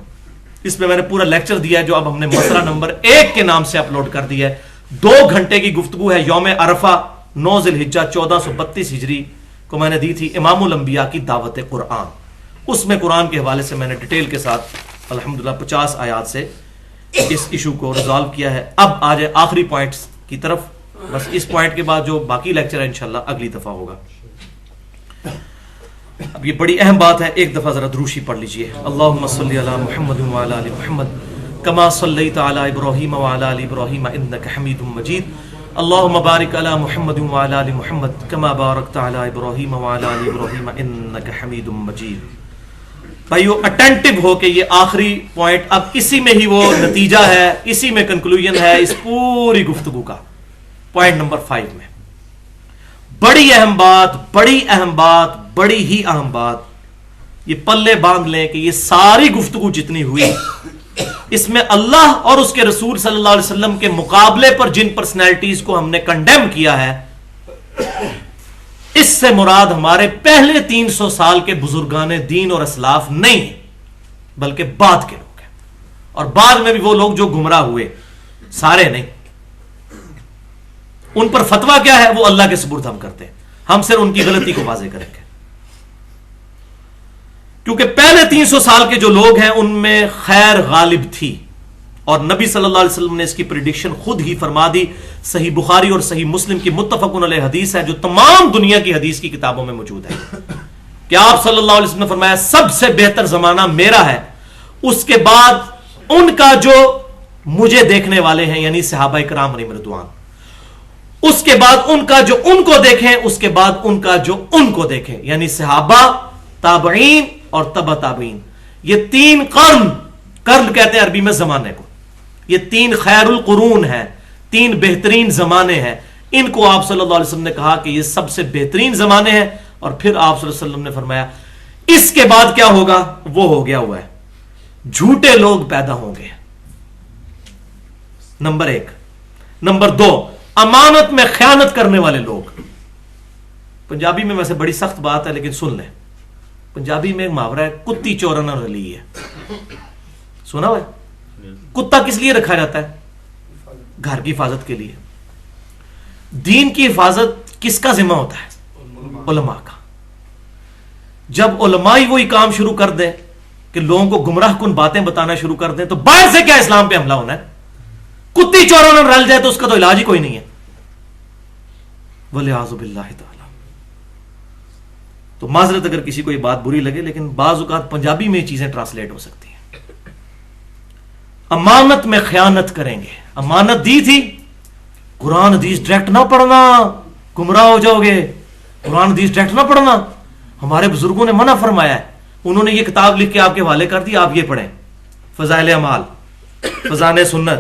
اس میں نے پورا لیکچر دیا ہے جو اب ہم نے مسئلہ نمبر 1 کے نام سے اپلوڈ کر دیا ہے. 2 گھنٹے کی گفتگو ہے. یوم عرفہ 9 ذی الحجہ 1432 ہجری کو میں نے دی تھی امام الانبیاء کی دعوت قرآن. اس میں قرآن کے حوالے سے میں نے ڈیٹیل کے ساتھ الحمدللہ 50 آیات سے اس ایشو کو ریزالو کیا ہے. اب آ جائے آخری پوائنٹس کی طرف. بس اس پوائنٹ کے بعد جو باقی لیکچر ہے انشاءاللہ اگلی دفعہ ہوگا. اب یہ بڑی اہم بات ہے، ایک دفعہ ذرا دروشی پڑھ لیجئے. اللہم صلی علی محمد وعلی آل محمد کما صلیت علی ابراہیم وعلی آل ابراہیم انک حمید مجید. اللہم بارک علی محمد وعلی آل محمد کما بارکت علی ابراہیم وعلی آل ابراہیم انک حمید مجید. بھائیو اٹینٹو ہو کہ یہ آخری پوائنٹ اب اسی میں ہی وہ نتیجہ ہے، اسی میں کنکلوژن ہے اس پوری گفتگو کا. پوائنٹ نمبر 5 میں بڑی اہم بات، بڑی اہم بات، بڑی ہی اہم بات، یہ پلے باندھ لیں کہ یہ ساری گفتگو جتنی ہوئی اس میں اللہ اور اس کے رسول صلی اللہ علیہ وسلم کے مقابلے پر جن پرسنالٹیز کو ہم نے کنڈیم کیا ہے، اس سے مراد ہمارے پہلے 300 سال کے بزرگان دین اور اسلاف نہیں ہیں بلکہ بعد کے لوگ ہیں. اور بعد میں بھی وہ لوگ جو گمراہ ہوئے، سارے نہیں. ان پر فتویٰ کیا ہے وہ اللہ کے سپرد ہم کرتے ہیں. ہم صرف ان کی غلطی کو واضح کریں گے، کیونکہ پہلے 300 سال کے جو لوگ ہیں ان میں خیر غالب تھی. اور نبی صلی اللہ علیہ وسلم نے اس کی پریڈکشن خود ہی فرما دی. صحیح بخاری اور صحیح مسلم کی متفق علیہ حدیث ہے جو تمام دنیا کی حدیث کی کتابوں میں موجود ہے کہ آپ صلی اللہ علیہ وسلم نے فرمایا سب سے بہتر زمانہ میرا ہے، اس کے بعد ان کا جو مجھے دیکھنے والے ہیں یعنی صحابہ کرام علیہم رضوان، اس کے بعد ان کا جو ان کو دیکھیں، اس کے بعد ان کا جو ان کو دیکھیں یعنی صحابہ، تابعین اور تبع تابعین. یہ 3 قرن کہتے ہیں عربی میں زمانے کو. یہ 3 خیر القرون ہیں، 3 بہترین زمانے ہیں. ان کو آپ صلی اللہ علیہ وسلم نے کہا کہ یہ سب سے بہترین زمانے ہیں. اور پھر آپ صلی اللہ علیہ وسلم نے فرمایا اس کے بعد کیا ہوگا، وہ ہو گیا ہوا ہے، جھوٹے لوگ پیدا ہوں گے. نمبر 1. نمبر 2، امانت میں خیانت کرنے والے لوگ. پنجابی میں ویسے بڑی سخت بات ہے لیکن سن لیں. پنجابی میں ایک محاورہ ہے، کتی چورنا رلی ہے. سنا ہوا ہے؟ کتا کس لیے رکھا جاتا ہے؟ گھر کی حفاظت کے لیے. دین کی حفاظت کس کا ذمہ ہوتا ہے؟ علماء کا. جب علماء ہی وہی کام شروع کر دیں کہ لوگوں کو گمراہ کن باتیں بتانا شروع کر دیں تو باہر سے کیا اسلام پہ حملہ ہونا ہے؟ کتی چوروں رل جائے تو اس کا تو علاج ہی کوئی نہیں ہے. وَلِعَاذُ بِاللَّهِ تعالی. تو معذرت اگر کسی کو یہ بات بری لگے لیکن بعض اوقات پنجابی میں یہ چیزیں ٹرانسلیٹ ہو سکتی ہیں. امانت میں خیانت کریں گے. امانت دی تھی, قرآن حدیث ڈائریکٹ نہ پڑھنا, گمراہ ہو جاؤ گے. قرآن حدیث ڈائریکٹ نہ پڑھنا, ہمارے بزرگوں نے منع فرمایا ہے. انہوں نے یہ کتاب لکھ کے آپ کے حوالے کر دی, آپ یہ پڑھیں, فضائل اعمال, فضائل سنت,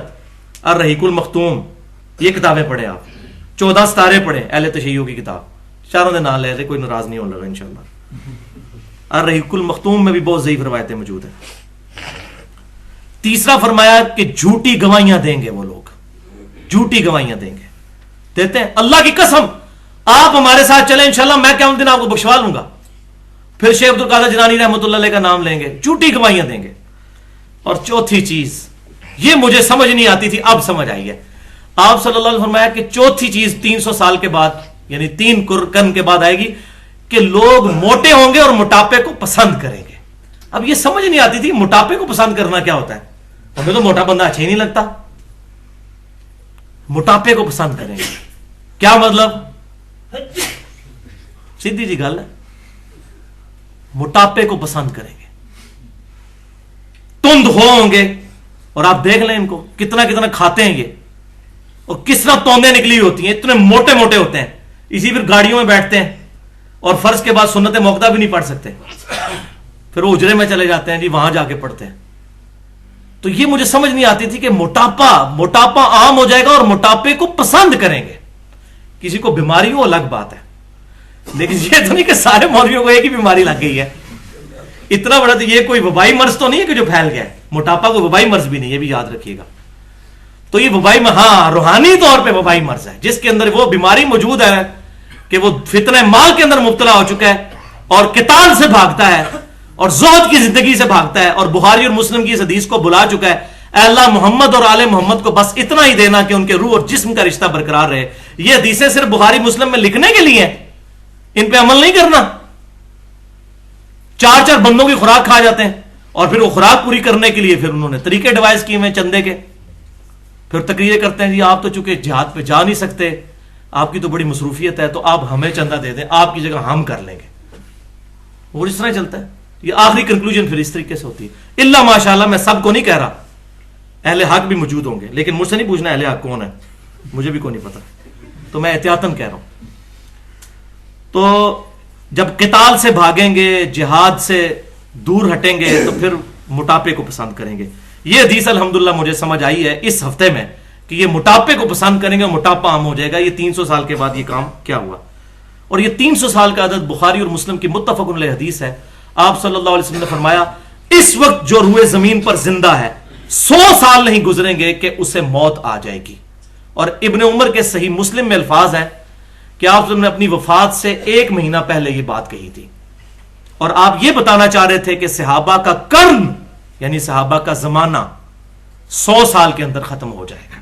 الرحیق المختوم, یہ کتابیں پڑھیں آپ. 14 ستارے پڑھیں, اہل تشیع کی کتاب, چاروں دے نام لے رہے, کوئی ناراض نہیں ہونے لگا انشاءاللہ. الرحیق المختوم میں بھی بہت ضعیف روایتیں موجود ہیں. تیسرا فرمایا کہ جھوٹی گواہیاں دیں گے وہ لوگ, جھوٹی گواہیاں دیں گے, دیتے ہیں اللہ کی قسم آپ ہمارے ساتھ چلیں انشاءاللہ میں قیامت دن آپ کو بخشوا لوں گا. پھر شیخ عبد القادر جیلانی رحمۃ اللہ علیہ کا نام لیں گے, جھوٹی گواہیاں دیں گے. اور چوتھی چیز, یہ مجھے سمجھ نہیں آتی تھی, اب سمجھ آئی ہے. آپ صلی اللہ علیہ وسلم فرمایا کہ چوتھی چیز 300 سال کے بعد, یعنی 3 قرن کے بعد آئے گی کہ لوگ موٹے ہوں گے اور موٹاپے کو پسند کریں گے. اب یہ سمجھ نہیں آتی تھی موٹاپے کو پسند کرنا کیا ہوتا ہے. ہمیں تو موٹا بندہ اچھا ہی نہیں لگتا, موٹاپے کو پسند کریں گے کیا مطلب؟ سیدھی جی گل ہے, موٹاپے کو پسند کریں گے, تند ہوں گے. اور آپ دیکھ لیں ان کو کتنا کتنا کھاتے ہیں یہ, اور کس طرح توندیں نکلی ہوتی ہیں, اتنے موٹے موٹے ہوتے ہیں. اسی پھر گاڑیوں میں بیٹھتے ہیں اور فرض کے بعد سنت موقع بھی نہیں پڑھ سکتے, پھر وہ اجرے میں چلے جاتے ہیں جی, وہاں جا کے پڑھتے ہیں. تو یہ مجھے سمجھ نہیں آتی تھی کہ موٹاپا عام ہو جائے گا اور موٹاپے کو پسند کریں گے. کسی کو بیماری ہو الگ بات ہے, لیکن یہ تو نہیں کہ سارے مولویوں کو ایک ہی بیماری لگ گئی ہے. اتنا بڑا تو یہ کوئی وبائی مرض تو نہیں ہے کہ جو پھیل گیا ہے. موٹاپا کوئی وبائی مرض بھی نہیں, یہ بھی یاد رکھیے گا. تو یہ وبائی, ہاں روحانی طور پہ وبائی مرض ہے, جس کے اندر وہ بیماری موجود ہے کہ وہ فتنہ مال کے اندر مبتلا ہو چکا ہے اور قتال سے بھاگتا ہے اور زہد کی زندگی سے بھاگتا ہے, اور بخاری اور مسلم کی اس حدیث کو بلا چکا ہے, اے اللہ محمد اور آل محمد کو بس اتنا ہی دینا کہ ان کے روح اور جسم کا رشتہ برقرار رہے. یہ حدیثیں صرف بخاری مسلم میں لکھنے کے لیے ہیں, ان پہ عمل نہیں کرنا. 4 بندوں کی خوراک کھا جاتے ہیں, اور پھر وہ خوراک پوری کرنے کے لیے پھر انہوں نے طریقے ڈیوائز کیے ہوئے چندے کے. پھر تقریریں کرتے ہیں جی آپ تو چونکہ جہاد پہ جا نہیں سکتے, آپ کی تو بڑی مصروفیت ہے, تو آپ ہمیں چندہ دے دیں, آپ کی جگہ ہم کر لیں گے. وہ اس طرح چلتا ہے. یہ آخری کنکلوژن پھر اس طریقے سے ہوتی ہے. اللہ ماشاءاللہ میں سب کو نہیں کہہ رہا, اہل حق بھی موجود ہوں گے, لیکن مجھ سے نہیں پوچھنا اہل حق کون ہے, مجھے بھی کوئی نہیں پتا, تو میں احتیاطاً کہہ رہا ہوں. تو جب قتال سے بھاگیں گے, جہاد سے دور ہٹیں گے, تو پھر موٹاپے کو پسند کریں گے. یہ حدیث الحمدللہ مجھے سمجھ آئی ہے اس ہفتے میں کہ یہ موٹاپے کو پسند کریں گے, موٹاپا عام ہو جائے گا. یہ 300 سال کے بعد یہ کام کیا ہوا, اور یہ 300 سال کا عدد بخاری اور مسلم کی متفق علیہ حدیث ہے. آپ صلی اللہ علیہ وسلم نے فرمایا اس وقت جو روئے زمین پر زندہ ہے 100 سال نہیں گزریں گے کہ اسے موت آ جائے گی. اور ابن عمر کے صحیح مسلم میں الفاظ ہیں کہ آپ نے اپنی وفات سے 1 مہینہ پہلے یہ بات کہی تھی, اور آپ یہ بتانا چاہ رہے تھے کہ صحابہ کا قرن یعنی صحابہ کا زمانہ 100 سال کے اندر ختم ہو جائے گا.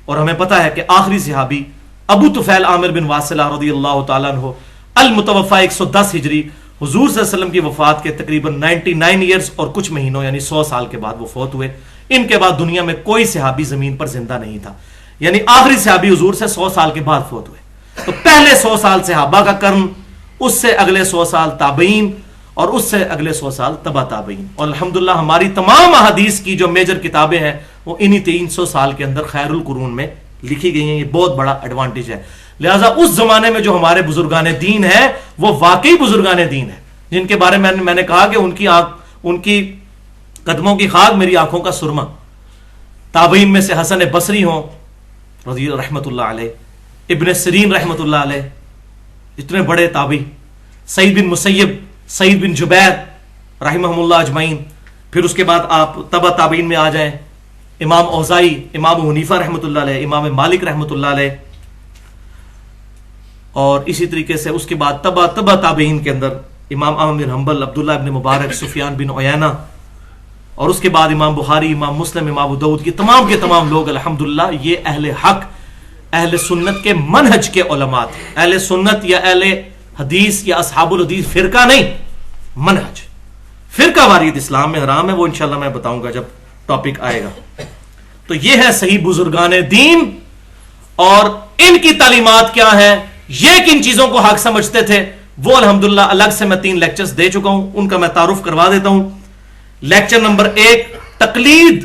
اور ہمیں پتا ہے کہ آخری صحابی ابو طفیل عامر بن واصلہ رضی اللہ تعالیٰ عنہ المتوفا 110 ہجری, حضور صلی اللہ علیہ وسلم کی وفات کے تقریباً 99 ایئرز اور کچھ مہینوں یعنی 100 سال کے بعد وہ فوت ہوئے. ان کے بعد دنیا میں کوئی صحابی زمین پر زندہ نہیں تھا, یعنی آخری صحابی حضور سے 100 سال کے بعد فوت ہوئے. تو پہلے 100 سال صحابہ کا قرن, اس سے اگلے 100 سال تابعین, اور اس سے اگلے 100 سال تبع تابعین. اور الحمدللہ ہماری تمام احادیث کی جو میجر کتابیں ہیں وہ انہی 300 سال کے اندر خیر القرون میں لکھی گئی ہیں. یہ بہت بڑا ایڈوانٹیج ہے. لہٰذا اس زمانے میں جو ہمارے بزرگان دین ہیں وہ واقعی بزرگان دین ہیں, جن کے بارے میں نے کہا کہ ان کی قدموں کی خاک میری آنکھوں کا سرما. تابعین میں سے حسن بصری ہوں رضی رحمت اللہ علیہ, ابن سیرین رحمت اللہ علیہ, اتنے بڑے تابعی, سعید بن مسیب, سعید بن جبیر رحمہم اللہ اجمعین. پھر اس کے بعد آپ تبع تابعین میں آ جائیں, امام اوزائی, امام حنیفہ رحمۃ اللہ علیہ, امام مالک رحمۃ اللہ علیہ, اور اسی طریقے سے اس کے بعد تبع تابعین کے اندر امام احمد بن حنبل, عبداللہ ابن مبارک, سفیان بن عیینہ, اور اس کے بعد امام بخاری, امام مسلم, امام ابو داؤد, یہ تمام کے تمام لوگ الحمدللہ یہ اہل حق, اہل سنت کے منہج کے علماء تھے. اہل سنت یا اہل حدیث یا اصحاب الحدیث فرقہ نہیں, منہج. فرقہ واریت اسلام میں حرام ہے, وہ انشاءاللہ میں بتاؤں گا جب ٹاپک آئے گا. تو یہ ہے صحیح بزرگان دین, اور ان کی تعلیمات کیا ہیں, یہ کن چیزوں کو حق سمجھتے تھے, وہ الحمدللہ الگ سے میں 3 لیکچرز دے چکا ہوں, ان کا میں تعارف کروا دیتا ہوں. لیکچر نمبر 1 تقلید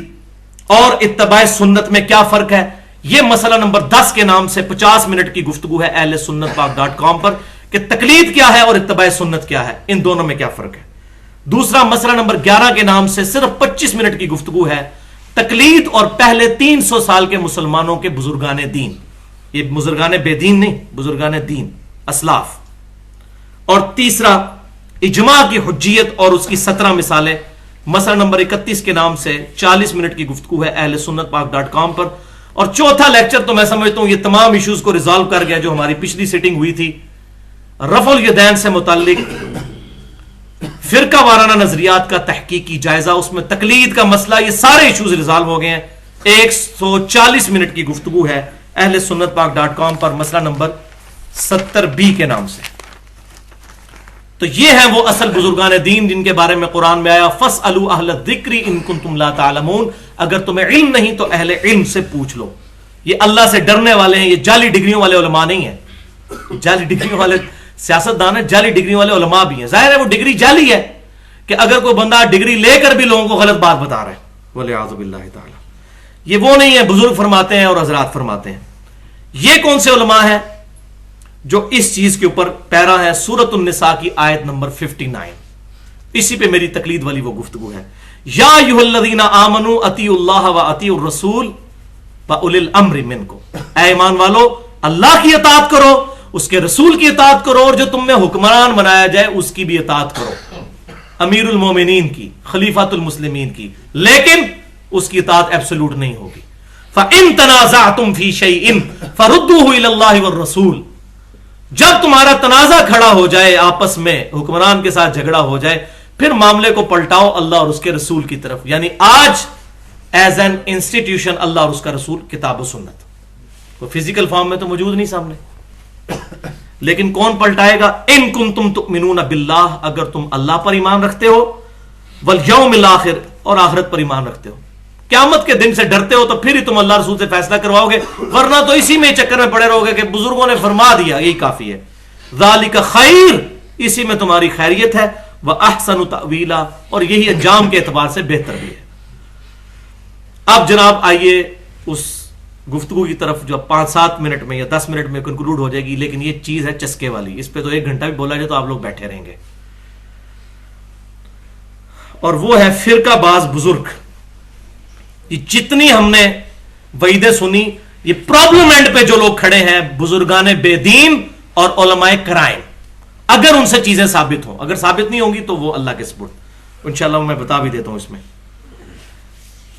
اور اتباع سنت میں کیا فرق ہے، یہ مسئلہ نمبر 10 کے نام سے 50 منٹ کی گفتگو ہے اہل سنت پاک .com پر کہ تقلید کیا ہے اور اتباع سنت کیا ہے، ان دونوں میں کیا فرق ہے۔ دوسرا مسئلہ نمبر 11 کے نام سے صرف 25 منٹ کی گفتگو ہے تقلید اور پہلے 300 سال کے مسلمانوں کے بزرگان دین، یہ بزرگان بے دین نہیں، بزرگان دین اسلاف۔ اور تیسرا اجماع کی حجیت اور اس کی 17 مثالیں، مسئلہ نمبر 31 کے نام سے 40 منٹ کی گفتگو ہے اہل سنت پاک .com پر۔ اور چوتھا لیکچر تو میں سمجھتا ہوں یہ تمام ایشوز کو ریزالو کر گیا جو ہماری پچھلی سیٹنگ ہوئی تھی، رفع الیدین سے متعلق فرقہ وارانہ نظریات کا تحقیقی جائزہ، اس میں تقلید کا مسئلہ، یہ سارے ایشوز ریزالو ہو گئے ہیں۔ 140 منٹ کی گفتگو ہے اہل سنت پاک .com پر مسئلہ نمبر 70B کے نام سے۔ تو یہ ہیں وہ اصل بزرگان دین جن کے بارے میں قرآن میں آیا فَاسْأَلُوا أَهْلَ الذِّكْرِ إِن كُنتُمْ لَا تَعْلَمُونَ، اگر تمہیں علم نہیں تو اہل علم سے پوچھ لو۔ یہ اللہ سے ڈرنے والے ہیں، یہ جعلی ڈگریوں والے علماء نہیں ہیں۔ جعلی ڈگریوں والے سیاست دان ہیں، جعلی ڈگری والے علماء بھی ہیں۔ ظاہر ہے وہ ڈگری جعلی ہے کہ اگر کوئی بندہ ڈگری لے کر بھی لوگوں کو غلط بات بتا رہا ہے، وَلِعَاذُ بِاللَّهِ تَعَالَى، یہ وہ نہیں ہے بزرگ فرماتے ہیں اور حضرات فرماتے ہیں۔ یہ کون سے علماء ہیں جو اس چیز کے اوپر پیرا ہے؟ سورۃ النساء کی آیت نمبر 59، اسی پہ میری تقلید والی وہ گفتگو ہے۔ یا ایھا الذین آمنوا اطیعوا اللہ واطیعوا الرسول واولی الامر منکم، اے ایمان والو اللہ کی اطاعت کرو، اس کے رسول کی اطاعت کرو، اور جو تم میں حکمران بنایا جائے اس کی بھی اطاعت کرو، امیر المومنین کی، خلیفۃ المسلمین کی، لیکن اس کی اطاعت ایبسولوٹ نہیں ہوگی۔ فَإِن تَنَازَعْتُمْ فِي شَيْءٍ فَرُدُّوهُ إِلَى اللَّهِ وَالرَّسُولِ، جب تمہارا تنازع کھڑا ہو جائے، آپس میں حکمران کے ساتھ جھگڑا ہو جائے، پھر معاملے کو پلٹاؤ اللہ اور اس کے رسول کی طرف۔ یعنی آج ایز این انسٹیٹیوشن اللہ اور اس کا رسول، کتاب و سنت، وہ فزیکل فارم میں تو موجود نہیں سامنے، لیکن کون پلٹائے گا؟ ان کنتم تؤمنون باللہ، اگر تم اللہ پر ایمان رکھتے ہو، والیوم الاخر، اور آخرت پر ایمان رکھتے ہو، قیامت کے دن سے ڈرتے ہو، تو پھر ہی تم اللہ رسول سے فیصلہ کرواؤ گے، ورنہ تو اسی میں چکر میں پڑے رہو گے کہ بزرگوں نے فرما دیا یہی کافی ہے۔ ذالک خیر، اسی میں تمہاری خیریت ہے، وَأَحْسَنُ تَأْوِيلًا، اور یہی انجام کے اعتبار سے بہتر بھی ہے۔ اب جناب آئیے اس گفتگو کی طرف جو 5-7 منٹ میں یا 10 منٹ میں کنکلوڈ ہو جائے گی، لیکن یہ چیز ہے چسکے والی، اس پہ تو 1 گھنٹہ بھی بولا جائے تو آپ لوگ بیٹھے رہیں گے، اور وہ ہے فرقہ باز بزرگ۔ یہ جتنی ہم نے وعیدیں سنی، یہ پرابلم اینڈ پہ جو لوگ کھڑے ہیں بزرگان بے دین اور علماء کرائم، اگر ان سے چیزیں ثابت ہوں، اگر ثابت نہیں ہوں گی تو وہ اللہ کے سپرد، انشاءاللہ میں بتا بھی دیتا ہوں اس میں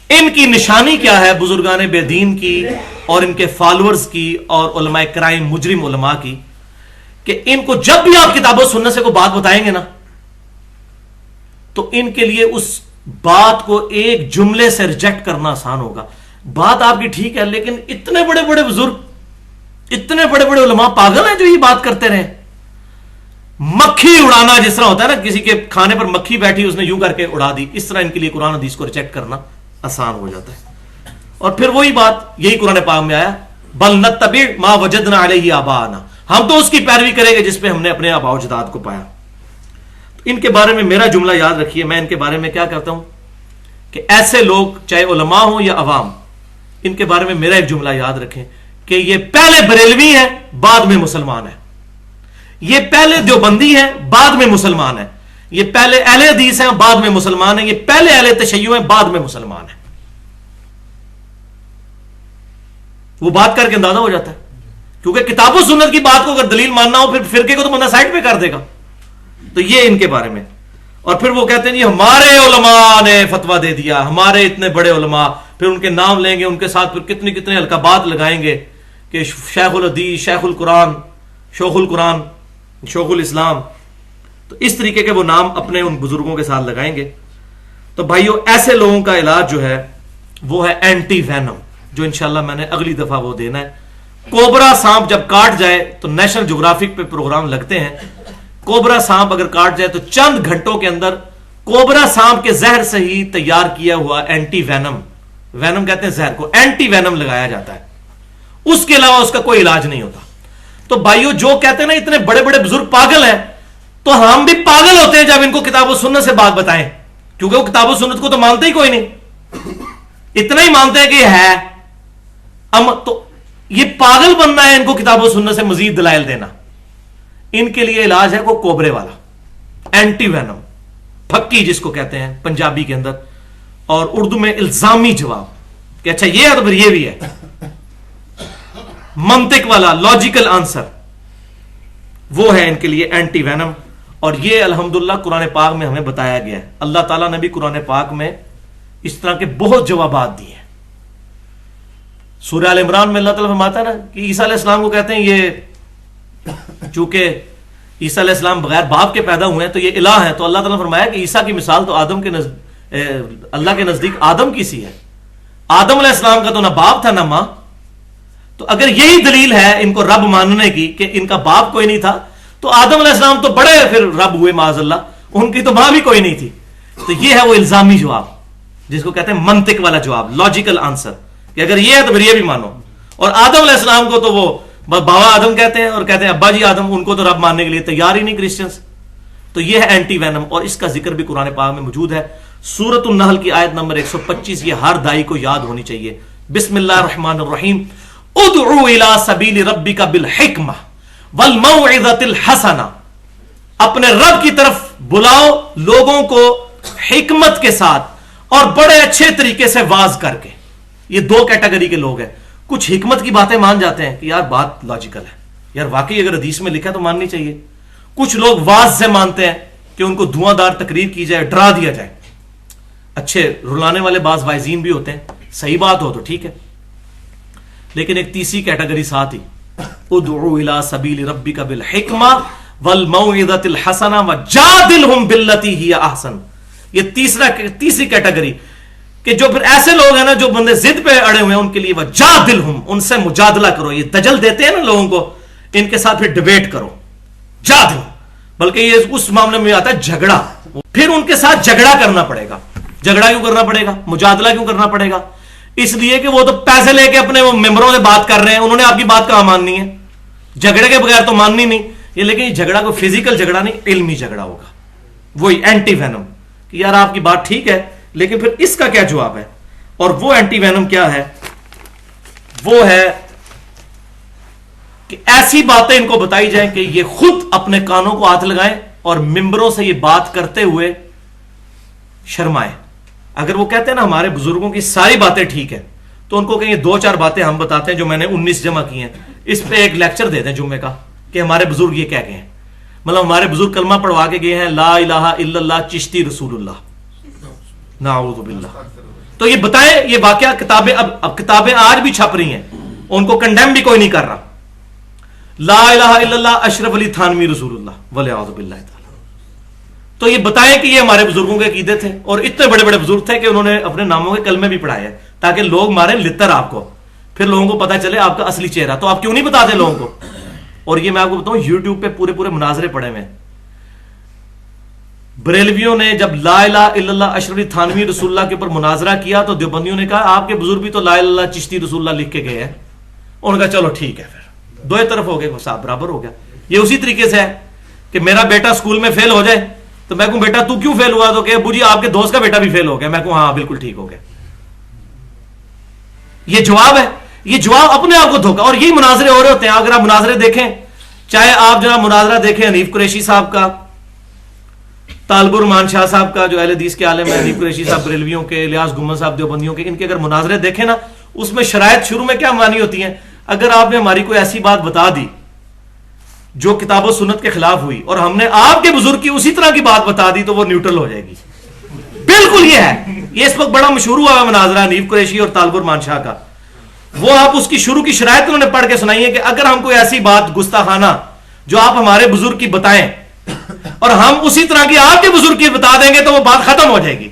ان کی نشانی کیا ہے، بزرگان بے دین کی اور ان کے فالورز کی اور علماء کرائم مجرم علماء کی، کہ ان کو جب بھی آپ کتاب و سنت سے کوئی بات بتائیں گے نا، تو ان کے لیے اس بات کو ایک جملے سے ریجیکٹ کرنا آسان ہوگا۔ بات آپ کی ٹھیک ہے، لیکن اتنے بڑے بڑے بزرگ، اتنے بڑے بڑے علماء پاگل ہیں جو یہ بات کرتے رہے۔ مکھی اڑانا جس طرح ہوتا ہے نا، کسی کے کھانے پر مکھی بیٹھی اس نے یوں کر کے اڑا دی، اس طرح ان کے لیے قرآن حدیث کو ریجیکٹ کرنا آسان ہو جاتا ہے۔ اور پھر وہی بات یہی قرآن پاک میں آیا، بل نتبع ما وجدنا علیہ آباءنا، ہم تو اس کی پیروی کریں گے جس پہ ہم نے اپنے آباء و اجداد کو پایا۔ ان کے بارے میں میرا جملہ یاد رکھیے، میں ان کے بارے میں کیا کرتا ہوں کہ ایسے لوگ چاہے علماء ہوں یا عوام، ان کے بارے میں میرا ایک جملہ یاد رکھیں کہ یہ پہلے بریلوی ہیں بعد میں مسلمان ہیں، یہ پہلے دیوبندی ہیں بعد میں مسلمان ہیں، یہ پہلے اہل حدیث ہیں بعد میں مسلمان ہیں، یہ پہلے اہل تشیع ہیں بعد میں مسلمان ہیں۔ وہ بات کر کے اندازہ ہو جاتا ہے، کیونکہ کتاب و سنت کی بات کو اگر دلیل ماننا ہو پھر فرقے کو تو بندہ سائڈ پہ کر دے گا۔ تو یہ ان کے بارے میں، اور پھر وہ کہتے ہیں جی ہمارے علماء نے فتویٰ دے دیا، ہمارے اتنے بڑے علماء، پھر ان کے نام لیں گے، ان کے ساتھ پھر کتنے کتنے القابات لگائیں گے کہ شیخ الحدیث، شیخ القرآن، شیخ القرآن، شیخ الاسلام، تو اس طریقے کے وہ نام اپنے ان بزرگوں کے ساتھ لگائیں گے۔ تو بھائیو ایسے لوگوں کا علاج جو ہے وہ ہے اینٹی وینم، جو انشاءاللہ میں نے اگلی دفعہ وہ دینا ہے۔ کوبرا سانپ جب کاٹ جائے تو نیشنل جغرافک پہ پروگرام لگتے ہیں، کوبرا سانپ اگر کاٹ جائے تو چند گھنٹوں کے اندر کوبرا سانپ کے زہر سے ہی تیار کیا ہوا اینٹی وینم، وینم کہتے ہیں زہر کو، اینٹی وینم لگایا جاتا ہے، اس کے علاوہ اس کا کوئی علاج نہیں ہوتا۔ تو بھائیو جو کہتے ہیں نا اتنے بڑے بڑے بزرگ پاگل ہیں، تو ہم بھی پاگل ہوتے ہیں جب ان کو کتاب و سنت سے بات بتائیں، کیونکہ وہ کتاب و سنت کو تو مانتے ہی کوئی نہیں۔ اتنا ہی مانتے ہیں کہ یہ ہے تو یہ پاگل بننا ہے ان کو کتاب و سنت سے مزید دلائل دینا. ان کے لیے علاج ہے وہ کوبرے والا, اینٹی وینم, پھکی جس کو کہتے ہیں پنجابی کے اندر, اور اردو میں الزامی جواب کہ اچھا یہ ہے تو پھر یہ بھی ہے, منطق والا لاجیکل آنسر, وہ ہے ان کے لیے اینٹی وینم. اور یہ الحمدللہ قرآن پاک میں ہمیں بتایا گیا ہے. اللہ تعالیٰ نے بھی قرآن پاک میں اس طرح کے بہت جوابات دیے ہیں. سورہ ال عمران میں اللہ تعالیٰ فرماتا ہے نا کہ عیسیٰ علیہ السلام کو کہتے ہیں یہ چونکہ عیسیٰ علیہ السلام بغیر باپ کے پیدا ہوئے ہیں تو یہ الہ ہیں. تو اللہ تعالیٰ نے فرمایا کہ عیسیٰ کی مثال تو آدم کے اللہ کے نزدیک آدم کی سی ہے. آدم علیہ السلام کا تو نہ باپ تھا نہ ماں. تو اگر یہی دلیل ہے ان کو رب ماننے کی کہ ان کا باپ کوئی نہیں تھا, تو آدم علیہ السلام تو بڑے پھر رب ہوئے معاذ اللہ, ان کی تو ماں بھی کوئی نہیں تھی. تو یہ ہے وہ الزامی جواب جس کو کہتے ہیں منطق والا جواب, لاجیکل آنسر, کہ اگر یہ ہے تو پھر یہ بھی مانو. اور آدم علیہ السلام کو تو وہ بابا آدم کہتے ہیں اور کہتے ہیں ابا جی آدم, ان کو تو رب ماننے کے لیے تیار ہی نہیں کرسچنز. تو یہ ہے اینٹی وینم, اور اس کا ذکر بھی قرآن پاک میں موجود ہے. سورۃ النحل کی آیت نمبر 125, یہ ہر دائی کو یاد ہونی چاہیے. بسم اللہ الرحمن الرحیم. ادعو الی سبیل ربک بالحکمہ والموعظۃ الحسنہ, اپنے رب کی طرف بلاؤ لوگوں کو حکمت کے ساتھ اور بڑے اچھے طریقے سے واز کر کے. یہ دو کیٹیگری کے لوگ ہیں. کچھ حکمت کی باتیں مان جاتے ہیں کہ یار بات لاجیکل ہے, یار واقعی اگر حدیث میں لکھا ہے تو ماننی چاہیے. کچھ لوگ واز سے مانتے ہیں کہ ان کو دھواں دار تقریر کی جائے, ڈرا دیا جائے. اچھے رلانے والے بعض وائزین بھی ہوتے ہیں, صحیح بات ہو تو ٹھیک ہے. لیکن ایک تیسری کیٹیگری ساتھ ہی, ادعو الی سبیل ربک بالحکمہ والموعظۃ الحسنہ وجادلہم باللتی ہی احسن. یہ تیسری کیٹیگری کہ جو پھر ایسے لوگ ہیں نا جو بندے ضد پہ اڑے ہوئے ہیں, ان کے لیے وجادلہم, ان سے مجادلہ کرو. یہ دجل دیتے ہیں نا لوگوں کو, ان کے ساتھ پھر ڈیبیٹ کرو. جادل بلکہ یہ اس معاملے میں آتا ہے جھگڑا. پھر ان کے ساتھ جھگڑا کرنا پڑے گا. جھگڑا کیوں کرنا پڑے گا, مجادلہ کیوں کرنا پڑے گا؟ اس لیے کہ وہ تو پیسے لے کے اپنے ممبروں سے بات کر رہے ہیں, انہوں نے آپ کی بات کہاں ماننی ہے؟ جھگڑے کے بغیر تو ماننی نہیں. یہ لیکن یہ جھگڑا کوئی فزیکل جھگڑا نہیں, علمی جھگڑا ہوگا. وہی اینٹی وینم کہ یار آپ کی بات ٹھیک ہے لیکن پھر اس کا کیا جواب ہے. اور وہ اینٹی وینم کیا ہے؟ وہ ہے کہ ایسی باتیں ان کو بتائی جائیں کہ یہ خود اپنے کانوں کو ہاتھ لگائیں اور ممبروں سے یہ بات کرتے ہوئے شرمائیں. اگر وہ کہتے ہیں نا ہمارے بزرگوں کی ساری باتیں ٹھیک ہیں, تو ان کو کہیں 2-4 باتیں ہم بتاتے ہیں جو میں نے 19 جمع کی ہیں, اس پہ ایک لیکچر دے دیں جمعے کا کہ ہمارے بزرگ یہ کہہ گئے ہیں. مطلب ہمارے بزرگ کلمہ پڑھوا کے گئے ہیں لا الہ الا اللہ چشتی رسول اللہ, نعوذ باللہ. تو یہ بتائیں, یہ واقعہ کتابیں اب کتابیں آج بھی چھپ رہی ہیں, ان کو کنڈیم بھی کوئی نہیں کر رہا. لا الہ الا اللہ اشرف علی تھانوی رسول اللہ والعیاذ باللہ تعالی. تو یہ بتائیں کہ یہ ہمارے بزرگوں کے عقیدے تھے, اور اتنے بڑے بڑے بزرگ تھے کہ انہوں نے اپنے ناموں کے کلمے بھی پڑھائے ہیں تاکہ لوگ ماریں لتر آپ کو, پھر لوگوں کو پتا چلے آپ کا اصلی چہرہ. تو آپ کیوں نہیں بتاتے لوگوں کو؟ اور یہ میں آپ کو بتاؤں, یوٹیوب پہ پورے مناظرے پڑے ہوئے ہیں. بریلویوں نے جب لا الہ الا اللہ اشرف علی تھانوی رسول اللہ کے اوپر مناظرہ کیا تو دیوبندیوں نے کہا آپ کے بزرگ بھی تو لا الہ الا اللہ چشتی رسول اللہ لکھ کے گئے ہیں. انہوں نے کہا چلو ٹھیک ہے, پھر دو طرف ہو گئے, صاحب برابر ہو گیا. یہ اسی طریقے سے ہے کہ میرا بیٹا اسکول میں فیل ہو جائے تو میں کہوں بیٹا تو کیوں فیل ہوا, تو کہ ابو جی آپ کے دوست کا بیٹا بھی فیل ہو گیا. میں کہوں ہاں بالکل ٹھیک ہو گیا. یہ جواب ہے, یہ جواب اپنے آپ کو دھوکا. اور یہی مناظرے ہو رہے ہوتے ہیں. اگر آپ مناظرے دیکھیں, چاہے آپ جناب مناظرہ دیکھیں حنیف قریشی صاحب کا, طالب الرحمان شاہ صاحب کا جو اہل حدیث کے عالم ہے, حنیف قریشی صاحب بریلویوں کے, الیاس گمن صاحب دیوبندیوں کے, ان کے اگر مناظرے دیکھیں نا, اس میں شرائط شروع میں کیا مانی ہوتی ہیں. اگر آپ نے ہماری کوئی ایسی بات بتا دی جو کتاب و سنت کے خلاف ہوئی اور ہم نے آپ کے بزرگ کی اسی طرح کی بات بتا دی تو وہ نیوٹرل ہو جائے گی. بالکل یہ ہے. یہ اس وقت بڑا مشہور ہوا ہے مناظرہ حنیف قریشی اور طالب الرحمان شاہ کا. وہ آپ اس کی شروع کی شرائط انہوں نے پڑھ کے سنائی ہے کہ اگر ہم کوئی ایسی بات گستاخانہ جو آپ ہمارے بزرگ کی بتائیں اور ہم اسی طرح کی آپ کے بزرگ کی بتا دیں گے تو وہ بات ختم ہو جائے گی.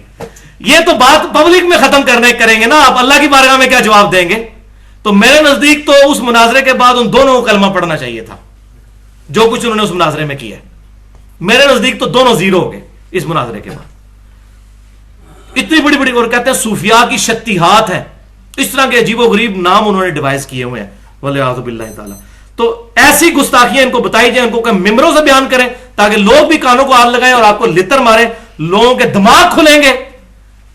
یہ تو بات پبلک میں ختم کریں گے نا, آپ اللہ کی بارگاہ میں کیا جواب دیں گے؟ تو میرے نزدیک تو اس مناظرے کے بعد ان دونوں کو کلمہ پڑھنا چاہیے تھا. جو کچھ انہوں نے اس مناظرے میں کیا ہے, میرے نزدیک تو دونوں زیرو ہو گئے اس مناظرے کے بعد. اتنی بڑی بڑی, اور کہتے ہیں صوفیاء کی شتیہات ہیں, اس طرح کے عجیب و غریب نام انہوں نے ڈیوائز کیے ہوئے ہیں والعیاذ باللہ تعالی. تو ایسی گستاخیاں ان کو بتائی جائیں, ان کو ممبروں سے بیان کریں تاکہ لوگ بھی کانوں کو ہاتھ لگائیں اور آپ کو لتر ماریں, لوگوں کے دماغ کھلیں گے,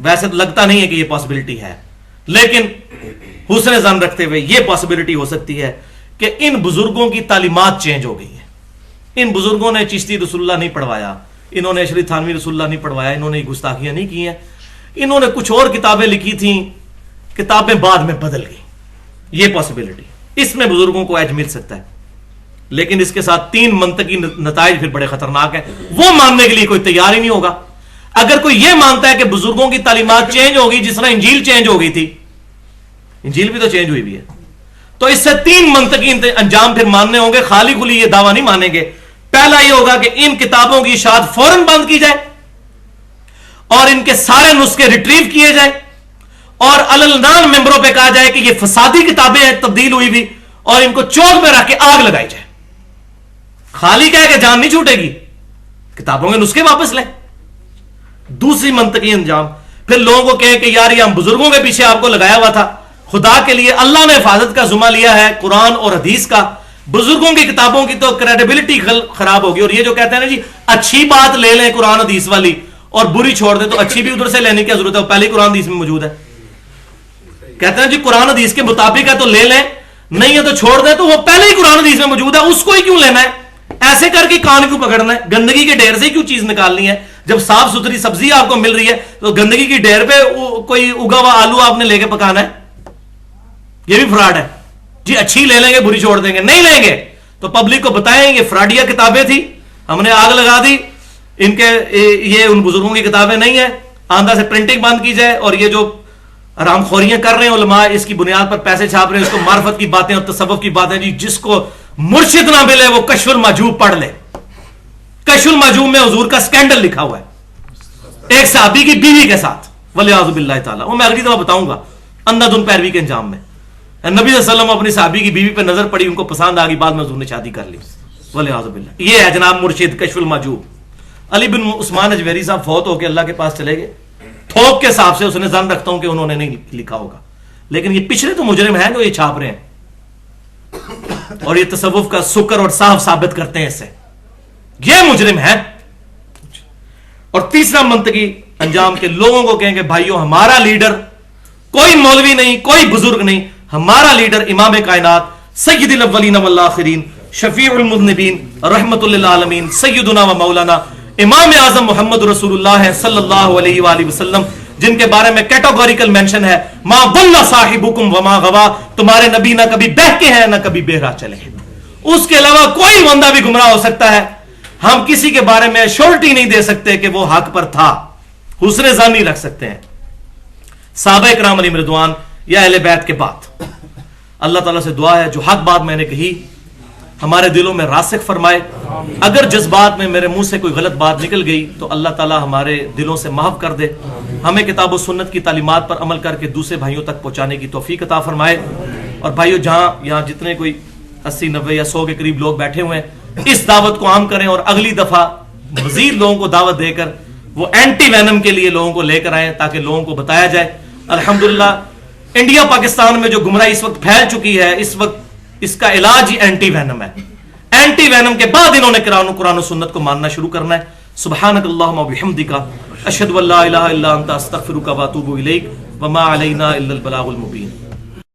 ویسے تو لگتا نہیں ہے کہ یہ پاسبلٹی ہے، لیکن حسن ظن رکھتے ہوئے یہ پاسبلٹی ہو سکتی ہے کہ ان بزرگوں کی تعلیمات چینج ہو گئی ہیں۔ ان بزرگوں نے چشتی رسول اللہ نہیں پڑھوایا، انہوں نے اشری تھانوی رسول اللہ نہیں پڑھوایا، انہوں نے گستاخیاں نہیں کی ہیں، انہوں نے کچھ اور کتابیں لکھی تھیں، کتابیں بعد میں بدل گئی، یہ پاسبلٹی، اس میں بزرگوں کو ایج مل سکتا ہے۔ لیکن اس کے ساتھ 3 منطقی نتائج پھر بڑے خطرناک ہیں، وہ ماننے کے لیے کوئی تیار ہی نہیں ہوگا۔ اگر کوئی یہ مانتا ہے کہ بزرگوں کی تعلیمات چینج ہوگی جس طرح انجیل چینج ہو گئی تھی، انجیل بھی تو چینج ہوئی بھی ہے، تو اس سے 3 منطقی انجام پھر ماننے ہوں گے، خالی کھلی یہ دعویٰ نہیں مانیں گے۔ پہلا یہ ہوگا کہ ان کتابوں کی اشاعت فوراً بند کی جائے اور ان کے سارے نسخے ریٹریو کیے جائیں اور علنان ممبروں پہ کہا جائے کہ یہ فسادی کتابیں ہیں، تبدیل ہوئی بھی، اور ان کو چوک میں رکھ کے آگ لگائی جائے۔ خالی کہہ کہ جان نہیں چھوٹے گی، کتابوں کے نسخے واپس لیں۔ دوسری منطقی انجام، پھر لوگوں کو کہیں کہ یار یہ ہم بزرگوں کے پیچھے آپ کو لگایا ہوا تھا، خدا کے لیے اللہ نے حفاظت کا ذمہ لیا ہے قرآن اور حدیث کا، بزرگوں کی کتابوں کی تو کریڈیبلٹی خراب ہوگی۔ اور یہ جو کہتے ہیں نا جی اچھی بات لے لیں قرآن حدیث والی اور بری چھوڑ دیں، تو اچھی بھی ادھر سے لینے کی ضرورت ہے، وہ پہلے ہی قرآن حدیث میں موجود ہے۔ کہتے ہیں جی قرآن حدیث کے مطابق ہے تو لے لیں، نہیں ہے تو چھوڑ دیں، تو وہ پہلے ہی قرآن حدیث میں موجود ہے، اس کو ہی کیوں لینا ہے؟ ایسے کر کے کان کیوں پکڑنا ہے؟ گندگی کے ڈھیر سے ہی کیوں چیز نکالنی ہے؟ جب صاف ستھری سبزی آپ کو مل رہی ہے تو گندگی کی ڈھیر پہ کوئی اگا ہوا آلو آپ نے لے کے پکانا ہے؟ یہ بھی فراڈ ہے جی، اچھی لے لیں گے بری چھوڑ دیں گے، نہیں لیں گے تو پبلک کو بتائیں یہ فراڈیا کتابیں تھی، ہم نے آگ لگا دی، ان کے یہ ان بزرگوں کی کتابیں نہیں ہیں، آندھا سے پرنٹنگ بند کی جائے، اور یہ جو حرام خوریاں کر رہے ہیں علماء اس کی بنیاد پر پیسے چھاپ رہے ہیں، اس کو معرفت کی باتیں اور تصوف کی باتیں، جی جس کو مرشد نہ ملے وہ کشف المحجوب پڑھ لے۔ کشف المحجوب میں حضور کا سکینڈل لکھا ہوا ہے ایک صحابی کی بیوی کے ساتھ، والعیاذ باللہ تعالی، وہ میں اگلی دفعہ بتاؤں گا اندھا دھند پیروی کے انجام میں۔ نبی صلی اللہ علیہ وسلم اپنی صحابی کی بیوی پہ نظر پڑی، ان کو پسند آ گئی، بعد میں حضور نے شادی کر لی، والعیاذ باللہ۔ یہ ہے جناب مرشد کشف المحجوب۔ علی بن عثمان اجویری صاحب فوت ہو کے اللہ کے پاس چلے گئے، تھوک کے حساب سے اس نے ظن رکھتا ہوں کہ انہوں نے نہیں لکھا ہوگا، لیکن یہ پچھلے تو مجرم ہیں جو یہ چھاپ رہے ہیں اور یہ تصوف کا سکر اور صاف ثابت کرتے ہیں، اس سے یہ مجرم ہے۔ اور تیسرا منطقی انجام کے لوگوں کو کہیں گے بھائیو ہمارا لیڈر کوئی مولوی نہیں، کوئی بزرگ نہیں، ہمارا لیڈر امام کائنات سید الاولین والآخرین شفیع المذنبین رحمت للعالمین سیدنا و مولانا امام اعظم محمد رسول اللہ صلی اللہ علیہ وآلہ وسلم، جن کے بارے میں کیٹاگوریکل مینشن ہے ما ضل صاحبکم وما غوا، تمہارے نبی نہ کبھی بہکے ہیں نہ کبھی بہرا چلے ہیں، اس کے علاوہ کوئی بندہ بھی گمراہ ہو سکتا ہے، ہم کسی کے بارے میں شورٹی نہیں دے سکتے کہ وہ حق پر تھا، حسن ظن نہیں رکھ سکتے ہیں۔ صحابہ کرام علیہم رضوان یا اہل بیت کے بعد اللہ تعالیٰ سے دعا ہے جو حق بات میں نے کہی ہمارے دلوں میں راسخ فرمائے، اگر جذبات میں میرے منہ سے کوئی غلط بات نکل گئی تو اللہ تعالیٰ ہمارے دلوں سے معاف کر دے، ہمیں کتاب و سنت کی تعلیمات پر عمل کر کے دوسرے بھائیوں تک پہنچانے کی توفیق عطا فرمائے۔ اور بھائیوں جہاں یہاں جتنے کوئی 80 90 یا 100 کے قریب لوگ بیٹھے ہوئے ہیں، اس دعوت کو عام کریں اور اگلی دفعہ مزید لوگوں کو دعوت دے کر وہ اینٹی وینم کے لیے لوگوں کو لے کر آئیں تاکہ لوگوں کو بتایا جائے۔ الحمدللہ انڈیا پاکستان میں جو گمراہی اس وقت پھیل چکی ہے، اس وقت اس کا علاج ہی اینٹی وینم ہے، اینٹی وینم کے بعد انہوں نے قرآن و سنت کو ماننا شروع کرنا ہے۔ سبحانک اللہم و بحمدک اشہد ان لا الہ الا انت استغفرک و اتوب الیک وما علینا الا البلاغ المبین۔